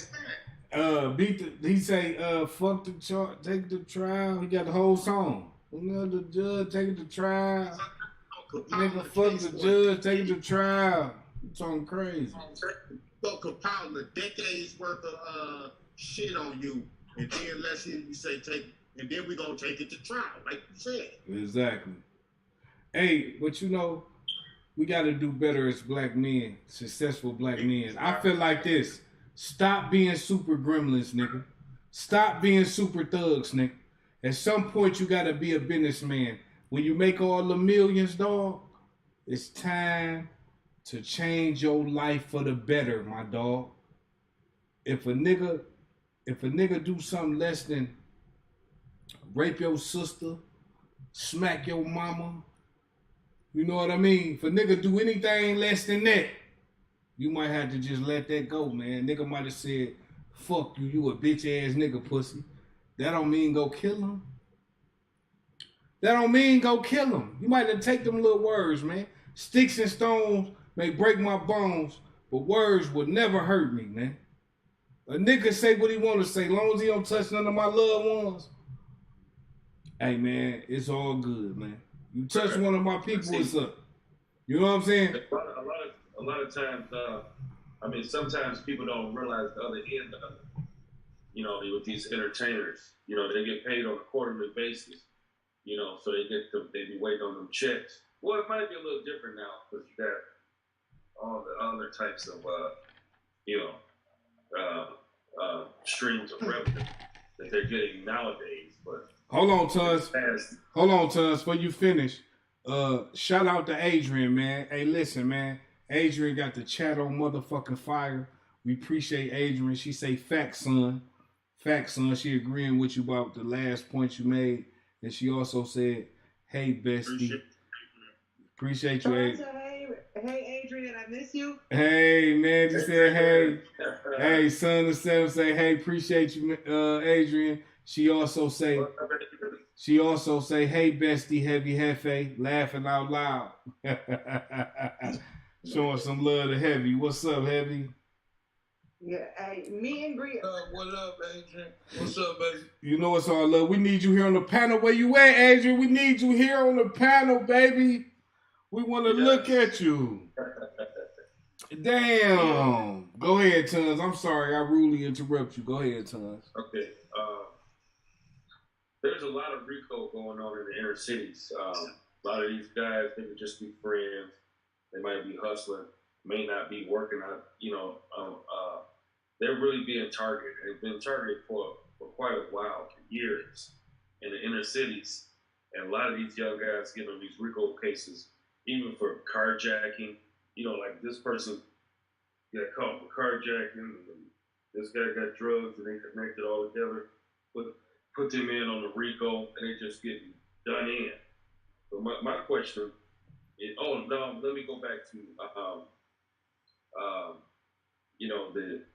he say, fuck the trial, take the trial. He got the whole song. You know, the judge taking the trial. Nigga, fuck the judge, taking the trial. You talking crazy. Fuck compounding the decades worth of shit on you, and then let's hear you say take, and then we gonna take it to trial, like you said. Exactly. Hey, but you know, we got to do better as black men, successful black men. I feel like this. Stop being super gremlins, nigga. Stop being super thugs, nigga. At some point, you got to be a businessman. When you make all the millions, dog, it's time to change your life for the better, my dog. If a nigga do something less than rape your sister, smack your mama, you know what I mean? If a nigga do anything less than that, you might have to just let that go, man. Nigga might have said, fuck you, you a bitch ass nigga pussy. That don't mean go kill him. That don't mean go kill him. You might have to take them little words, man. Sticks and stones may break my bones, but words would never hurt me, man. A nigga say what he want to say, long as he don't touch none of my loved ones. Hey, man, it's all good, man. You touch one of my people, it's up. You know what I'm saying? A lot of times, I mean, sometimes people don't realize the other end of it. You know, with these entertainers, you know, they get paid on a quarterly basis. You know, so they be waiting on them checks. Well, it might be a little different now because you got all the other types of, streams of revenue that they're getting nowadays. But hold on, Tuz. Before you finish, shout out to Adrian, man. Hey, listen, man. Adrian got the chat on motherfucking fire. We appreciate Adrian. She say, facts, son. Facts, son. She agreeing with you about the last point you made. And she also said, hey, bestie. Appreciate you, Adrian. Hey, Adrian, I miss you. Hey, man, you said, hey. Hey, son of seven say, hey, appreciate you, Adrian. She also say, hey, bestie, heavy hefe, laughing out loud. Showing some love to Heavy. What's up, Heavy? Yeah, hey, me and Bree. What up, Adrian? What's up, baby? You know it's all love. We need you here on the panel. Where you at, Adrian? We need you here on the panel, baby. We want to look at you. Damn. Go ahead, Tons. I'm sorry. I rudely interrupt you. Go ahead, Tons. Okay. There's a lot of RICO going on in the inner cities. A lot of these guys, they could just be friends. They might be hustling, may not be working out, they're really being targeted. They've been targeted for quite a while, for years, in the inner cities. And a lot of these young guys get on these RICO cases, even for carjacking. You know, like this person got caught for carjacking, and this guy got drugs, and they connected all together, put them in on the RICO, and they just getting done in. But my question is, let me go back to,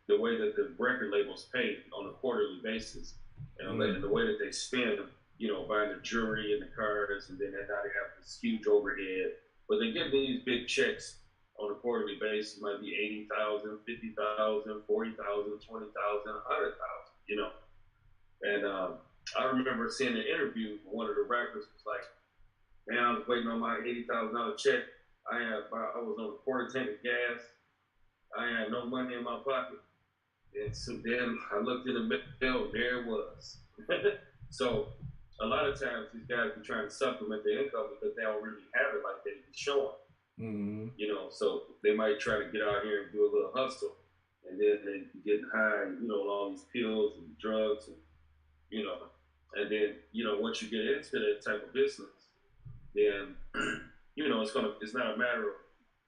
the way that the record labels pay on a quarterly basis, and the way that they spend, buying the jewelry and the cars, and then now they have this huge overhead. But they get these big checks on a quarterly basis. It might be 80,000, 50,000, 40,000, 20,000, 100,000. And I remember seeing an interview with one of the rappers was like, man, I was waiting on my $80,000 check. I was on a quarter tank of gas. I had no money in my pocket. And so then I looked in the bill, there it was. So a lot of times these guys be trying to supplement their income because they don't really have it like they be showing. Mm-hmm. You know, so they might try to get out here and do a little hustle, and then they be getting high, you know, with all these pills and drugs, and you know, and then you know once you get into that type of business, then you know it's not a matter of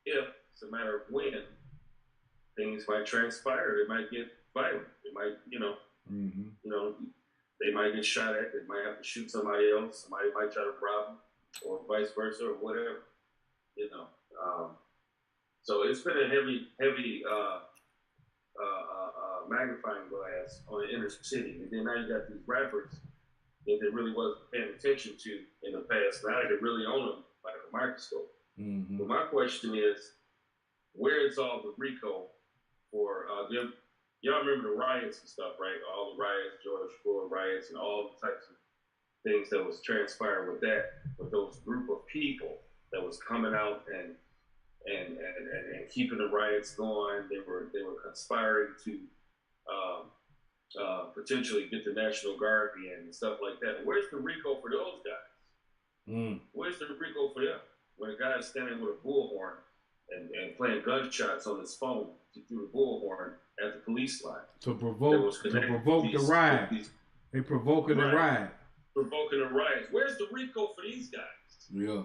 if, it's a matter of when things might transpire. It might get violent. It might, you know, they might get shot at. They might have to shoot somebody else. Somebody might try to rob them, or vice versa, or whatever. You know, so it's been a heavy magnifying glass on the inner city, and then now you got these rappers that they really wasn't paying attention to in the past. Now they really own them like a microscope. Mm-hmm. But my question is, where is all the RICO for them? Y'all remember the riots and stuff, right? All the riots, George Floyd riots, and all the types of things that was transpiring with that, with those group of people that was coming out and keeping the riots going. They were conspiring to potentially get the National Guard in and stuff like that. Where's the RICO for those guys? Where's the RICO for them? When a guy is standing with a bullhorn and playing gunshots on his phone through the bullhorn at the police line to provoke the riot. They provoking the riot. Provoking the riots. Where's the RICO for these guys? Yeah.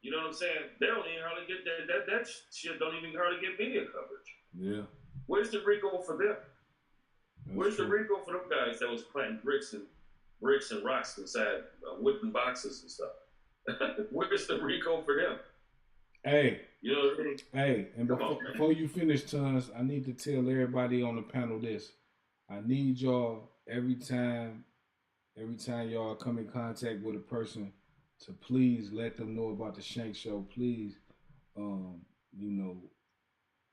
You know what I'm saying? They don't even hardly get that shit don't even hardly get media coverage. Yeah. Where's the RICO for them? Where's the RICO for them guys that was planting bricks and rocks inside wooden boxes and stuff? Where's the RICO for them? Hey. You know what I mean? Hey, and before you finish, Tons, I need to tell everybody on the panel this. I need y'all every time y'all come in contact with a person to please let them know about the Shank Show. Please,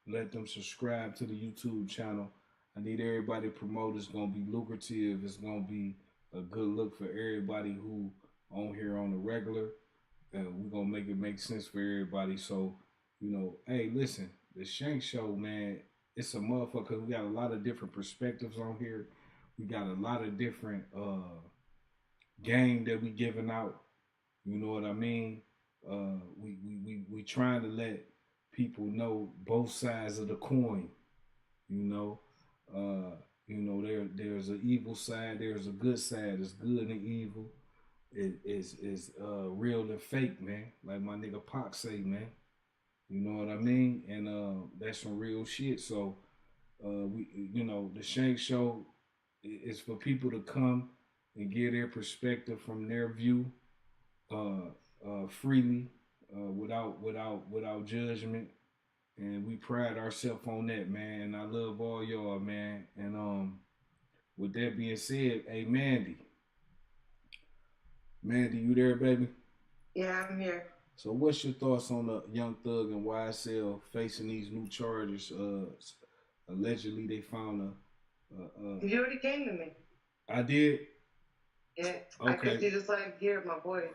let them subscribe to the YouTube channel. I need everybody to promote. It's going to be lucrative. It's going to be a good look for everybody who on here on the regular. We're going to make it make sense for everybody. So, hey, listen, the Shank Show, man, it's a motherfucker. We got a lot of different perspectives on here. We got a lot of different game that we giving out. You know what I mean? We trying to let people know both sides of the coin. There's an evil side, there's a good side. It's good and evil. It's real and fake, man. Like my nigga Pac say, man. You know what I mean? And that's some real shit. So the Shank Show is for people to come and give their perspective from their view, freely, without judgment. And we pride ourselves on that, man. And I love all y'all, man. And with that being said, hey, Mandy, you there, baby? Yeah, I'm here. So what's your thoughts on the Young Thug and YSL facing these new charges? Allegedly, they found You already came to me. I did? Yeah. Okay. I guess you just like hear my voice.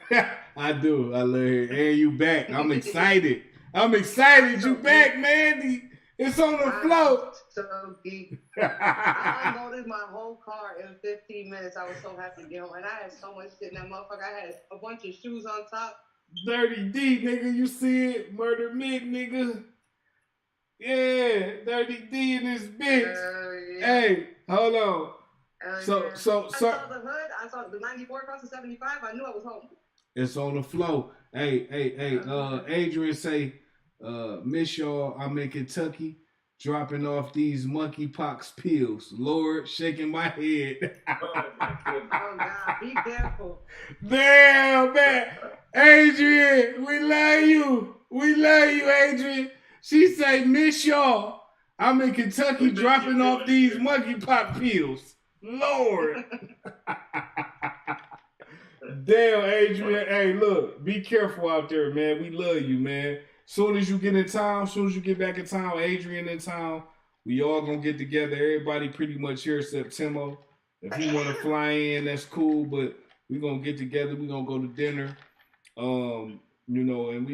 I do. I love it. And you back. I'm excited. You back, Mandy. It's on the floor. So deep. I unloaded my whole car in 15 minutes. I was so happy to get home. And I had so much shit in that motherfucker. I had a bunch of shoes on top. Dirty D, nigga. You see it? Murder Mick, nigga. Yeah. Dirty D in this bitch. Yeah. Hey, hold on. So I saw the hood. I saw the 94 across the 75. I knew I was home. It's on the flow. Hey. Adrian say, miss y'all. I'm in Kentucky, dropping off these monkeypox pills. Lord, shaking my head. Oh God, be careful. Damn, man. Adrian, we love you. Adrian. She say, miss y'all. I'm in Kentucky, dropping off these monkeypox pills. Lord. Damn, Adrian. Hey, look, be careful out there, man. We love you, man. Soon as you get in town, soon as you get back in town, Adrian in town, we all gonna get together. Everybody pretty much here except Timo. If you want to fly in, that's cool, but we gonna get together. We gonna go to dinner. And we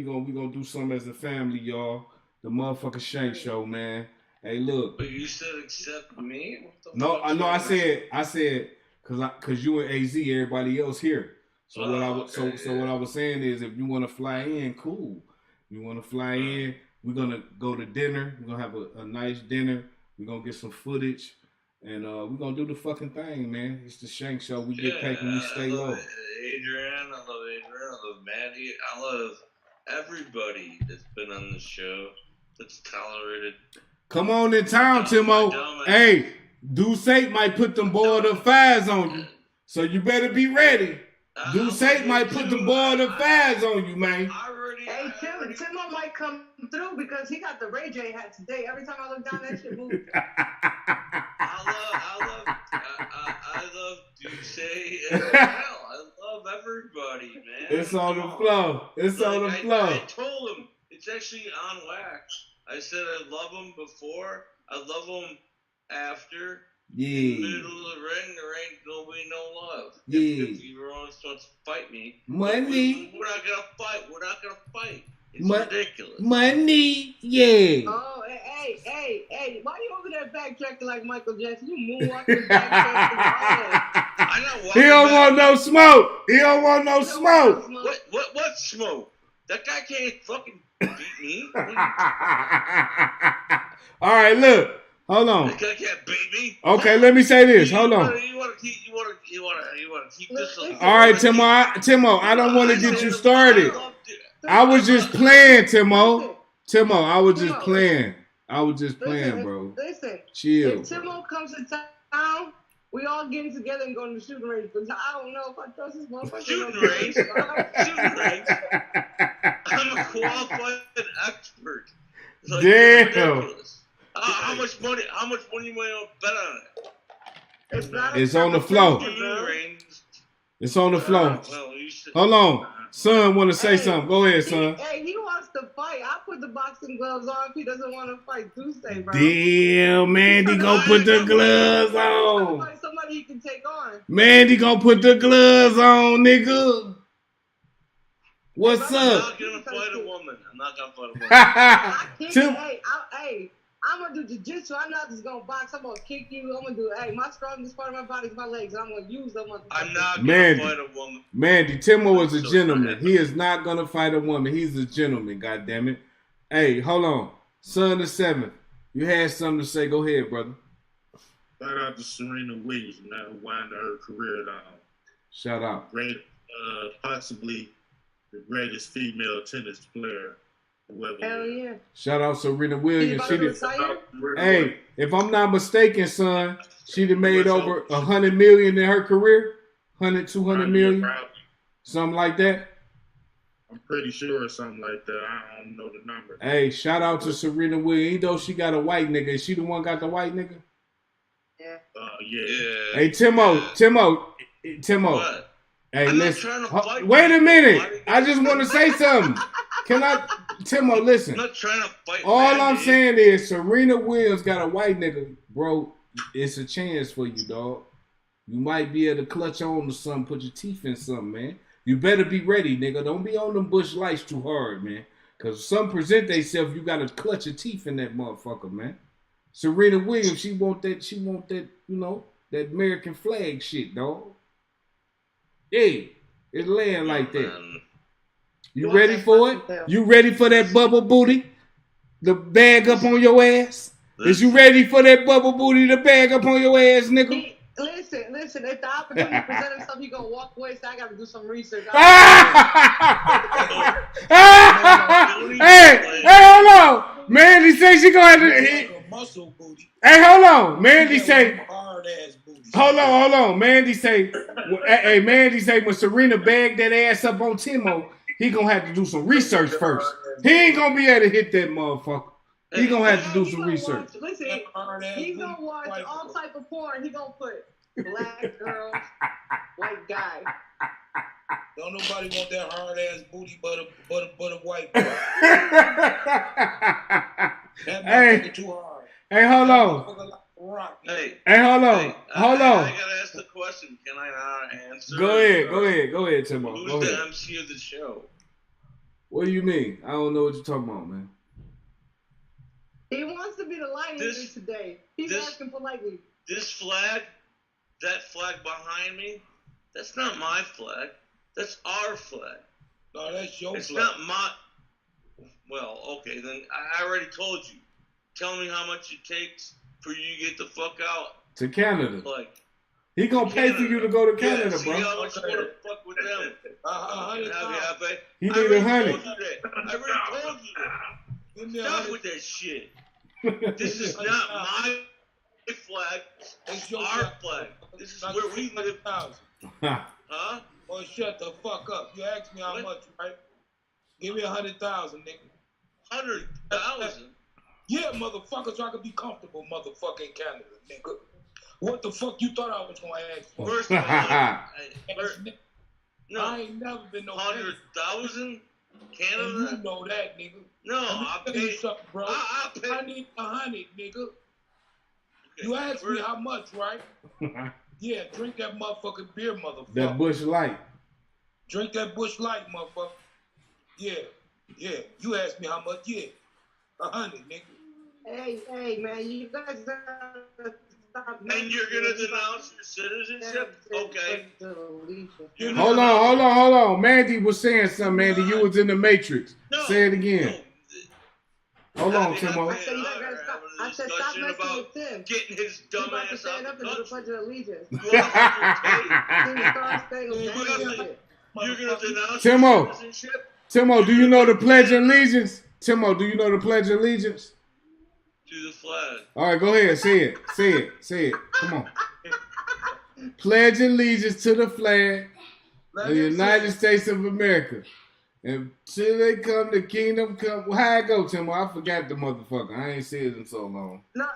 gonna do something as a family, y'all. The motherfucking Shank Show, man. Hey, look. But you said except me? No, I said, cause you and AZ, everybody else here. So what I was okay, so what I was saying is, if you want to fly in, cool. You want to fly in? We're gonna go to dinner. We're gonna have a nice dinner. We're gonna get some footage, and we're gonna do the fucking thing, man. It's the Shank Show. We get paid and we stay low. Adrian, I love Maddie, I love everybody that's been on the show that's tolerated. Come on in town, Timo. Hey, Deuce might put them boiled up fires on you, so you better be ready. Deuce might put them boiled up fires on you, man. Hey, Timo might come through because he got the Ray J hat today. Every time I look down, that shit moves. I love Duce as well. I love everybody, man. It's on the flow. It's on the flow. I told him it's actually on wax. I said I love him before. I love him after. Yeah. In the middle of the ring, there ain't gonna be no love. Yeah. If everyone starts to fight me, Money. we're not gonna fight. We're not gonna fight. It's ridiculous. Money. Yeah. Oh, hey! Why you over there backtracking like Michael Jackson? You moonwalking backtracking. I know. He don't want no smoke. He don't want no smoke. What smoke? That guy can't fucking beat me. All right, look. Hold on. That guy can't beat me. Okay, let me say this. Hold on. You want to keep this. All right, Timo, I don't want to get you started. I was just playing, Timo. I was just playing. Bro. Listen. Chill. If Timo comes to town, we all getting together and going to the shooting range. But I don't know if I trust this motherfucker. Shooting range. I'm a qualified expert. Like, damn. How much money you want to bet on it? It's on the floor. It's on the floor. Hold on. Son want to say something. Go ahead, son. Hey, he wants to fight. I put the boxing gloves on if he doesn't want to fight Tuesday, bro. Damn, Mandy gonna put the gloves on. Somebody he can take on. Mandy gonna put the gloves on, nigga. What's up? I'm not gonna fight a woman. Hey, I'm gonna do jiu-jitsu. I'm not just gonna box. I'm gonna kick you. I'm gonna do. Hey, my strongest part of my body is my legs. I'm gonna use them. I'm not gonna fight a woman. Mandy, Timo is a gentleman. He is not gonna fight a woman. He's a gentleman. God damn it. Hey, hold on. Son of 7. You had something to say. Go ahead, brother. Shout out to Serena Williams, man, winding her career down. Shout out. Great, possibly the greatest female tennis player. Hell yeah. Shout out Serena Williams. Hey, if I'm not mistaken, son, she'd have made over 100 million in her career. 100, 200 million. Something like that. I'm pretty sure it's something like that. I don't know the number. Hey, shout out to Serena Williams. Even though she got a white nigga, is she the one got the white nigga? Yeah. Yeah. Hey, Timo. What? Hey, listen. Wait a minute. I just want to say something. Can I, Timo, listen. I'm not trying to fight. All I'm saying is Serena Williams got a white nigga, bro. It's a chance for you, dog. You might be able to clutch on to something, put your teeth in something, man. You better be ready, nigga. Don't be on them Bush Lights too hard, man. Because if some present themselves, you got to clutch your teeth in that motherfucker, man. Serena Williams, she want that, you know, that American flag shit, dog. Hey, it's laying like that. You ready for it? You ready for that bubble booty? The bag up on your ass? Is you ready for that bubble booty, the bag up on your ass, nigga? Listen. If the opportunity presents itself, he gonna walk away. So I gotta do some research. Hey, hold on. Mandy say she gonna have to hit. Hey, hold on. Mandy say. Hold on. Mandy say. Hey, Mandy say when Serena bagged that ass up on Timo, he gonna have to do some research first. He ain't gonna be able to hit that motherfucker. He gonna have to do some research. Listen, he's gonna watch all type of porn. He gonna put black girls, white guy. Don't nobody want that hard ass booty but a white boy. That motherfucker too hard. Hey, hold on. Hey, hold on. I gotta ask the question. Can I not answer? Go ahead, Timo. Who's the MC of the show? What do you mean? I don't know what you're talking about, man. He wants to be the line leader today. He's asking politely. This flag that flag behind me, that's not my flag. That's our flag. No, that's your it's flag. It's not my... Well, okay, then I already told you. Tell me how much it takes for you to get the fuck out. To Canada. Like, he gonna pay for you to go to Canada, see bro. how much you want to fuck with them. He need 100. I already told you that. Stop with that shit. This is not my flag. It's our flag. This is where we live. Huh? Well, shut the fuck up. You asked me how much, right? Give me 100,000, nigga. 100,000? Yeah, motherfucker, so I can be comfortable, motherfucking Canada, nigga. What the fuck you thought I was gonna ask for? First of all, no, I ain't never been no 100,000 Canada. And you know that, nigga. No, I'll pay something, bro. I need 100, nigga. Okay, you asked me how much, right? Yeah, drink that motherfucking beer, motherfucker. That Bush Light. Drink that Bush Light, motherfucker. Yeah. You asked me how much? Yeah, 100, nigga. Hey, man, you guys gotta stop. And you're gonna denounce your citizenship? Okay. Hold on. Mandy was saying something. Mandy, you was in the Matrix. No, say it again. Hold on, Timo. I said you guys gotta stop. I said stop messing with Tim. Getting his dumb ass out stand up and do the Pledge of Allegiance. You're gonna denounce Timo. citizenship? Timo, do you know the Pledge of Allegiance? Timo, do you know the Pledge of Allegiance? To the flag. All right, go ahead. Say it. Come on. Pledge allegiance to the flag of the United States of America. Until they come, the kingdom come. Well, how it go, Timo? I forgot the motherfucker. I ain't seen it in so long. No,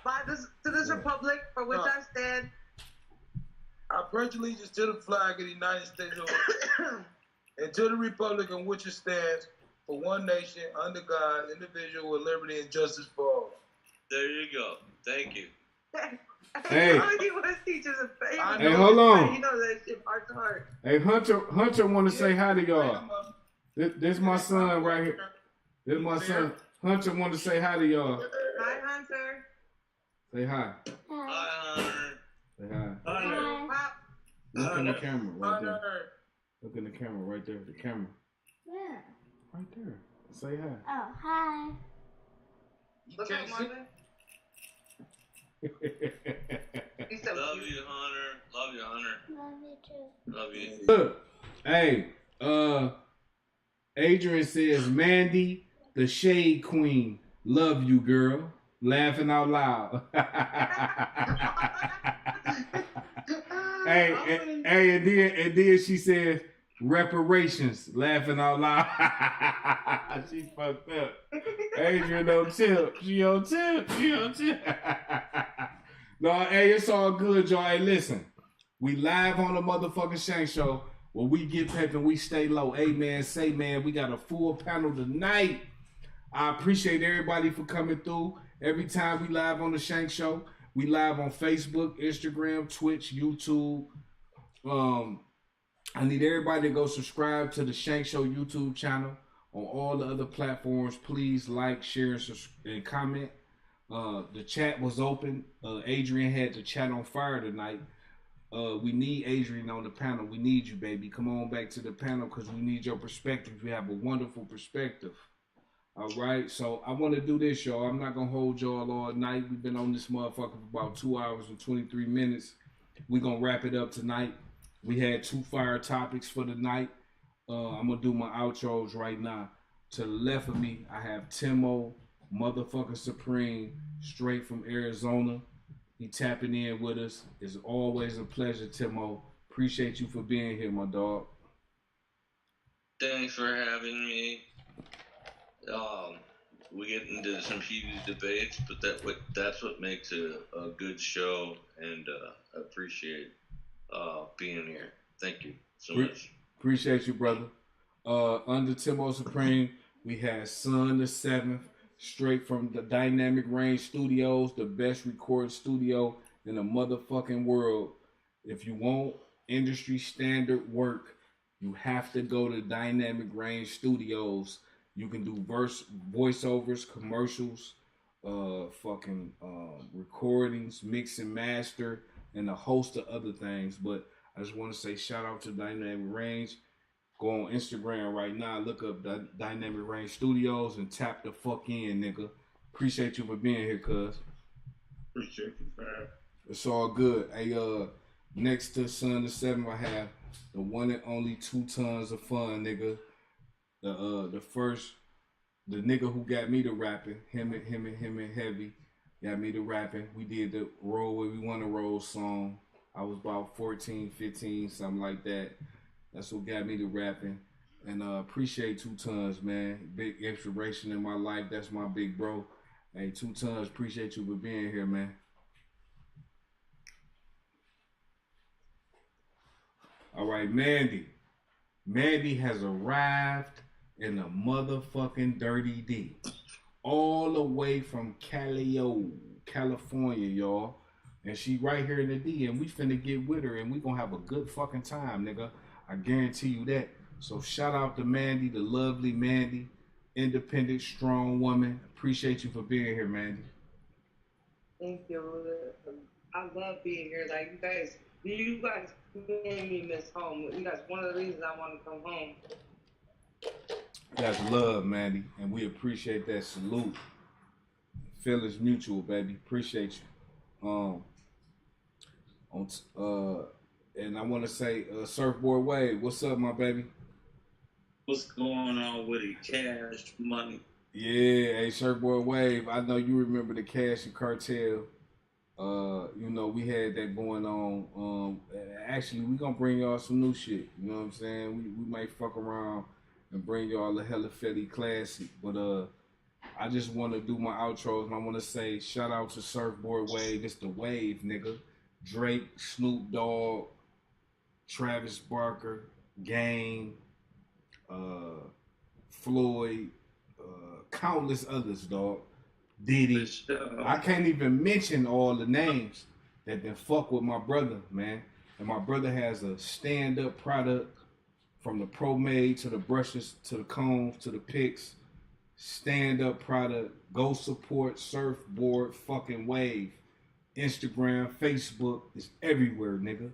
to this republic for which I stand. I pledge allegiance to the flag of the United States of America and to the republic in which it stands, for one nation, under God, indivisible, with liberty and justice for all. There you go. Thank you. Hey. Hey, hold on. You know that shit heart to heart. Hey, Hunter want to say hi to y'all. This my son right here. This my son. Hunter want to say hi to y'all. Hi, Hunter. Say hi. Hi, Hunter. Say hi. Hi. Look in the camera right there. Look in the camera right there. The camera. Yeah. Right there. Say hi. Oh, hi. What's up, Martha? Love you, Hunter. Love you, Hunter. Love you too. Love you. Look, hey, Adrian says, Mandy, the Shade Queen, love you, girl. Laughing out loud. and then she says, reparations, laughing out loud. She fucked up. Adrian on tip. She on tip. No, hey, it's all good, y'all. Hey, listen. We live on the motherfucking Shank Show where we get pepped and we stay low. Hey, man, say, man, we got a full panel tonight. I appreciate everybody for coming through. Every time we live on the Shank Show, we live on Facebook, Instagram, Twitch, YouTube. I need everybody to go subscribe to the Shank Show YouTube channel on all the other platforms. Please like, share, and comment. The chat was open. Adrian had the chat on fire tonight. We need Adrian on the panel. We need you, baby. Come on back to the panel because we need your perspective. You have a wonderful perspective. All right, so I want to do this, y'all. I'm not going to hold y'all all night. We've been on this motherfucker for about 2 hours and 23 minutes. We're going to wrap it up tonight. We had 2 fire topics for the night. I'm going to do my outros right now. To the left of me, I have Timo, motherfucking Supreme, straight from Arizona. He tapping in with us. It's always a pleasure, Timo. Appreciate you for being here, my dog. Thanks for having me. We get into some heated debates, but that's what makes it a good show, and I appreciate being here. Thank you so much. Appreciate you, brother. Under Timo Supreme, we had Son the 7th, straight from the Dynamic Range Studios, the best recording studio in the motherfucking world. If you want industry standard work, you have to go to Dynamic Range Studios. You can do voiceovers, commercials, recordings, mix and master. and a host of other things. But I just want to say shout out to Dynamic Range. Go on Instagram right now, look up the Dynamic Range Studios and tap the fuck in, nigga. Appreciate you for being here, cuz. Appreciate you, man. It's all good. Hey, next to Son the 7, I have the one and only 2 Tons of Fun, nigga. The nigga who got me to rapping, him and Heavy got me to rapping. We did the Roll Where We Wanna Roll song. I was about 14, 15, something like that. That's what got me to rapping. And appreciate 2 Tons, man. Big inspiration in my life. That's my big bro. Hey, 2 Tons, appreciate you for being here, man. All right, Mandy. Mandy has arrived in the motherfucking Dirty D. All the way from California, y'all. And she right here in the D, and we finna get with her, and we gonna have a good fucking time, nigga. I guarantee you that. So shout out to Mandy, the lovely Mandy, independent, strong woman. Appreciate you for being here, Mandy. Thank you. I love being here. Like you guys made me miss home. You guys, one of the reasons I want to come home. That's love, Mandy, and we appreciate that. Salute. Feelings mutual, baby. Appreciate you. And I want to say, Surfboard Wave, what's up, my baby? What's going on with it? Cash money. Yeah, hey, Surfboard Wave. I know you remember the Cash and Cartel. You know, we had that going on. Actually, we gonna bring y'all some new shit. You know what I'm saying? We might fuck around and bring y'all a Hella Fetty classic. But I just want to do my outros, and I want to say shout out to Surfboard Wave. It's the wave, nigga. Drake, Snoop Dogg, Travis Barker, Game, Floyd, countless others, dog. Diddy. I can't even mention all the names that then fuck with my brother, man. And my brother has a stand-up product from the Pro Made to the brushes to the combs to the picks. Stand-up product. Go support Surfboard fucking Wave. Instagram, Facebook, is everywhere, nigga.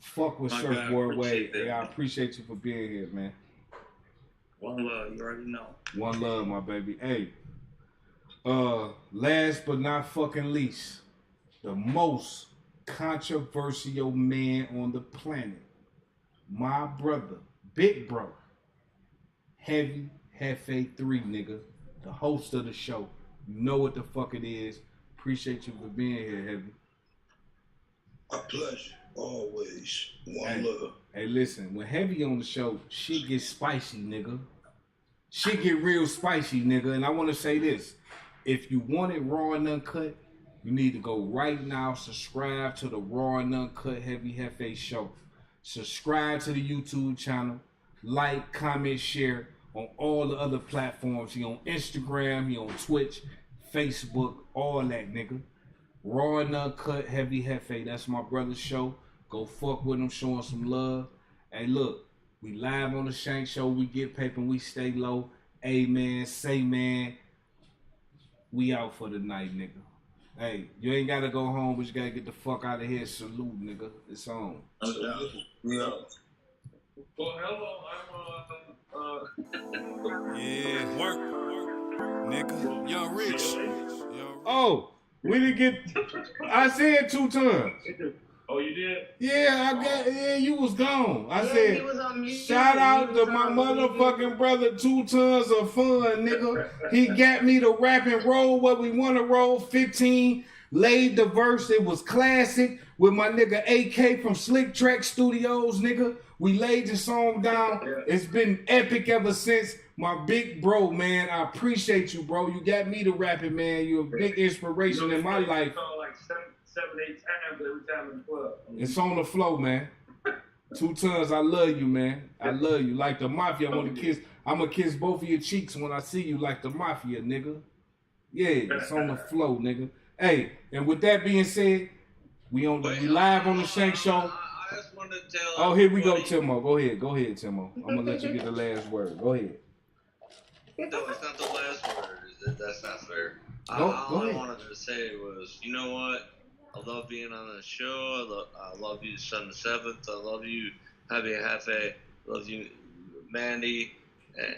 Fuck with Surfboard Wave. Yeah, I appreciate you for being here, man. One love, you already know. One love, my baby. Hey, last but not fucking least, the most controversial man on the planet, my brother, big bro, Heavy Hefe 3, nigga, the host of the show. You know what the fuck it is. Appreciate you for being here, Heavy. A pleasure, always. One love. Hey, listen, when Heavy on the show, shit gets spicy, nigga. Shit get real spicy, nigga. And I want to say this. If you want it raw and uncut, you need to go right now, subscribe to the Raw and Uncut Heavy Hefe show. Subscribe to the YouTube channel. Like, comment, share on all the other platforms. He on Instagram, he on Twitch, Facebook, all that, nigga. Raw and Uncut Heavy Hefe. That's my brother's show. Go fuck with him, show him some love. Hey, look, we live on the Shank Show. We get paper and we stay low. Amen. Say, man. We out for the night, nigga. Hey, you ain't gotta go home, but you gotta get the fuck out of here. Salute, nigga. It's on. Yeah. Well, hello, Yeah, work, nigga. Young Rich. Oh, we didn't get. I said 2 Tons. Oh, you did? Yeah, you was gone. I He said, was on mute. shout out to my motherfucking brother, 2 Tons of Fun, nigga. He got me to rap and roll what we want to roll. 15, laid the verse. It was classic with my nigga AK from Slick Track Studios, nigga. We laid the song down. It's been epic ever since. My big bro, man. I appreciate you, bro. You got me to rapping, man. You're a big inspiration in my life. Like 7, 8 times every time in the club. It's on the flow, man. 2 Tons, I love you, man. I love you. Like the mafia, I want to kiss. I'm going to kiss both of your cheeks when I see you like the mafia, nigga. Yeah, it's on the flow, nigga. Hey, and with that being said, we live on the Shank Show. I just wanted to tell. Oh, here we go, Timo. Go ahead, Timo. I'm going to let you get the last word. Go ahead. No, it's not the last word. That's not fair. Go All I ahead. wanted to say was, you know what? love being on the show. I love you, Son the Seventh. I love you, Happy Happy. I love you, Mandy,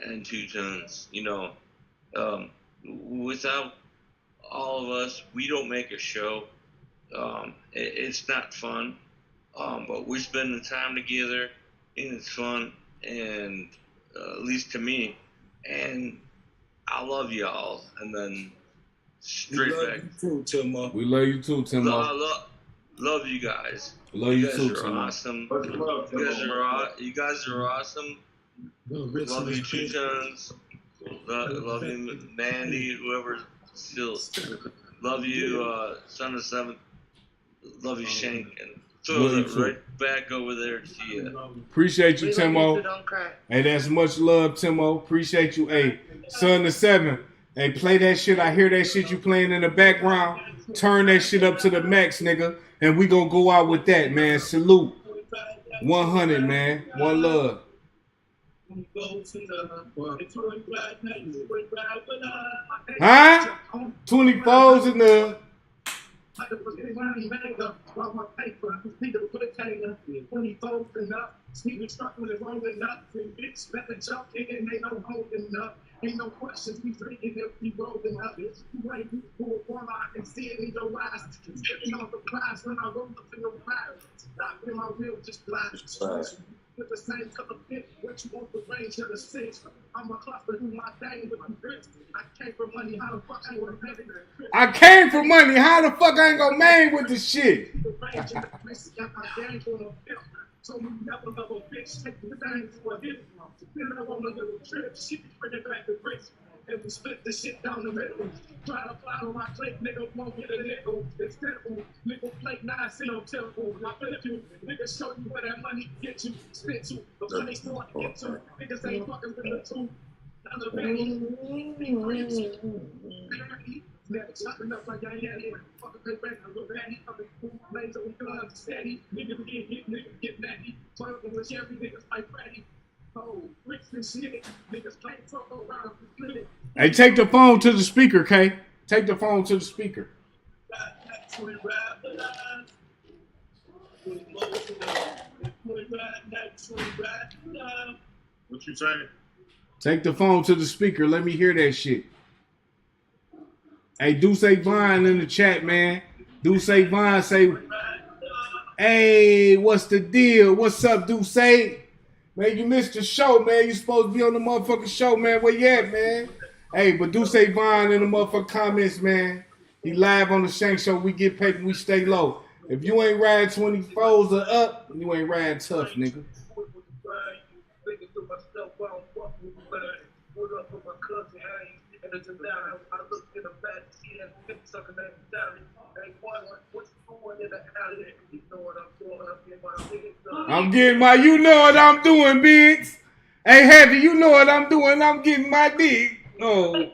and Two Tones. You know, without all of us, we don't make a show. It's not fun. But we're spending time together, and it's fun, and at least to me. And I love y'all. And then straight back. You too, Timo. We love you too, Timo. Love you guys. Love you guys too, are Timo. awesome. You guys are awesome. Love you, Two Tones. Love you, Mandy. Whoever still. Love you, Son of Seventh. Love you, Shank. And throw it right back over there to you. Appreciate you, Timo. Hey, that's much love, Timo. Appreciate you. Hey, Son of Seven. Hey, play that shit. I hear that shit you playing in the background. Turn that shit up to the max, nigga. And we gonna go out with that, man. Salute. 100, man. One love. Huh? 24's in the... Ain't no questions, we drinking if we rolling up. You ain't people one I can see it in your eyes. Getting on the prize when I roll up in your fire. Stop in my wheel, just blind. With the same color pit, what you want the range of the six. I'm a cluster, do my thing with my grits. I came for money, how the fuck I ain't gonna pay it? I came for money, how the fuck I ain't gonna main with this shit? So we never love a bitch, take the thing to a hit. Then I want a little trip, she bring it back to bricks. And we split the shit down the middle. Try to fly on my plate, nigga won't get a nickel. It's simple, nigga plate 9 cent on temple. I flip you, nigga show you where that money get you. Spit you, the money still want to get you. Niggas ain't fucking with the two. Another baby, never chopping up like I ain't had it. Fucking good back, I'm good back. I'm cool, lanes on guns, steady. Niggas get hit, niggas get natty. Talking with every niggas like Freddy. Oh, bricks and shit. Niggas can't talk around. Hey, take the phone to the speaker, Kay. Take the phone to the speaker. What you saying? Take the phone to the speaker. Let me hear that shit. Hey, Duce Vine in the chat, man. Duce Vine say, hey, what's the deal? What's up, Duce? Man, you missed the show, man. You supposed to be on the motherfucking show, man. Where you at, man? Hey, but Duce Vine in the motherfucking comments, man. He live on the Shank Show. We get paid and we stay low. If you ain't riding 24s or up, you ain't riding tough, nigga. I'm getting my, you know what I'm doing, Biggs. Hey, Heavy, you know what I'm doing. I'm getting my dick. Oh.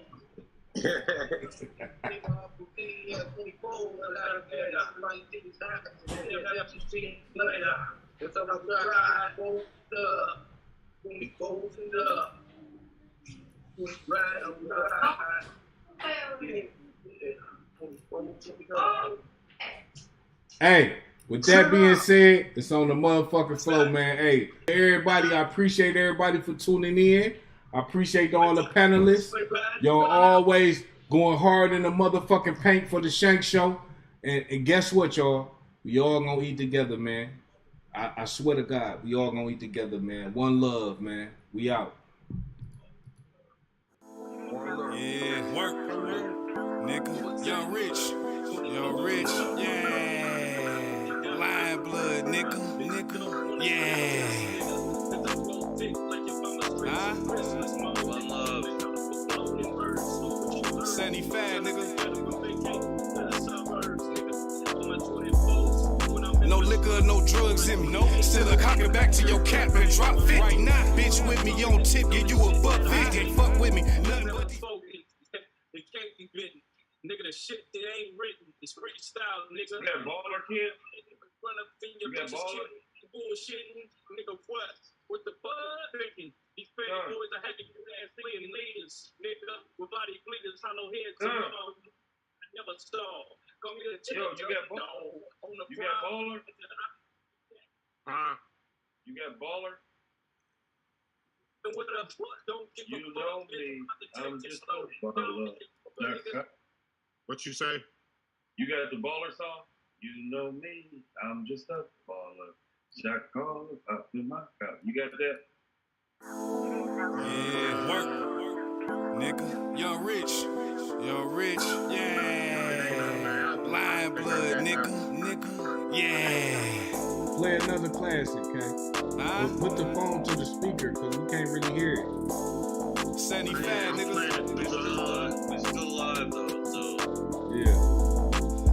Hey, with that being said, it's on the motherfucking flow, man. Hey, everybody, I appreciate everybody for tuning in. I appreciate all the panelists. Y'all always going hard in the motherfucking paint for the Shank Show. And guess what, y'all? We all gonna eat together, man. I swear to God, we all gonna eat together, man. One love, man. We out. Yeah, work, nigga. Young Rich, yeah. Lion blood, nigga, yeah. Huh? One love. 75, nigga. No liquor, no drugs in me. No. Still a cocking back to your cap and drop 50. Right now, bitch with me on tip, yeah, you a $1.50. Can't fuck with me. Nothing but it can't be written. Nigga, the shit that ain't written. It's freestyle, nigga. You got baller, kid? Run up in your bitches, kid. Bullshitting. Nigga, what? What the fuck? Thinking. These fat boys are having your ass fleeing leaders. Nigga, with body bleeders, I know heads to I never stall. Yo, you got baller? Huh? You got baller? You know me. I'm just a baller. What you say? You got the baller song? You know me. I'm just a baller. Shot call up in my car. You got that? Yeah, work, nigga. Young Rich, yeah. Lion blood, nigga, yeah. Play another classic, okay? But put the phone to the speaker, because we can't really hear it. 75, nigga. It's still live, though, so. Yeah.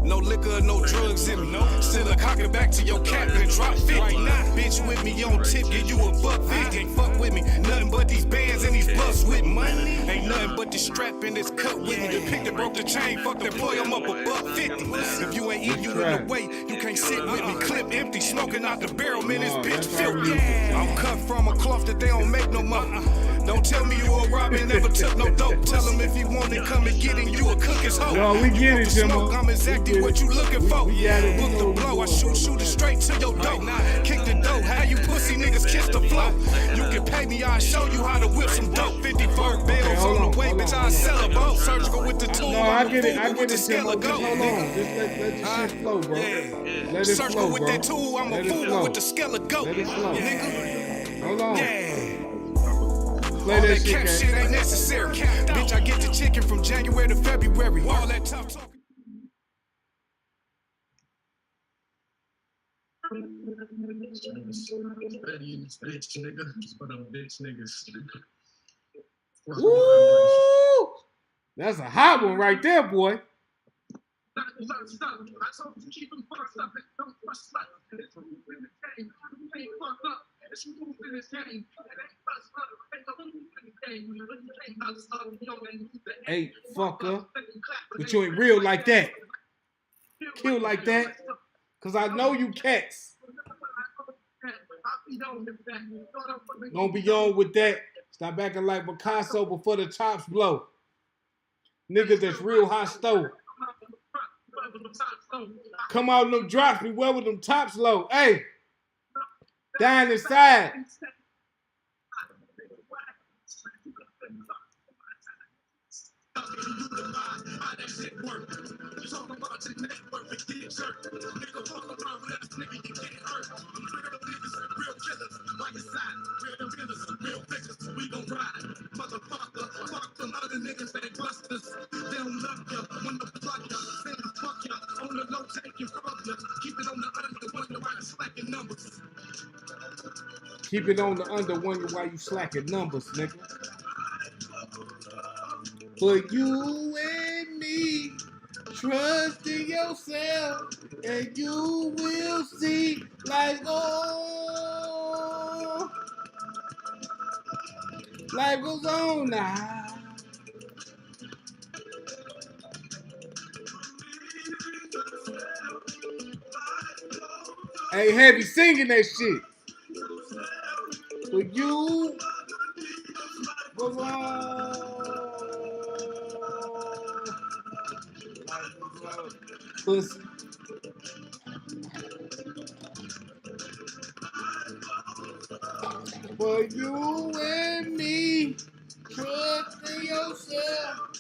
No liquor, no drugs in me. Still a cock it back to your cap and drop 50. Right now, bitch with me on tip, give you a $1.50. Can't fuck with me, nothing but these bands and these bucks with me. Ain't nothing but this strap and this cut with me. The pick that broke the chain, fuck that boy, I'm up a $1.50. If you ain't eat, you in the way, you can't sit with me. Clip empty, smoking out the barrel, man, this bitch filthy. I'm cut from a cloth that they don't make no money. Don't tell me you a robber, never took no dope. Tell him if he want it, come and get it, you a cook his hoe. No, we get it, Jimbo. I'm exactly what you looking for. Book the blow, I shoot it straight to your dough. Kick the dough, how you pussy niggas kiss the flow. You can pay me, I'll show you how to whip some dope. 54 bills on the way, bitch, I'll sell a boat. Surgical with the tool, No, I get it, with the scale of goat. Hold on, just let the shit flow, bro. Let it Surgical flow, with bro. that tool, I'm a fool with the scale of goat. Let it flow. Nigga. Hold on. Play All that that cap shit ain't necessary. Bitch, I get the chicken from January to February. All that tough talk. Woo! That's a hot one right there, boy. Hey, fucker. But you ain't real like that. Kill like that. Cause I know you cats. Gonna be on with that. Stop acting like Picasso before the tops blow. Niggas that's real hot stove. Come out in them drops, beware with them tops low. Hey, down inside. Keep it on the under, wonder why you slacking numbers, nigga. But you and me, trust in yourself, and you will see life goes on now. Hey, Heavy singing that shit. But you goes on. Pussy. For you and me, trust in yourself.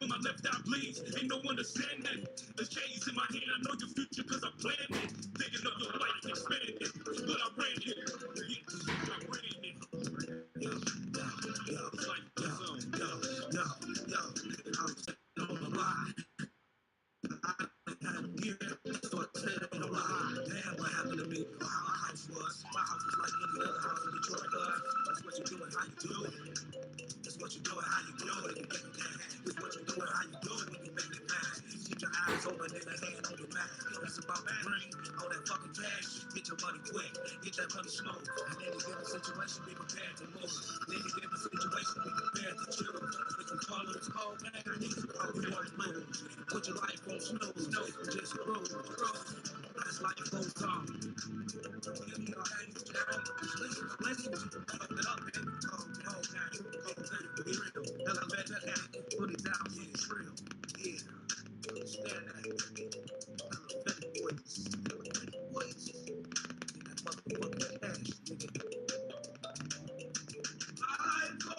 when my left eye bleeds. Ain't no understanding. The K's in my hand, I know your future cause I'm planning it. Thinking of your life expanding. But I ran it. I ran it. It's like the zone. I'm on the line. Damn, what happened to me? How my house was. My house was like any other house in Detroit. That's what you do and how you do it. That's what you do and how you do it. That's what you do and how you do it when you make it mad. Keep your eyes open and a hand on your back. It's about bring all that fucking cash. Get your money quick. Get that money slow. In any given situation, be prepared to move. In any given situation, be prepared to chill. If you follow this call, man, I need some call you want to move. Put your life on snooze. Just cruise. As life goes on. Put it down, yeah, it's real. Yeah. Stand that. Voice. That motherfucking cash, nigga. I go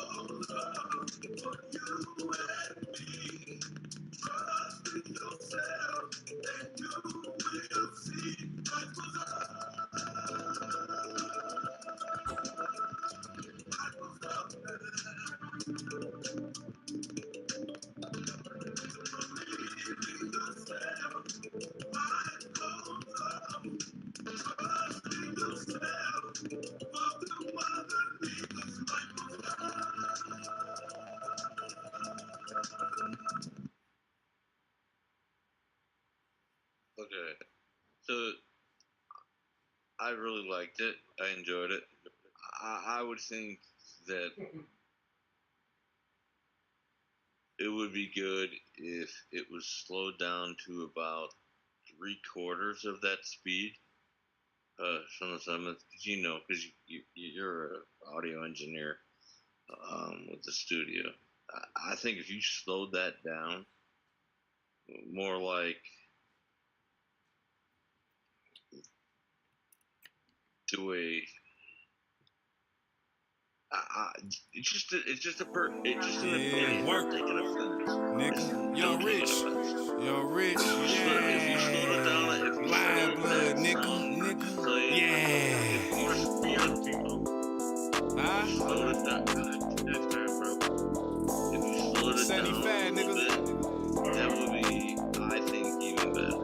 love for you and me. Trust in yourself and you will see life goes on. Okay, so I really liked it. I enjoyed it. I would think that it would be good if it was slowed down to about 3/4 of that speed. Because you're an audio engineer with the studio. I think if you slowed that down, more like do a. It's just an opinion. Nigga, Young Rich, yeah. Lion blood, nigga, yeah. Huh? Slow it down. That's fair, bro. If you slow it down a little bit, that would be, I think, even better.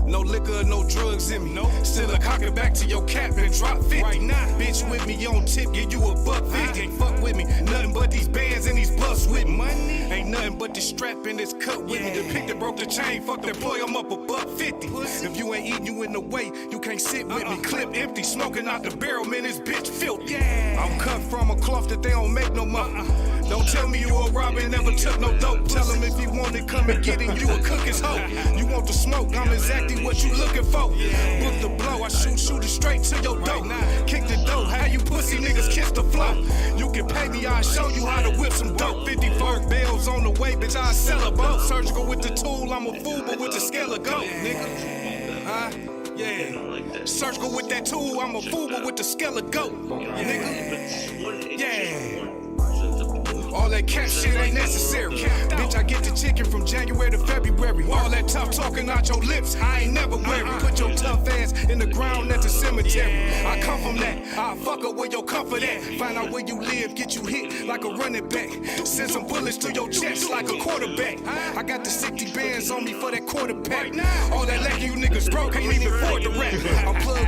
No liquor, no drugs in me. Nope. Still a cock it back to your cap and drop 50. Right now, bitch with me on tip, give you $1.50. Can't fuck with me, nothing but these bands and these bucks with me. Money ain't nothing but this strap and this cut with me. The pick that broke the chain, fuck that boy, I'm up $1.50. If you ain't eating, you in the way, you can't sit with me. Clip empty, smoking out the barrel, man, this bitch filthy. I'm cut from a cloth that they don't make no more. Don't tell me you a robber, never took no dope. Tell him if he want it, come and get it, you a cook his hoe. You want the smoke, I'm exactly what you looking for. Book the blow, I shoot it straight to your dough. Kick the dough, how you pussy niggas kiss the flow. You can pay me, I'll show you how to whip some dope. 54 bells on the way, bitch, I'll sell a boat. Surgical with the tool, I'm a fool, but with the scale of goat, nigga. Yeah. Surgical with that tool, I'm a fool, but with the scale of goat, nigga. Yeah. All that cat shit ain't necessary. Bitch, I get the chicken from January to February. All that tough talking out your lips, I ain't never worry. Put your tough ass in the ground at the cemetery. I come from that, I fuck up where your comfort at. Find out where you live, get you hit like a running back. Send some bullets to your chest like a quarterback. I got the 60 bands on me for that quarterback. All that lacking you niggas broke, ain't even afford the rap. I'm plugged